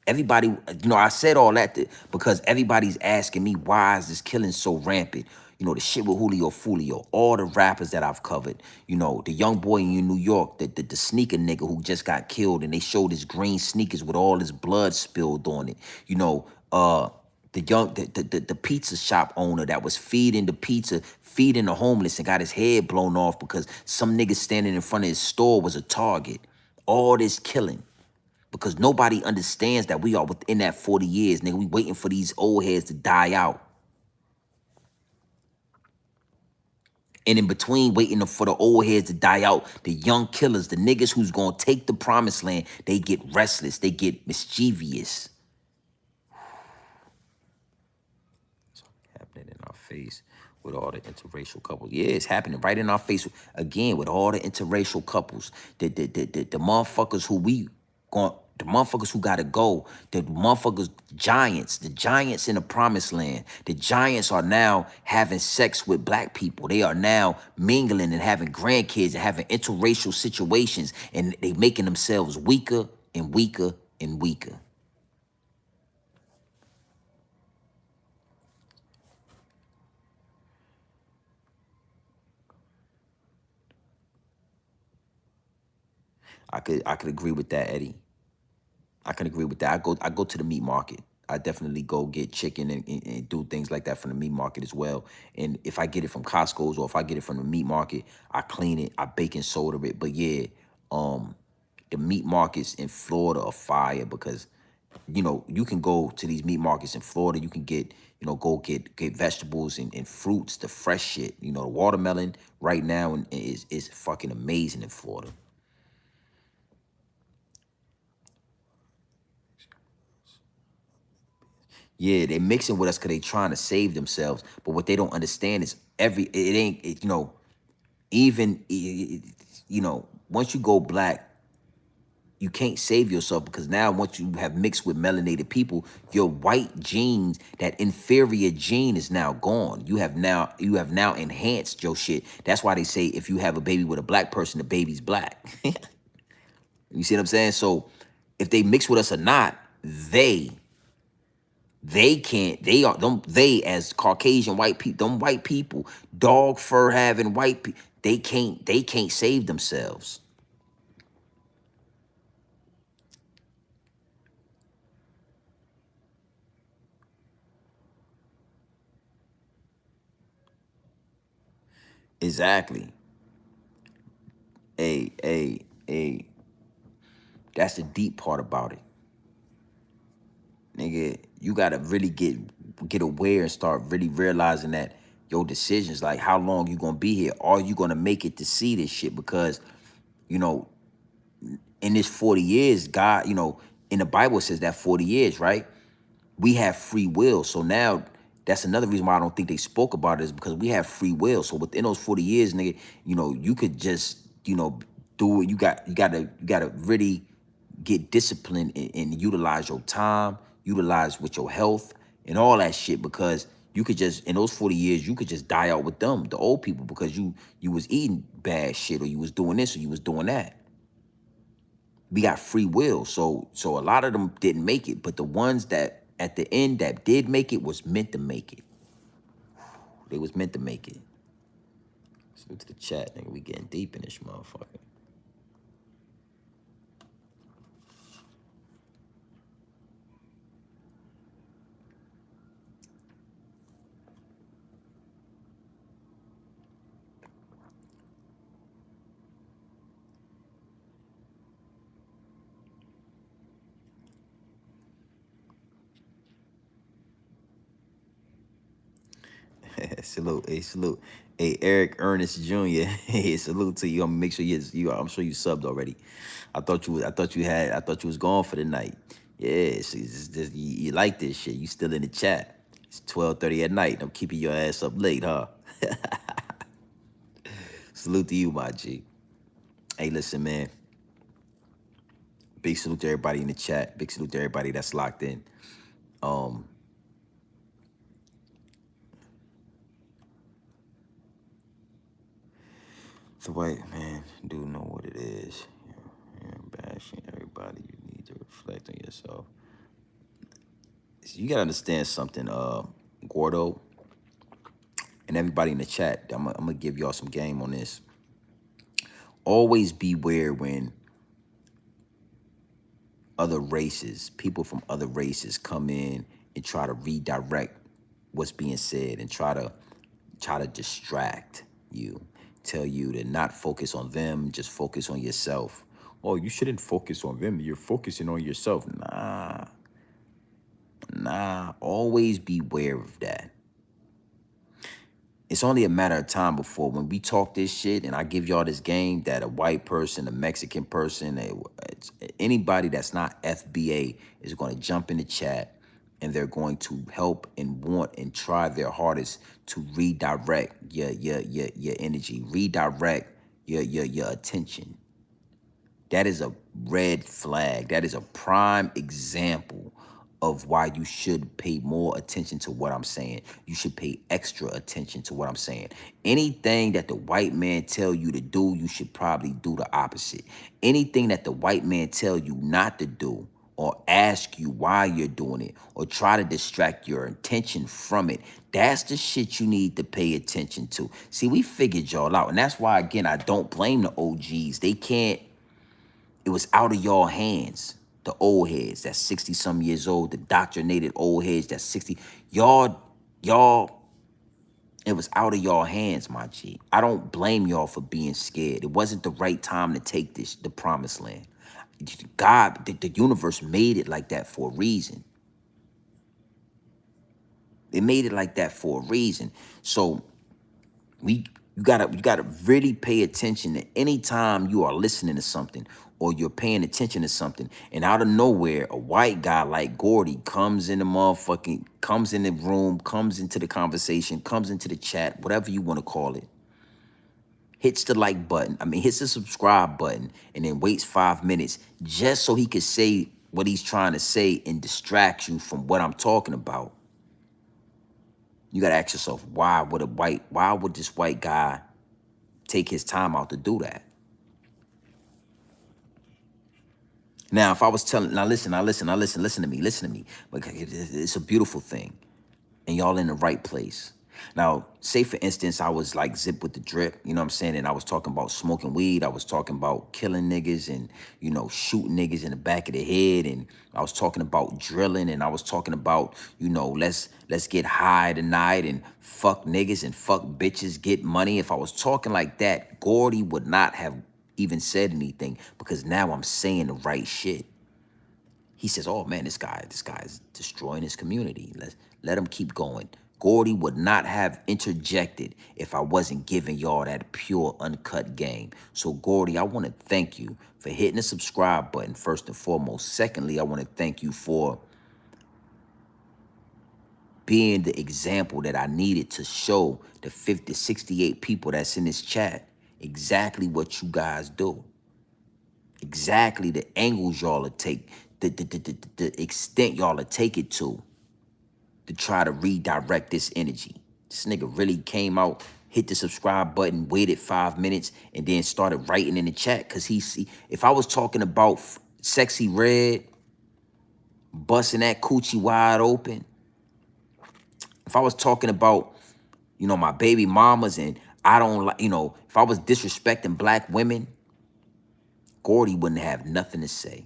Everybody, you know, I said all that because everybody's asking me, why is this killing so rampant? You know, the shit with Julio Fulio, all the rappers that I've covered, you know, the young boy in New York, the sneaker nigga who just got killed and they showed his green sneakers with all his blood spilled on it. You know, the pizza shop owner that was feeding the pizza, feeding the homeless and got his head blown off because some nigga standing in front of his store was a target. All this killing. Because nobody understands that we are within that 40 years, nigga. We waiting for these old heads to die out. And in between waiting for the old heads to die out, the young killers, the niggas who's gonna take the promised land, they get restless, they get mischievous. It's happening in our face with all the interracial couples. Yeah, it's happening right in our face again with all the interracial couples. The motherfuckers who we going, the motherfuckers who gotta go, the motherfuckers, the giants in the promised land. The giants are now having sex with black people. They are now mingling and having grandkids and having interracial situations, and they making themselves weaker and weaker and weaker. I could agree with that, Eddie. I can agree with that. I go to the meat market. I definitely go get chicken and do things like that from the meat market as well. And if I get it from Costco's or if I get it from the meat market, I clean it, I bake and soda it. But yeah, um, the meat markets in Florida are fire because you can go to these meat markets in Florida. You can get, go get vegetables and fruits, the fresh shit. The watermelon right now is fucking amazing in Florida. Yeah, they mixing with us because they trying to save themselves. But what they don't understand is it ain't, even, once you go black, you can't save yourself because now once you have mixed with melanated people, your white genes, that inferior gene is now gone. You have now enhanced your shit. That's why they say if you have a baby with a black person, the baby's black. You see what I'm saying? So if they mix with us or not, they can't, they as Caucasian white people, them white people, dog fur having white people, they can't save themselves. Exactly. A That's the deep part about it. Nigga, you gotta really get aware and start really realizing that your decisions, like how long you gonna be here, are you gonna make it to see this shit? Because, you know, in this 40 years, God, in the Bible it says that 40 years, right? We have free will. So now that's another reason why I don't think they spoke about it, is because we have free will. So within those 40 years, nigga, you could just, do it. You gotta really get disciplined and utilize your time, utilize with your health and all that shit, because you could just, in those 40 years, you could just die out with them, the old people, because you was eating bad shit, or you was doing this, or you was doing that. We got free will. So a lot of them didn't make it, but the ones that at the end that did make it was meant to make it. They was meant to make it. So to the chat, nigga, we getting deep in this motherfucker. Salute, hey, salute. Hey, Eric Ernest Jr. Hey, salute to you. I'm gonna make sure I'm sure you subbed already. I thought you was gone for the night. Yeah, you like this shit. You still in the chat. It's 12:30 at night. I'm keeping your ass up late, huh? Salute to you, my G. Hey, listen, man. Big salute to everybody in the chat. Big salute to everybody that's locked in. Um, the white man do know what it is. You're bashing everybody. You need to reflect on yourself. So you gotta understand something, Gordo, and everybody in the chat. I'm gonna give y'all some game on this. Always beware when other races, people from other races, come in and try to redirect what's being said and try to distract you, tell you to not focus on them, just focus on yourself. Oh, you shouldn't focus on them. You're focusing on yourself. Nah. Always beware of that. It's only a matter of time before, when we talk this shit and I give y'all this game, that a white person, a Mexican person, anybody that's not FBA is going to jump in the chat, and they're going to help and want and try their hardest to redirect your energy, redirect your attention. That is a red flag. That is a prime example of why you should pay more attention to what I'm saying. You should pay extra attention to what I'm saying. Anything that the white man tell you to do, you should probably do the opposite. Anything that the white man tell you not to do, or ask you why you're doing it, or try to distract your attention from it, that's the shit you need to pay attention to. See, we figured y'all out. And that's why, again, I don't blame the OGs. They can't, it was out of y'all hands. The old heads that's 60 some years old, the doctrinated old heads that's 60. Y'all, it was out of y'all hands, my G. I don't blame y'all for being scared. It wasn't the right time to take the promised land. God, the universe made it like that for a reason. It made it like that for a reason. So you gotta really pay attention to any time you are listening to something or you're paying attention to something, and out of nowhere a white guy like Gordy comes in the motherfucking, comes in the room, comes into the conversation, comes into the chat, whatever you want to call it, hits the like button, hits the subscribe button, and then waits 5 minutes just so he could say what he's trying to say and distract you from what I'm talking about. You gotta ask yourself, why would this white guy take his time out to do that? Now, if I was telling, listen to me. Like, it's a beautiful thing, and y'all in the right place. Now, say for instance, I was like Zip with the Drip, you know what I'm saying? And I was talking about smoking weed. I was talking about killing niggas and, shooting niggas in the back of the head. And I was talking about drilling, and I was talking about, let's get high tonight and fuck niggas and fuck bitches, get money. If I was talking like that, Gordy would not have even said anything, because now I'm saying the right shit. He says, "Oh man, this guy is destroying his community. Let him keep going." Gordy would not have interjected if I wasn't giving y'all that pure, uncut game. So Gordy, I want to thank you for hitting the subscribe button first and foremost. Secondly, I want to thank you for being the example that I needed to show the 50, 68 people that's in this chat exactly what you guys do. Exactly the angles y'all will take, the extent y'all will take it to try to redirect this energy. This nigga really came out, hit the subscribe button, waited 5 minutes, and then started writing in the chat, because he see, if I was talking about Sexy Red, busting that coochie wide open, if I was talking about, my baby mamas, and I don't like, if I was disrespecting black women, Gordy wouldn't have nothing to say.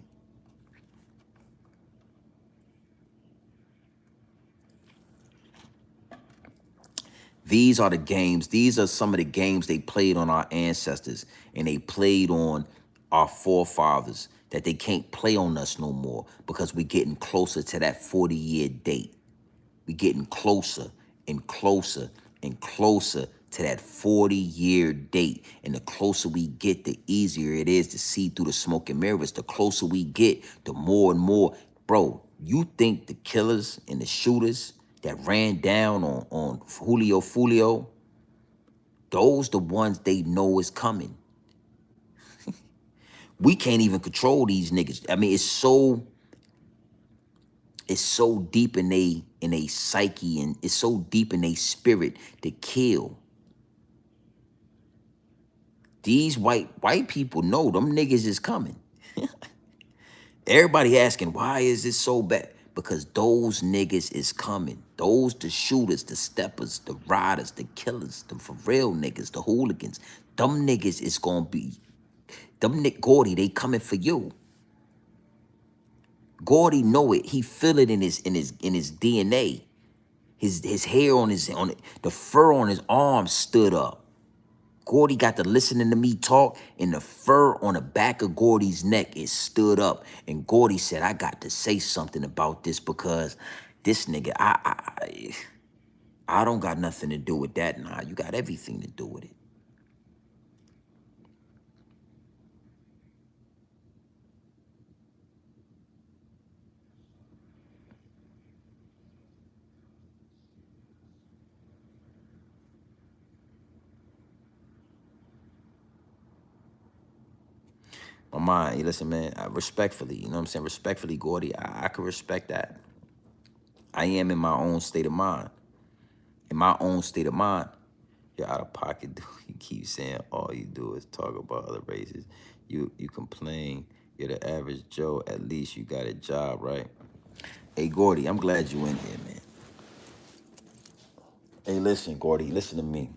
These are the games. These are some of the games they played on our ancestors, and they played on our forefathers, that they can't play on us no more, because we're getting closer to that 40-year date. We're getting closer and closer and closer to that 40-year date. And the closer we get, the easier it is to see through the smoke and mirrors. The closer we get, the more and more. Bro, you think the killers and the shooters that ran down on Julio Fulio, those the ones they know is coming. We can't even control these niggas. It's so deep in a psyche, and it's so deep in a spirit to kill. These white people know them niggas is coming. Everybody asking, why is this so bad? Because those niggas is coming. Those the shooters, the steppers, the riders, the killers, the for real niggas, the hooligans. Them niggas is gonna be, them Nick Gordy, they coming for you. Gordy know it. He feel it in his DNA. His hair on the fur on his arm stood up. Gordy got to listening to me talk, and the fur on the back of Gordy's neck is stood up. And Gordy said, I got to say something about this, because this nigga, I don't got nothing to do with that. Nah, you got everything to do with it. My mind, hey, listen, man, respectfully, you know what I'm saying? Respectfully, Gordy, I could respect that. I am in my own state of mind. In my own state of mind. You're out of pocket, dude. You keep saying all you do is talk about other races. You complain. You're the average Joe. At least you got a job, right? Hey, Gordy, I'm glad you in here, man. Hey, listen, Gordy, listen to me.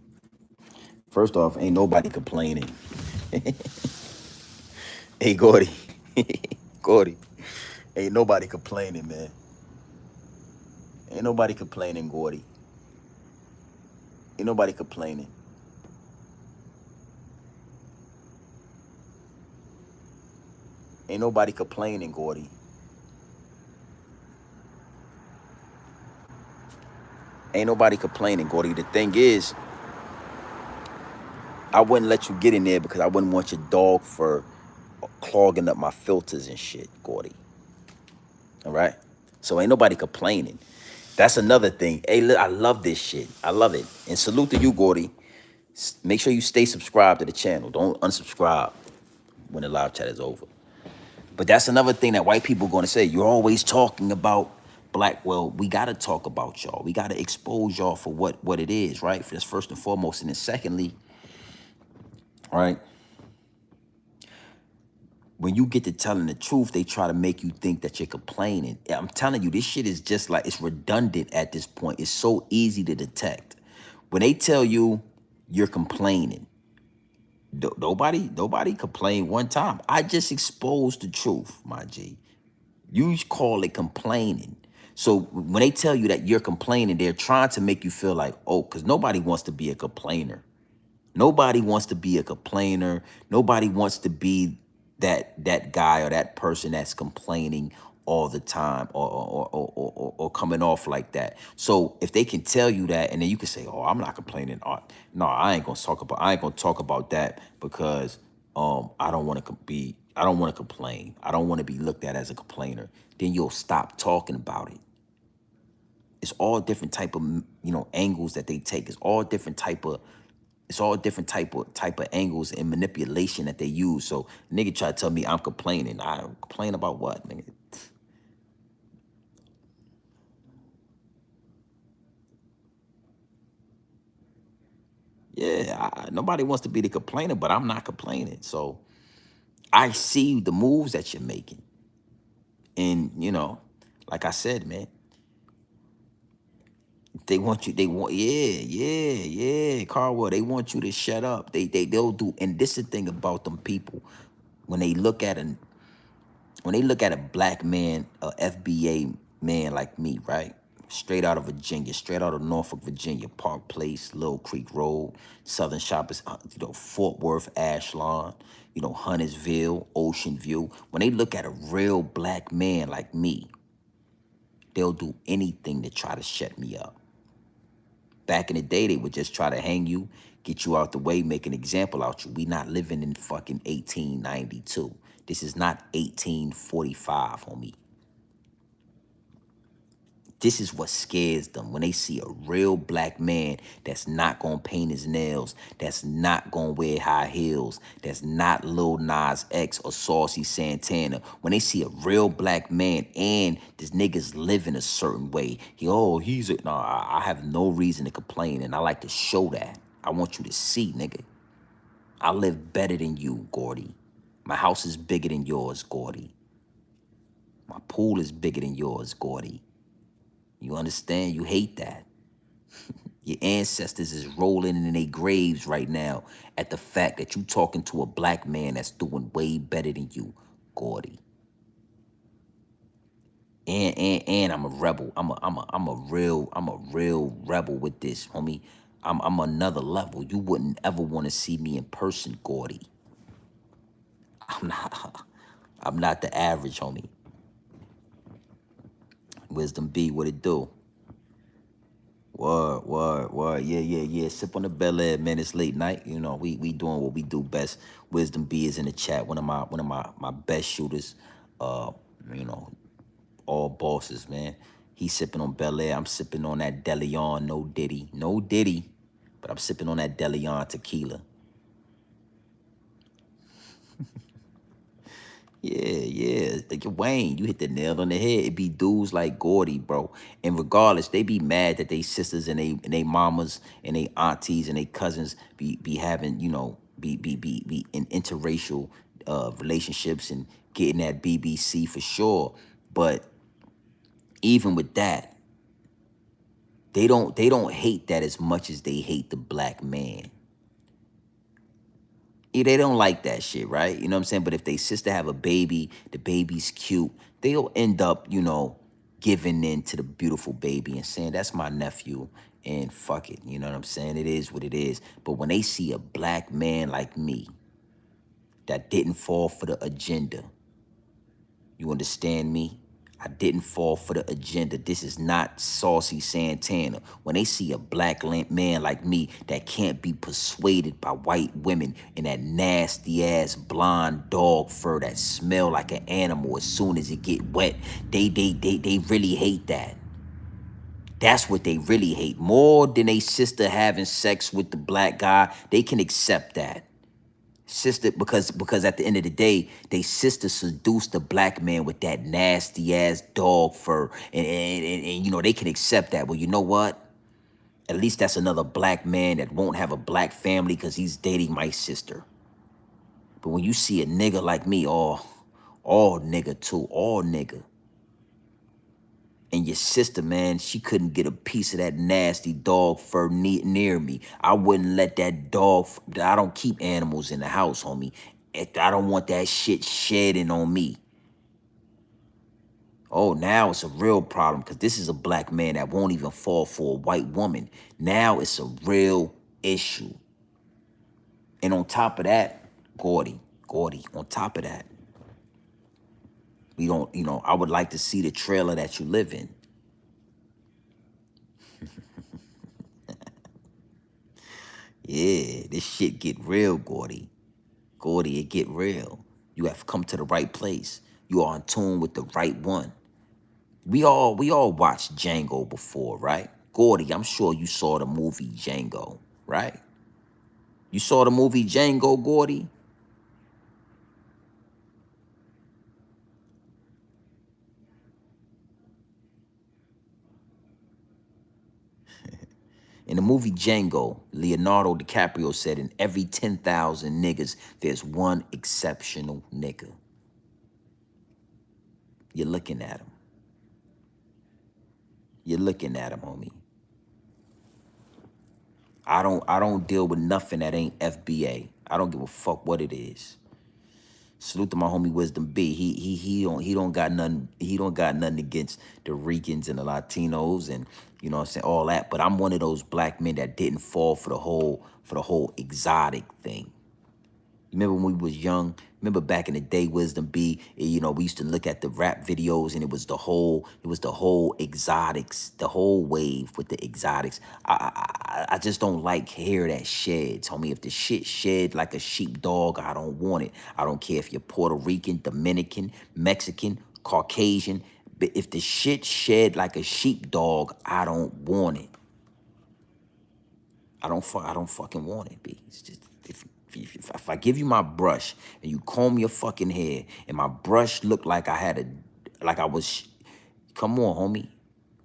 First off, ain't nobody complaining. Hey, Gordy. Gordy. Ain't nobody complaining, man. Ain't nobody complaining, Gordy. Ain't nobody complaining. Ain't nobody complaining, Gordy. Ain't nobody complaining, Gordy. The thing is, I wouldn't let you get in there because I wouldn't want your dog fur clogging up my filters and shit, Gordy. All right? So ain't nobody complaining. That's another thing. Hey, look, I love this shit. I love it. And salute to you, Gordy. Make sure you stay subscribed to the channel. Don't unsubscribe when the live chat is over. But that's another thing that white people are going to say. You're always talking about black. Well, we got to talk about y'all. We got to expose y'all for what it is, right? That's first and foremost. And then secondly, right, when you get to telling the truth, they try to make you think that you're complaining. I'm telling you, this shit is just like, it's redundant at this point. It's so easy to detect. When they tell you you're complaining, nobody complained one time. I just exposed the truth, my G. You call it complaining. So when they tell you that you're complaining, they're trying to make you feel like, oh, because nobody wants to be a complainer. Nobody wants to be a complainer. Nobody wants to be that guy or that person that's complaining all the time or coming off like that. So if they can tell you that, and then you can say, oh, I'm not complaining. No, I ain't gonna talk about that because I don't want to I don't want to complain. I don't want to be looked at as a complainer. Then you'll stop talking about it. It's all different type of angles that they take. It's all different type of angles and manipulation that they use. So nigga try to tell me I'm complaining. I complain about what, nigga? Yeah, nobody wants to be the complainer, but I'm not complaining. So I see the moves that you're making. And, like I said, man, they want, yeah, Carwell, they want you to shut up. They'll do, and this is the thing about them people. When they look at a black man, a FBA man like me, right? Straight out of Virginia, straight out of Norfolk, Virginia, Park Place, Little Creek Road, Southern Shoppers, Fort Worth, Ashland, Huntersville, Ocean View. When they look at a real black man like me, they'll do anything to try to shut me up. Back in the day, they would just try to hang you, get you out the way, make an example out you. We not living in fucking 1892. This is not 1845, homie. This is what scares them when they see a real black man that's not gonna paint his nails, that's not gonna wear high heels, that's not Lil Nas X or Saucy Santana. When they see a real black man and this nigga's living a certain way, he's a, no, I have no reason to complain, and I like to show that. I want you to see, nigga. I live better than you, Gordy. My house is bigger than yours, Gordy. My pool is bigger than yours, Gordy. You understand? You hate that. Your ancestors is rolling in their graves right now at the fact that you talking to a black man that's doing way better than you, Gordy. And I'm a rebel. I'm a real rebel with this, homie. I'm another level. You wouldn't ever want to see me in person, Gordy. I'm not I'm not the average, homie. Wisdom B, what it do? Word. Yeah. Sip on the Bel Air, man. It's late night. We doing what we do best. Wisdom B is in the chat. One of my best shooters. Uh, you know, all bosses, man. He's sipping on Bel Air. I'm sipping on that DeLeon, no Diddy, but I'm sipping on that DeLeon tequila. Yeah. Like Wayne, you hit the nail on the head. It be dudes like Gordy, bro. And regardless, they be mad that they sisters and they mamas and they aunties and they cousins be having, be in interracial relationships and getting that BBC for sure. But even with that, they don't hate that as much as they hate the black man. Yeah, they don't like that shit, right? You know what I'm saying? But if they sister have a baby, the baby's cute, they'll end up, you know, giving in to the beautiful baby and saying, that's my nephew, and fuck it. You know what I'm saying? It is what it is. But when they see a black man like me that didn't fall for the agenda, you understand me? I didn't fall for the agenda. This is not Saucy Santana. When they see a black man like me that can't be persuaded by white women in that nasty ass blonde dog fur that smell like an animal as soon as it get wet, they really hate that. That's what they really hate. More than a sister having sex with the black guy, they can accept that. Sister, because at the end of the day, they sister seduced the black man with that nasty ass dog fur, and you know they can accept that. Well, you know what? At least that's another black man that won't have a black family because he's dating my sister. But when you see a nigga like me, all nigga too, all nigga, and your sister, man, she couldn't get a piece of that nasty dog fur near me. I wouldn't let that dog, I don't keep animals in the house, homie. I don't want that shit shedding on me. Oh, now it's a real problem because this is a black man that won't even fall for a white woman. Now it's a real issue. And on top of that, Gordy, on top of that, we don't, you know, I would like to see the trailer that you live in. Yeah, this shit get real, Gordy. Gordy, it get real. You have come to the right place. You are in tune with the right one. We all watched Django before, right? Gordy, I'm sure you saw the movie Django, right? You saw the movie Django, Gordy? In the movie Django, Leonardo DiCaprio said, in every 10,000 niggas, there's one exceptional nigga. You're looking at him. You're looking at him, homie. I don't deal with nothing that ain't FBA. I don't give a fuck what it is. Salute to my homie Wisdom B. He don't got nothing against the Ricans and the Latinos and you know what I'm saying, all that. But I'm one of those black men that didn't fall for the whole exotic thing. Remember when we was young? Remember back in the day, Wisdom B, you know, we used to look at the rap videos and it was the whole exotics, the whole wave with the exotics. I just don't like hair that sheds, homie. If the shit shed like a sheepdog, I don't want it. I don't care if you're Puerto Rican, Dominican, Mexican, Caucasian. But if the shit shed like a sheepdog, I don't want it. I don't fucking want it, B. It's just if I give you my brush and you comb your fucking hair and my brush looked like I was, come on, homie,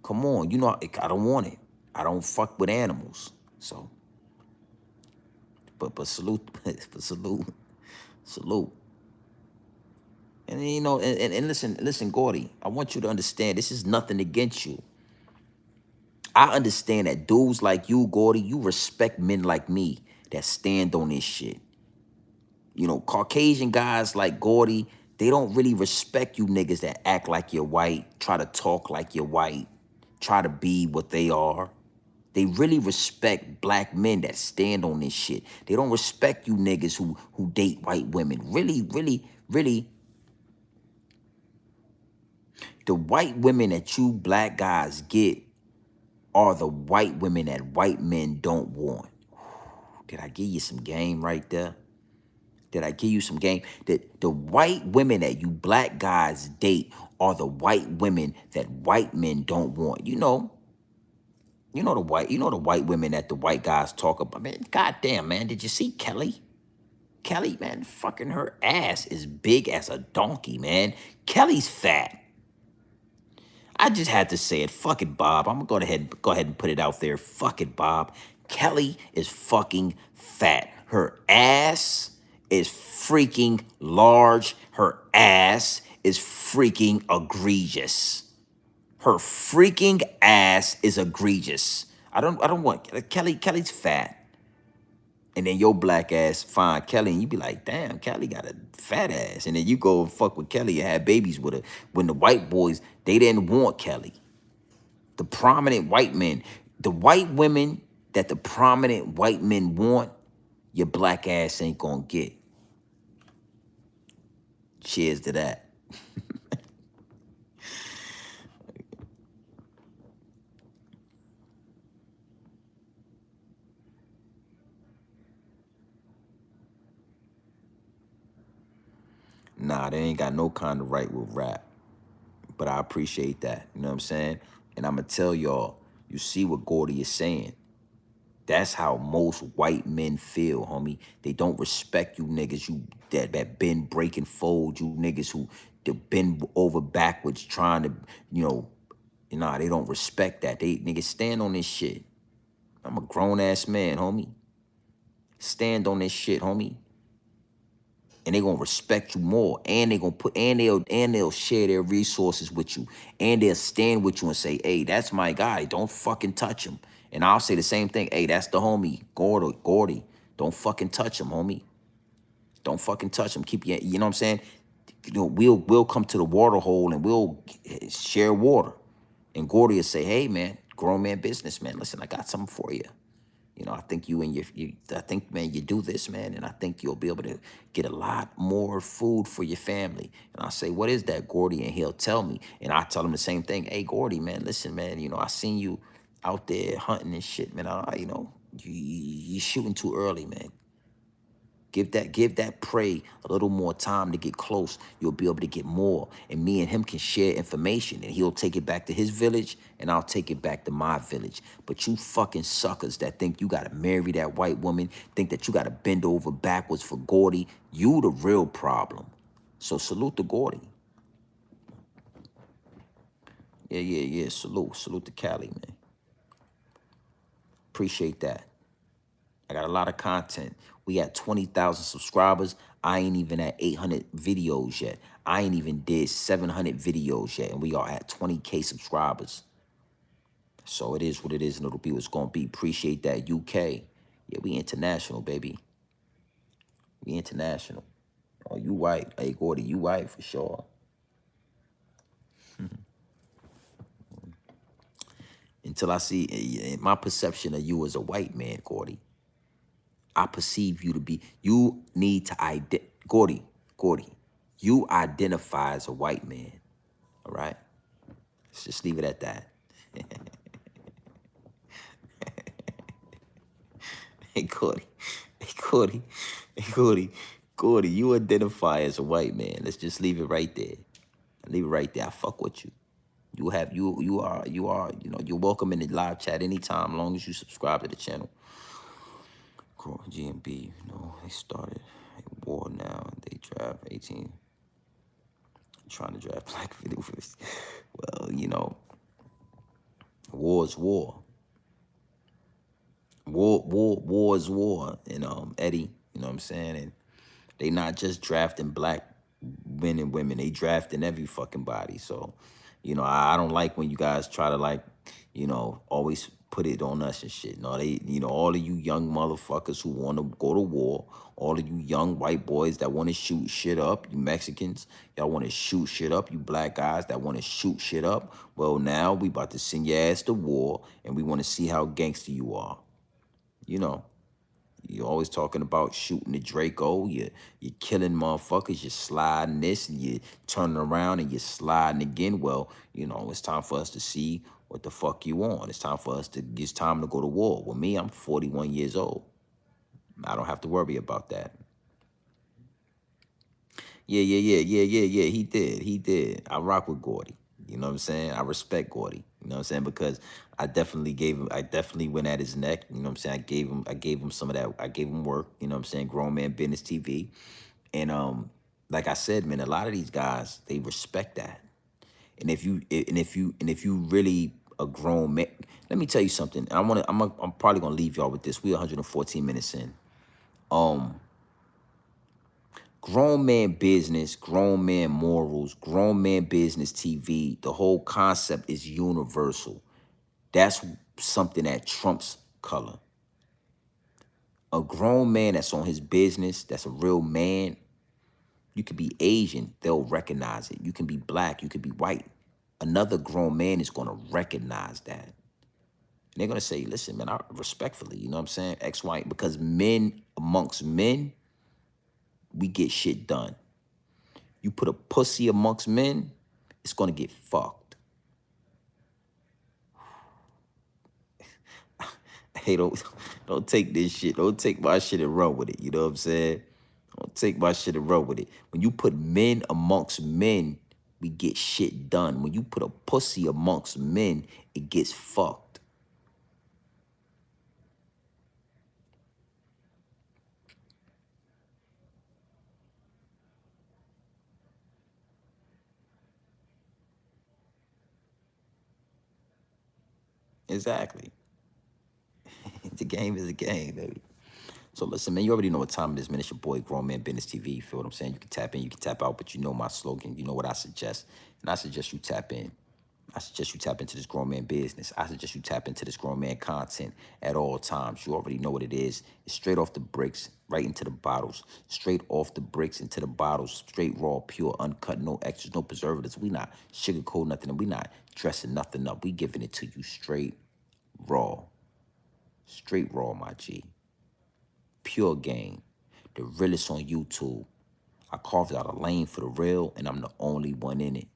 come on. You know I don't want it. I don't fuck with animals. So, but salute, but salute. And you know, and listen, Gordy. I want you to understand. This is nothing against you. I understand that dudes like you, Gordy, you respect men like me that stand on this shit. You know, Caucasian guys like Gordy, they don't really respect you niggas that act like you're white, try to talk like you're white, try to be what they are. They really respect black men that stand on this shit. They don't respect you niggas who date white women. Really, the white women that you black guys get are the white women that white men don't want. Did I give you some game right there? Did I give you some game? That the white women that you black guys date are the white women that white men don't want. You know the white women that the white guys talk about. Man, goddamn, man, did you see Kelly? Kelly, man, fucking her ass is big as a donkey, man. Kelly's fat. I just had to say it. Fuck it, Bob. I'm gonna go ahead and put it out there. Fuck it, Bob. Kelly is fucking fat. Her ass is freaking large. Her ass is freaking egregious. Her freaking ass is egregious. I don't want Kelly's fat. And then your black ass find Kelly and you be like, damn, Kelly got a fat ass. And then you go and fuck with Kelly and have babies with her. When the white boys, they didn't want Kelly. The prominent white men, the white women that the prominent white men want, your black ass ain't gonna get. Cheers to that. Nah, they ain't got no kind of right with rap. But I appreciate that. You know what I'm saying? And I'm going to tell y'all, you see what Gordy is saying. That's how most white men feel, homie. They don't respect you niggas that been breaking fold, you niggas who been over backwards trying to, you know, nah, they don't respect that. They niggas stand on this shit. I'm a grown ass man, homie. Stand on this shit, homie. And they gonna respect you more, and they gonna they'll share their resources with you, and they'll stand with you and say, hey, that's my guy, don't fucking touch him. And I'll say the same thing, hey, that's the homie, Gordy, don't fucking touch him, homie. Don't fucking touch him. Keep your, you know what I'm saying? You know, we'll come to the water hole and we'll share water. And Gordy will say, hey man, grown man business, man, listen, I got something for you. You know, I think I think, man, you do this, man, and I think you'll be able to get a lot more food for your family. And I say, what is that, Gordy? And he'll tell me. And I tell him the same thing. Hey, Gordy, man, listen, man, you know, I seen you out there hunting and shit, man. You know, you're shooting too early, man. Give that prey a little more time to get close. You'll be able to get more. And me and him can share information. And he'll take it back to his village, and I'll take it back to my village. But you fucking suckers that think you gotta marry that white woman, think that you gotta bend over backwards for Gordy, you the real problem. So salute to Gordy. Yeah. Salute to Cali, man. Appreciate that. I got a lot of content. We at 20,000 subscribers. I ain't even at 800 videos yet. I ain't even did 700 videos yet. And we are at 20K subscribers. So it is what it is, and it'll be what's going to be. Appreciate that, UK. Yeah, we international, baby. We international. Oh, you white. Hey, Gordy, you white for sure. Until I see my perception of you as a white man, Gordy. I perceive you to be, you need to Gordy, you identify as a white man, all right? Let's just leave it at that. Hey, Gordy, you identify as a white man. Let's just leave it right there. Leave it right there. I fuck with you. You are, you know, you're welcome in the live chat anytime, as long as you subscribe to the channel. Cool. GMB, you know, they started a war now. They draft 18. Trying to draft black videos. Well, you know, war is war. War is war. And Eddie, you know what I'm saying? And they not just drafting black men and women, they drafting every fucking body. So, you know, I don't like when you guys try to, like, you know, always put it on us and shit. No, they, you know, all of you young motherfuckers who want to go to war, all of you young white boys that want to shoot shit up, you Mexicans, y'all want to shoot shit up, you black guys that want to shoot shit up, well, now we about to send your ass to war, and we want to see how gangster you are. You know. You're always talking about shooting the Draco. You're killing motherfuckers. You're sliding this, and you're turning around and you're sliding again. Well, you know, it's time for us to see what the fuck you want. It's time for us to, it's time to go to war. With me, I'm 41 years old. I don't have to worry about that. Yeah. He did. I rock with Gordy. You know what I'm saying? I respect Gordy. You know what I'm saying? Because I definitely went at his neck. You know what I'm saying? I gave him some of that. I gave him work. You know what I'm saying? Grown Man Business TV. And like I said, man, a lot of these guys, they respect that. And if you really a grown man, let me tell you something. I'm probably gonna leave y'all with this. We're 114 minutes in. Grown man business, grown man morals, grown man business TV, the whole concept is universal. That's something that trumps color. A grown man that's on his business, that's a real man, you could be Asian, they'll recognize it. You can be black, you could be white. Another grown man is gonna recognize that. And they're gonna say, listen, man, I respectfully, you know what I'm saying? X, Y, because men amongst men, we get shit done. You put a pussy amongst men, it's gonna get fucked. Hey, don't take this shit. Don't take my shit and run with it. You know what I'm saying? Don't take my shit and run with it. When you put men amongst men, we get shit done. When you put a pussy amongst men, it gets fucked. Exactly. The game is a game, baby. So listen, man, you already know what time it is, man. It's your boy, Grown Man Business TV. You feel what I'm saying? You can tap in, you can tap out, but you know my slogan. You know what I suggest. And I suggest you tap in. I suggest you tap into this grown man business. I suggest you tap into this grown man content at all times. You already know what it is. It's straight off the bricks, right into the bottles. Straight off the bricks into the bottles. Straight raw, pure, uncut, no extras, no preservatives. We not sugarcoat nothing, and we not dressing nothing up. We giving it to you straight raw. Straight raw, my G. Pure game. The realest on YouTube. I carved out a lane for the real, and I'm the only one in it.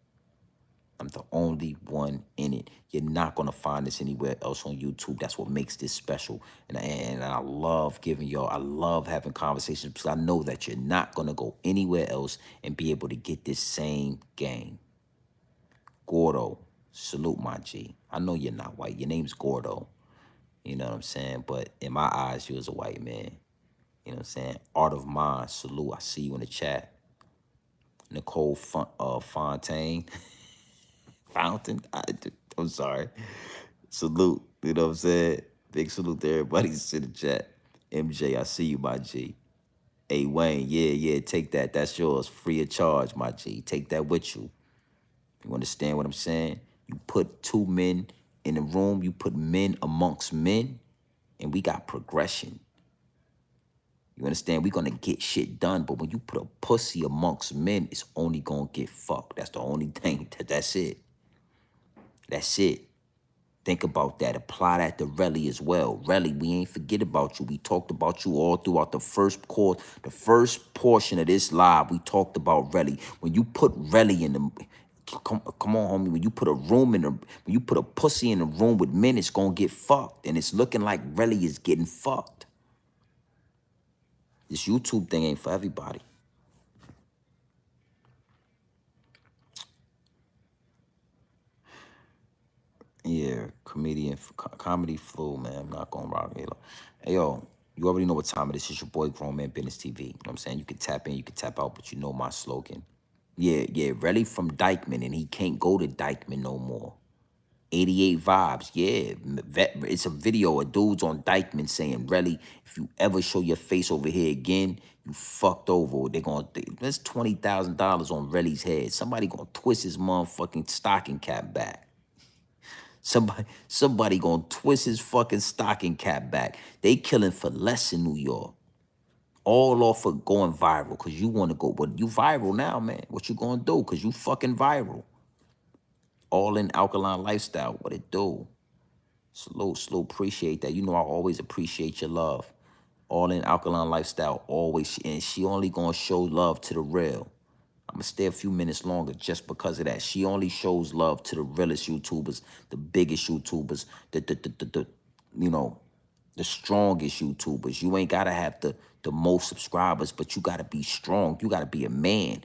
I'm the only one in it. You're not going to find this anywhere else on YouTube. That's what makes this special. And I love giving y'all, I love having conversations because I know that you're not going to go anywhere else and be able to get this same game. Gordo, salute my G. I know you're not white. Your name's Gordo. You know what I'm saying? But in my eyes, you was a white man. You know what I'm saying? Art of Mine, salute. I see you in the chat. Nicole Fontaine. Fountain. I'm sorry. Salute. You know what I'm saying? Big salute to everybody that's in the chat. MJ, I see you, my G. Hey, Wayne, yeah, take that. That's yours. Free of charge, my G. Take that with you. You understand what I'm saying? You put two men in a room, you put men amongst men, and we got progression. You understand? We're going to get shit done, but when you put a pussy amongst men, it's only going to get fucked. That's the only thing. That's it. That's it. Think about that. Apply that to Relly as well. Relly, we ain't forget about you. We talked about you all throughout the first course, the first portion of this live. We talked about Relly. When you put Relly in the, come on, homie. When you put a room in the, when you put a pussy in a room with men, it's gonna get fucked, and it's looking like Relly is getting fucked. This YouTube thing ain't for everybody. Yeah, comedy flu, man. I'm not gonna rock it. Hey, yo, you already know what time it is. It's your boy, Grown Man Business TV. You know what I'm saying? You can tap in, you can tap out, but you know my slogan. Yeah, Relly from Dykeman, and he can't go to Dykeman no more. 88 vibes, yeah. It's a video of dudes on Dykeman saying, Relly, if you ever show your face over here again, you fucked over. There's $20,000 on Relly's head. Somebody gonna twist his motherfucking stocking cap back. Somebody gonna twist his fucking stocking cap back. They killing for less in New York. All off of going viral because you want to go. But you viral now, man. What you gonna do? Because you fucking viral. All in alkaline lifestyle. What it do? Slow, appreciate that. You know I always appreciate your love. All in alkaline lifestyle, always. And she only gonna show love to the real. I'm gonna stay a few minutes longer just because of that. She only shows love to the realest YouTubers, the biggest YouTubers, the you know, the strongest YouTubers. You ain't gotta have the most subscribers, but you gotta be strong. You gotta be a man.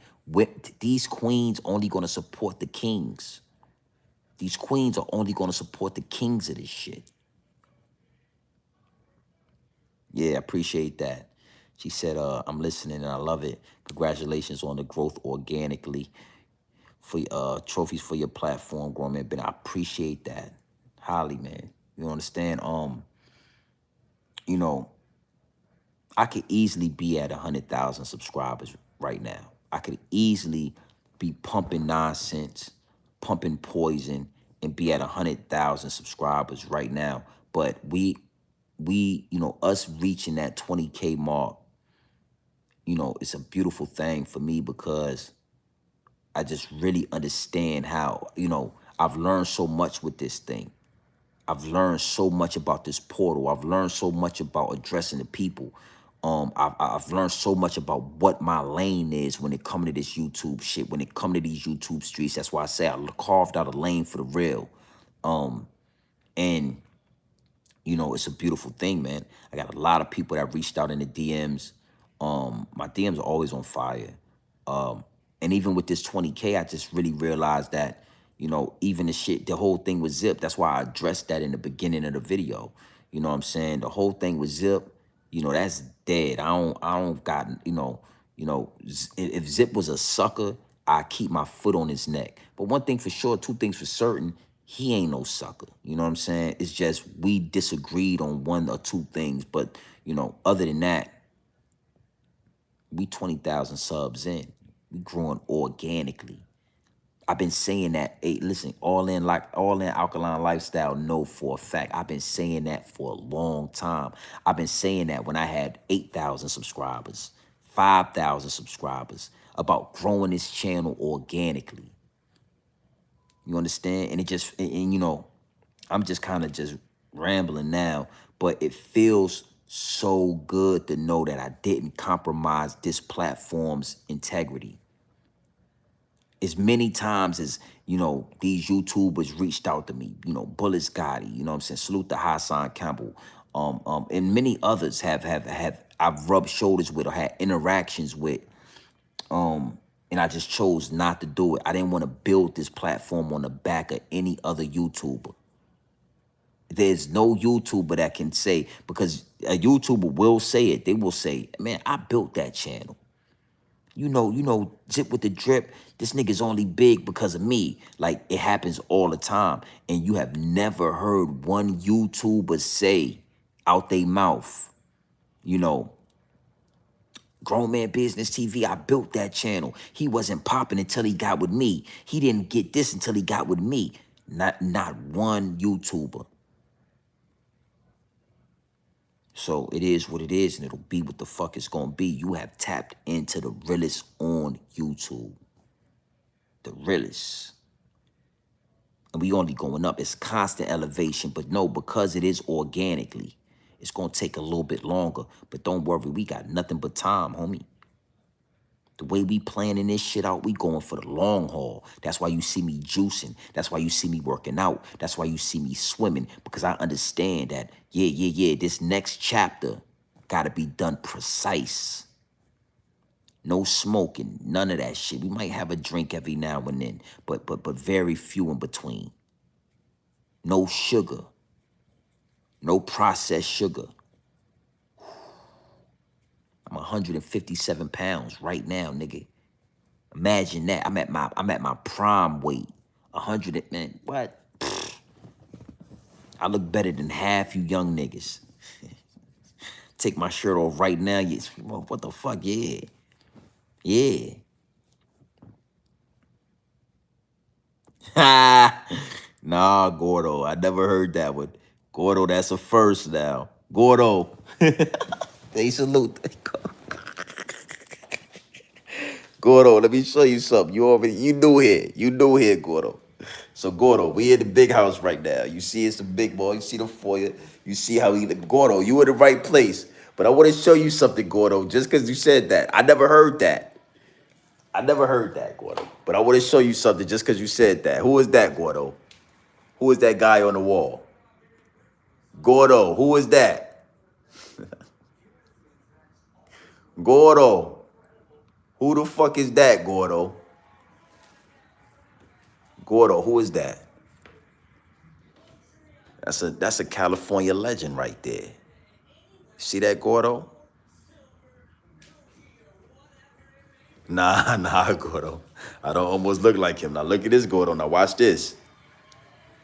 These queens only gonna support the kings. These queens are only gonna support the kings of this shit. Yeah, I appreciate that. She said, I'm listening and I love it. Congratulations on the growth organically. For trophies for your platform, Grown Man Ben. I appreciate that highly, man. You understand? You know, I could easily be at 100,000 subscribers right now. I could easily be pumping nonsense, pumping poison, and be at 100,000 subscribers right now. But we we, us reaching that 20K mark, it's a beautiful thing for me because I just really understand how, I've learned so much with this thing. I've learned so much about this portal. I've learned so much about addressing the people. I've learned so much about what my lane is when it comes to this YouTube shit, when it comes to these YouTube streets. That's why I say I carved out a lane for the real. And it's a beautiful thing, man. I got a lot of people that reached out in the DMs. My DMs are always on fire. And even with this 20K, I just really realized that, even the whole thing with Zip, that's why I addressed that in the beginning of the video. You know what I'm saying? The whole thing with Zip, that's dead. I don't got, if Zip was a sucker, I keep my foot on his neck. But one thing for sure, two things for certain, he ain't no sucker. You know what I'm saying? It's just we disagreed on one or two things. But, other than that, we 20,000 subs in. We growing organically. I've been saying that. Hey, listen, all in alkaline lifestyle. Know for a fact. I've been saying that for a long time. I've been saying that when I had 8,000 subscribers, 5,000 subscribers, about growing this channel organically. You understand? And it just, I'm just kind of just rambling now, but it feels so good to know that I didn't compromise this platform's integrity. As many times as, these YouTubers reached out to me, Bullets Gotti, you know what I'm saying? Salute to Hassan Campbell. And many others I've rubbed shoulders with or had interactions with. And I just chose not to do it. I didn't want to build this platform on the back of any other YouTuber. There's no YouTuber that can say, because a YouTuber will say it. They will say, man, I built that channel. Zip with the drip, this nigga's only big because of me. Like, it happens all the time. And you have never heard one YouTuber say out their mouth, Grown Man Business TV, I built that channel. He wasn't popping until he got with me. He didn't get this until he got with me. Not one YouTuber. So it is what it is, and it'll be what the fuck it's gonna be. You have tapped into the realest on YouTube. The realest. And we only going up. It's constant elevation, but no, because it is organically, it's gonna take a little bit longer. But don't worry, we got nothing but time, homie. The way we planning this shit out, we going for the long haul. That's why you see me juicing. That's why you see me working out. That's why you see me swimming. Because I understand that, this next chapter got to be done precise. No smoking, none of that shit. We might have a drink every now and then, but very few in between. No sugar. No processed sugar. I'm 157 pounds right now, nigga. Imagine that. I'm at my prime weight. 100, man, what? Pfft. I look better than half you young niggas. Take my shirt off right now. Yes, what the fuck? Yeah. Yeah. Nah, Gordo. I never heard that one. Gordo, that's a first now. Gordo. They salute. Gordo, let me show you something. You new here, Gordo. So Gordo, we in the big house right now. You see it's the big boy. You see the foyer. You see how Gordo, you in the right place. But I want to show you something, Gordo, just because you said that. I never heard that. Gordo. But I want to show you something just because you said that. Who is that, Gordo? Who is that guy on the wall? Gordo, who is that? Gordo. Who the fuck is that, Gordo? Gordo, who is that? That's a California legend right there. See that, Gordo? Nah, Gordo. I don't almost look like him. Now look at this, Gordo. Now watch this.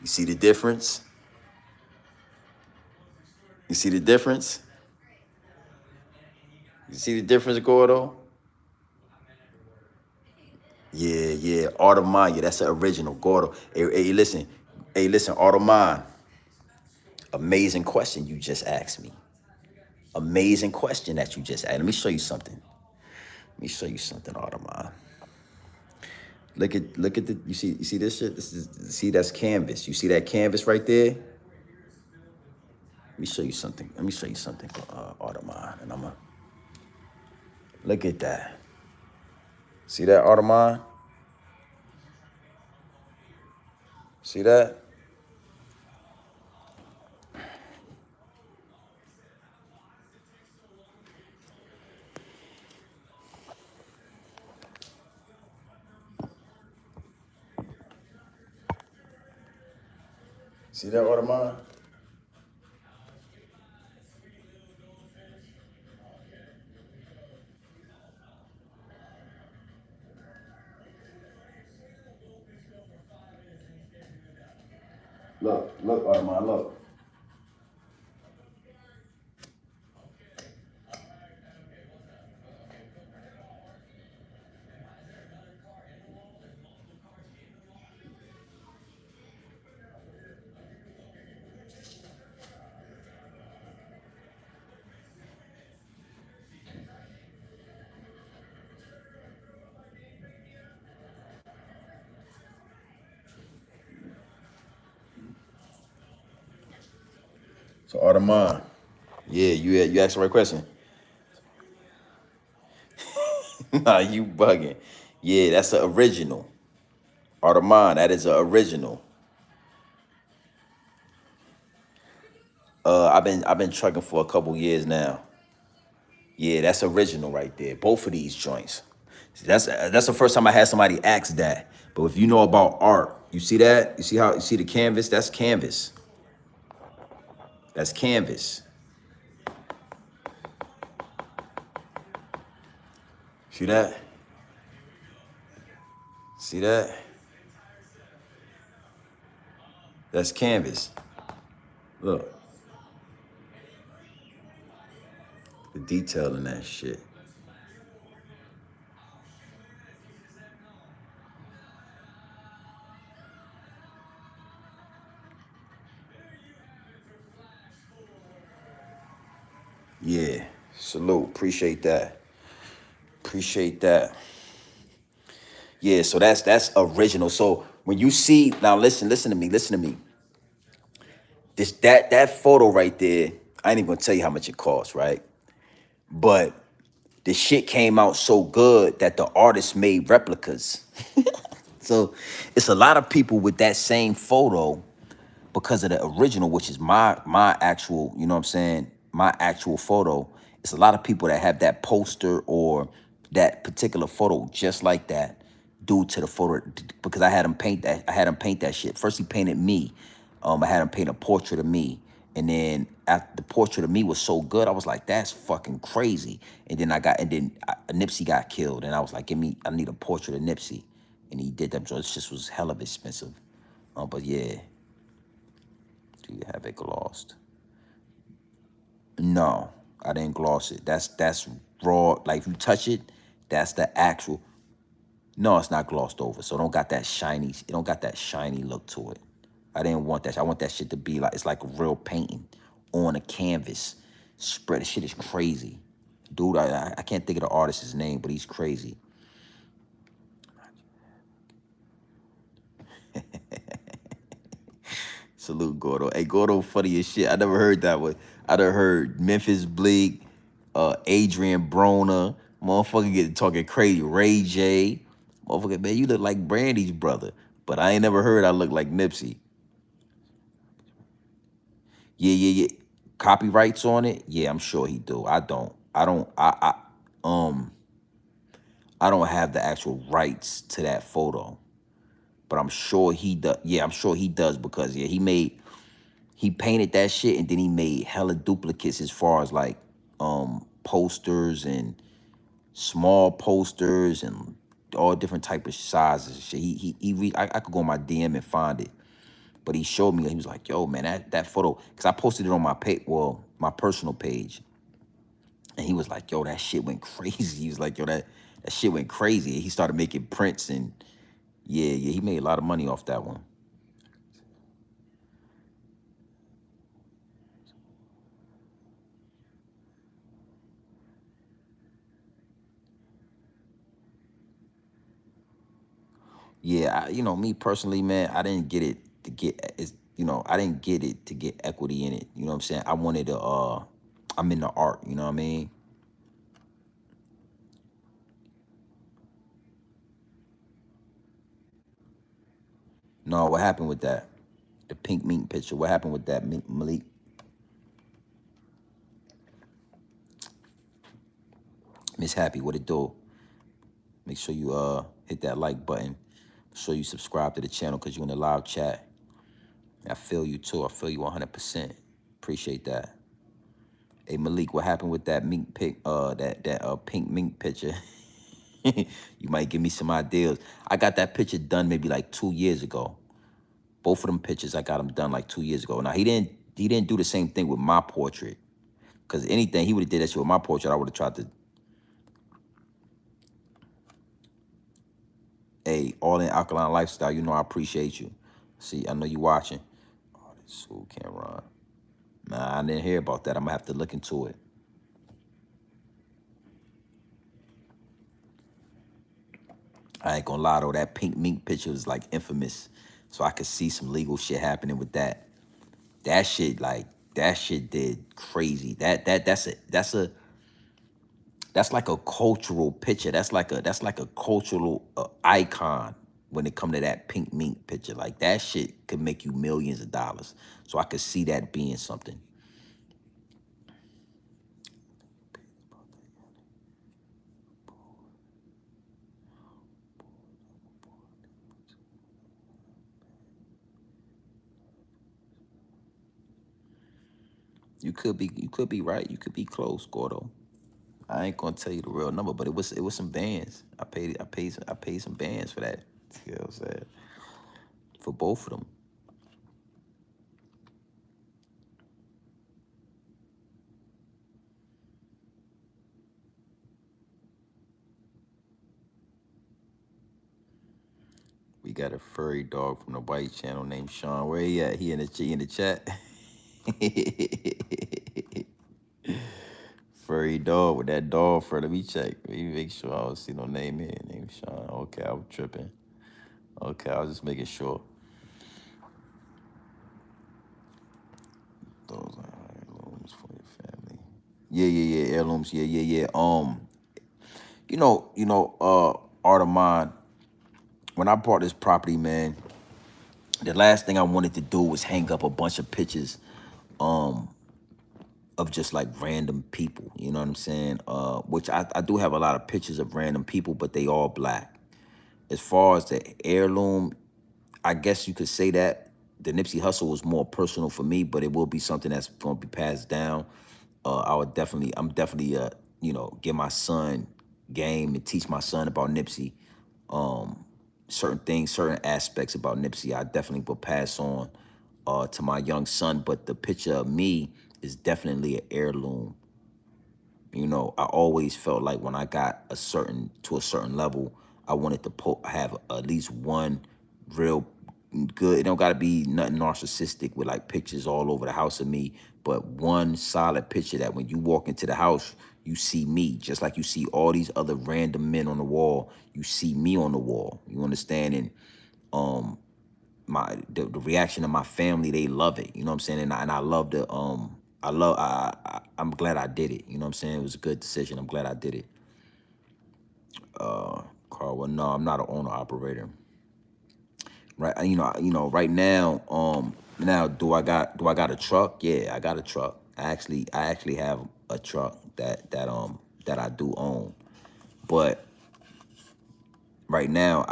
You see the difference? You see the difference? You see the difference, Gordo? Yeah. Art of Mine. Yeah, that's the original, Gordo. Hey, listen. Art of Mine. Amazing question you just asked me. Amazing question that you just asked. Let me show you something. Let me show you something, Audemars. Look at the you see this shit? See that's canvas. You see that canvas right there? Let me show you something. Let me show you something, Audemars. And I'm gonna look at that. See that, Audemars? See that? See that, Audemars? Look, Audemars, look. So Audemars, yeah, you asked the right question. Nah, you bugging. Yeah, that's the original. Audemars, that is the original. I've been trucking for a couple years now. Yeah, that's original right there. Both of these joints. See, that's the first time I had somebody ask that. But if you know about art, you see that? You see the canvas? That's canvas. That's canvas. See that? See that? That's canvas. Look. The detail in that shit. Yeah. Salute. Appreciate that. Appreciate that. Yeah, so that's original. So when you see now listen to me. That photo right there, I ain't even gonna tell you how much it costs, right? But the shit came out so good that the artist made replicas. So it's a lot of people with that same photo because of the original, which is my actual, you know what I'm saying, my actual photo. It's a lot of people that have that poster or that particular photo just like that due to the photo because I had him paint that. I had him paint that shit. First he painted me. I had him paint a portrait of me. And then after the portrait of me was so good, I was like, that's fucking crazy. And then Nipsey got killed. And I was like, I need a portrait of Nipsey. And he did that. So it just was hella expensive. But yeah. Do you have it glossed? No, I didn't gloss it. That's raw. Like if you touch it, that's the actual. No, it's not glossed over. So it don't got that shiny. It don't got that shiny look to it. I didn't want that. I want that shit to be like it's like a real painting on a canvas. Spread. The shit is crazy, dude. I can't think of the artist's name, but he's crazy. Salute Gordo. Hey, Gordo, funny as shit. I never heard that one. I done heard Memphis Bleak, Adrian Broner, motherfucker get talking crazy. Ray J, motherfucker, man, you look like Brandy's brother. But I ain't never heard I look like Nipsey. Yeah. Copyrights on it? Yeah, I'm sure he do. I don't have the actual rights to that photo. But I'm sure he does. Yeah, I'm sure he does because yeah, he painted that shit and then he made hella duplicates as far as like posters and small posters and all different type of sizes and shit. I could go on my DM and find it. But he showed me, he was like, yo, man, that photo, because I posted it on my my personal page. And he was like, yo, that shit went crazy. He was like, yo, that shit went crazy. He started making prints and yeah, he made a lot of money off that one. Yeah, me personally, man, I didn't get it to get it's I didn't get it to get equity in it. You know what I'm saying? I wanted to I'm in the art, you know what I mean? No, what happened with that? The pink mink picture. What happened with that, Malik? Miss Happy, what it do? Make sure you hit that like button. Make sure you subscribe to the channel because you're in the live chat. I feel you too. I feel you 100%. Appreciate that. Hey Malik, what happened with that mink pic? That pink mink picture. You might give me some ideas. I got that picture done maybe like 2 years ago. Both of them pictures I got them done like 2 years ago. Now he didn't do the same thing with my portrait. Cause anything he would have did that shit with my portrait, I would have tried to. Hey, all in alkaline lifestyle. You know I appreciate you. See, I know you watching. Oh, this fool can't run. Nah, I didn't hear about that. I'm gonna have to look into it. I ain't gonna lie though, that pink mink picture was like infamous. So I could see some legal shit happening with that. That shit, like, that shit did crazy. That's like a cultural picture. That's like a cultural icon when it come to that pink mink picture. Like that shit could make you millions of dollars. So I could see that being something. You could be right. You could be close, Gordo. I ain't gonna tell you the real number, but it was some bands. I paid some bands for that. You know what I'm saying? For both of them. We got a furry dog from the white channel named Sean. Where he at? He in the chat. Furry dog with that dog fur. Let me check. Let me make sure I don't see no name here. Name Sean. Okay, I'm tripping. Okay, I was just making sure. Those are heirlooms for your family. Yeah, heirlooms. Yeah. Art of mine. When I bought this property, man, the last thing I wanted to do was hang up a bunch of pictures of just like random people. You know what I'm saying? Which I do have a lot of pictures of random people, but they all black. As far as the heirloom, I guess you could say that the Nipsey Hussle was more personal for me, but it will be something that's going to be passed down. I'm definitely, get my son game and teach my son about Nipsey. Certain things, certain aspects about Nipsey, I definitely will pass on to my young son. But the picture of me is definitely an heirloom. I always felt like when I got to a certain level, I wanted to have at least one real good. It don't got to be nothing narcissistic with like pictures all over the house of me, but one solid picture that when you walk into the house, you see me, just like you see all these other random men on the wall. You see me on the wall. You understand? And the reaction of my family, they love it. You know what I'm saying? And I love I'm glad I did it. You know what I'm saying? It was a good decision. I'm glad I did it. Carl, well, no, I'm not an owner operator. Right. Right now, now do I got a truck? Yeah, I got a truck. I actually have a truck that I do own. But right now,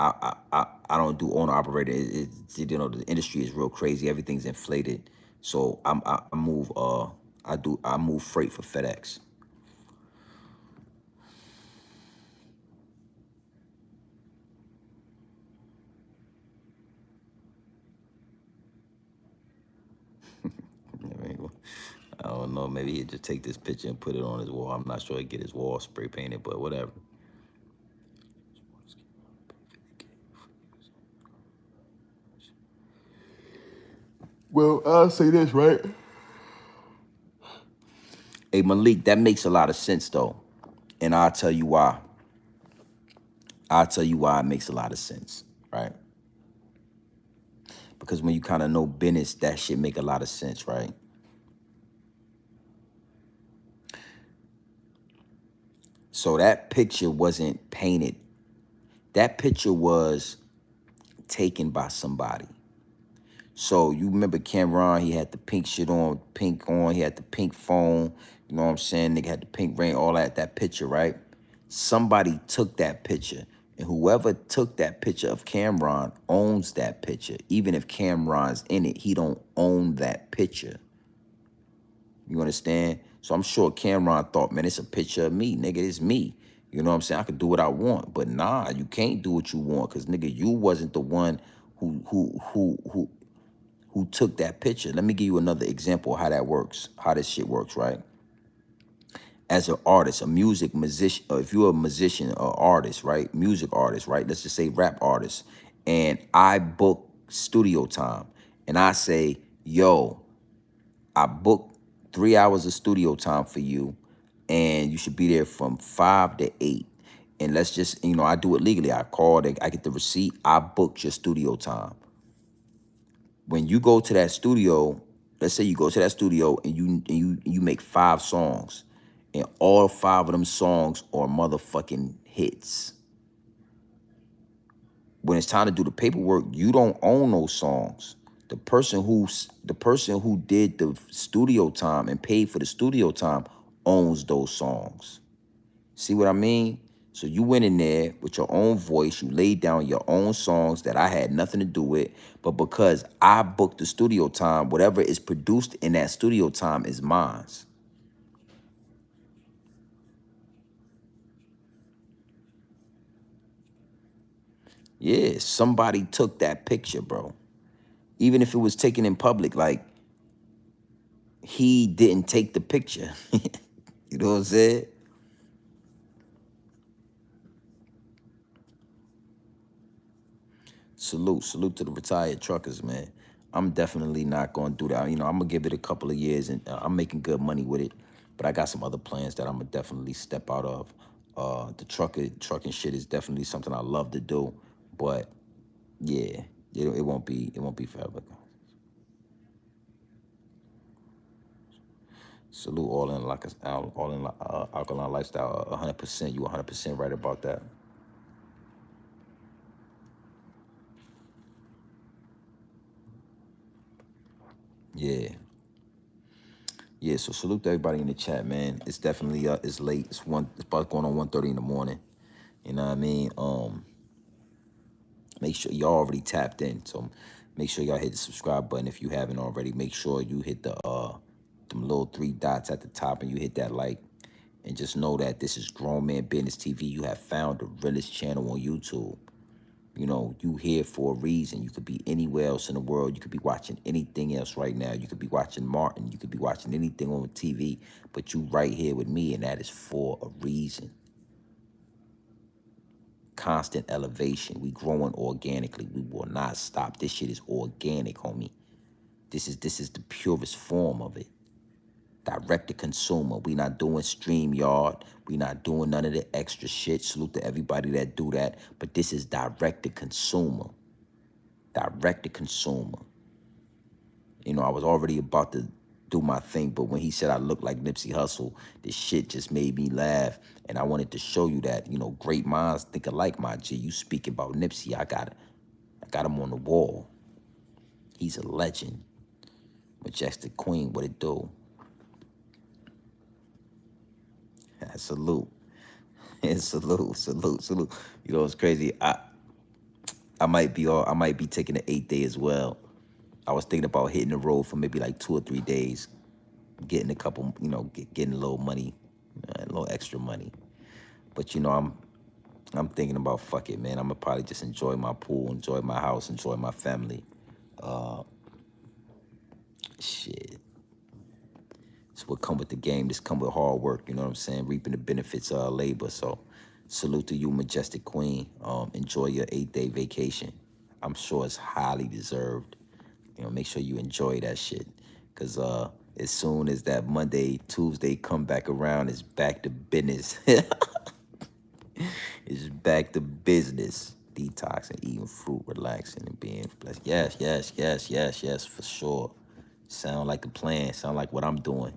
I don't do owner operator. The industry is real crazy. Everything's inflated. So I move I move freight for FedEx. I mean, I don't know. Maybe he'd just take this picture and put it on his wall. I'm not sure he'd get his wall spray painted, but whatever. Well, I'll say this, right? Hey, Malik, that makes a lot of sense, though. And I'll tell you why. I'll tell you why it makes a lot of sense. right? Because when you kind of know business, that shit make a lot of sense, right? So that picture wasn't painted. That picture was taken by somebody. So you remember Cameron, he had the pink shit on, pink on, he had the pink phone, you know what I'm saying? Nigga had the pink ring, all that picture, right? Somebody took that picture. And whoever took that picture of Cameron owns that picture. Even if Cameron's in it, he don't own that picture. You understand? So I'm sure Cameron thought, man, it's a picture of me, nigga, it's me. You know what I'm saying? I could do what I want. But nah, you can't do what you want, because nigga, you wasn't the one who took that picture. Let me give you another example of how that works, how this shit works, right? As an artist, a music musician, if you're a musician or artist, right? Music artist, right? Let's just say rap artist. And I book studio time. And I say, yo, I booked 3 hours of studio time for you. And you should be there from 5 to 8. And let's just, I do it legally. I called, I get the receipt. I booked your studio time. When you go to that studio, let's say you go to that studio and you make 5 songs, and all 5 of them songs are motherfucking hits. When it's time to do the paperwork, you don't own those songs. The person who did the studio time and paid for the studio time owns those songs. See what I mean? So you went in there with your own voice, you laid down your own songs that I had nothing to do with, but because I booked the studio time, whatever is produced in that studio time is mine. Yeah, somebody took that picture, bro. Even if it was taken in public, like, he didn't take the picture. You know what I'm saying? Salute to the retired truckers, man. I'm definitely not gonna do that. I'm gonna give it a couple of years, and I'm making good money with it. But I got some other plans that I'm gonna definitely step out of. The trucking shit is definitely something I love to do, but yeah, it won't be forever. Salute all in like all in alkaline lifestyle. 100%. You 100% right about that. Yeah. Yeah, so salute to everybody in the chat, man. It's definitely it's late. It's about going on 1:30 in the morning. You know what I mean? Make sure y'all already tapped in. So make sure y'all hit the subscribe button if you haven't already. Make sure you hit the them little 3 dots at the top and you hit that like. And just know that this is Grown Man Business TV. You have found the realest channel on YouTube. You here for a reason. You could be anywhere else in the world. You could be watching anything else right now. You could be watching Martin. You could be watching anything on TV. But you right here with me, and that is for a reason. Constant elevation. We growing organically. We will not stop. This shit is organic, homie. This is the purest form of it. Direct to consumer. We not doing StreamYard. We not doing none of the extra shit. Salute to everybody that do that. But this is direct to consumer. Direct to consumer. I was already about to do my thing, but when he said I look like Nipsey Hussle, this shit just made me laugh. And I wanted to show you that, great minds think alike, my G. You speak about Nipsey, I got him on the wall. He's a legend. Majestic Queen, what it do? Salute. And salute. It's crazy. I might be taking the 8th day as well. I was thinking about hitting the road for maybe like 2 or 3 days, getting a couple, getting a little money, a little extra money. But I'm thinking about, fuck it, man. I'm gonna probably just enjoy my pool, enjoy my house, enjoy my family. Shit, it's what come with the game. This come with hard work. You know what I'm saying? Reaping the benefits of our labor. So, salute to you, Majestic Queen. Enjoy your 8-day vacation. I'm sure it's highly deserved. Make sure you enjoy that shit. Cause as soon as that Monday, Tuesday come back around, it's back to business. It's back to business. detoxing, eating fruit, relaxing, and being blessed. Yes, yes, yes, yes, yes, for sure. Sound like a plan. Sound like what I'm doing.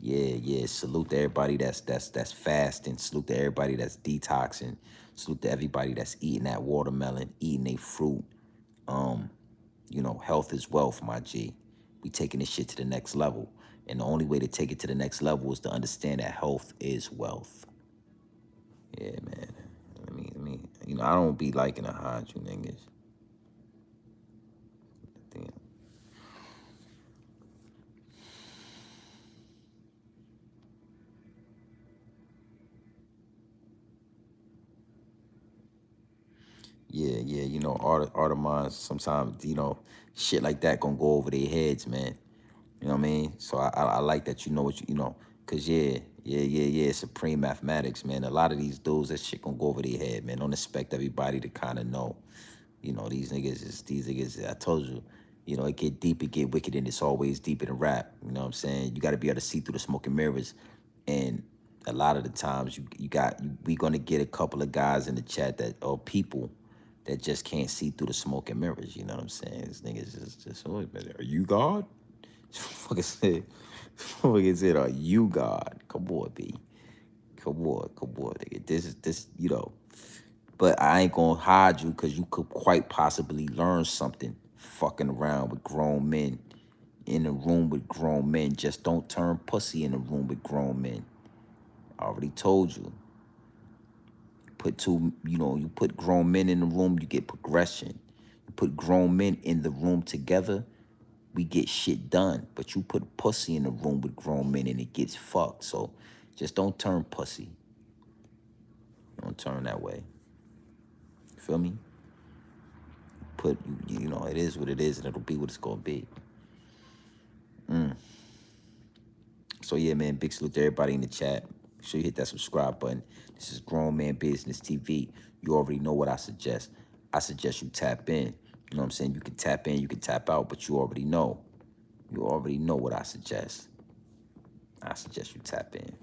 Yeah, yeah. Salute to everybody that's fasting. Salute to everybody that's detoxing. Salute to everybody that's eating that watermelon, eating a fruit. You know, health is wealth, my G. We taking this shit to the next level. And the only way to take it to the next level is to understand that health is wealth. Yeah, man. You know, I don't be liking to hide you niggas. Damn. Yeah, yeah, you know, art of mine, sometimes, you know, shit like that gonna go over their heads, man. You know what I mean? So I like that you know what you know, cause yeah, supreme mathematics, man. A lot of these dudes, that shit gonna go over their head, man. Don't expect everybody to kind of know. You know, these niggas, I told you, you know, it get wicked, and it's always deep in the rap. You know what I'm saying? You gotta be able to see through the smoke and mirrors. And a lot of the times we gonna get a couple of guys in the chat that or people that just can't see through the smoke and mirrors. You know what I'm saying? This niggas just oh, are you God? Fucking said, are you God? Come on, B. Come on, nigga. This, you know. But I ain't gonna hide you because you could quite possibly learn something fucking around with grown men in a room with grown men. Just don't turn pussy in a room with grown men. I already told you. You put grown men in the room, you get progression. You put grown men in the room together, we get shit done. But you put pussy in the room with grown men and it gets fucked. So just don't turn pussy. Don't turn that way. You feel me? You know, it is what it is and it'll be what it's gonna be. So yeah, man, big salute to everybody in the chat. Make sure you hit that subscribe button. This is Grown Man Business TV. You already know what I suggest. I suggest you tap in. You know what I'm saying? You can tap in, you can tap out, but you already know. You already know what I suggest. I suggest you tap in.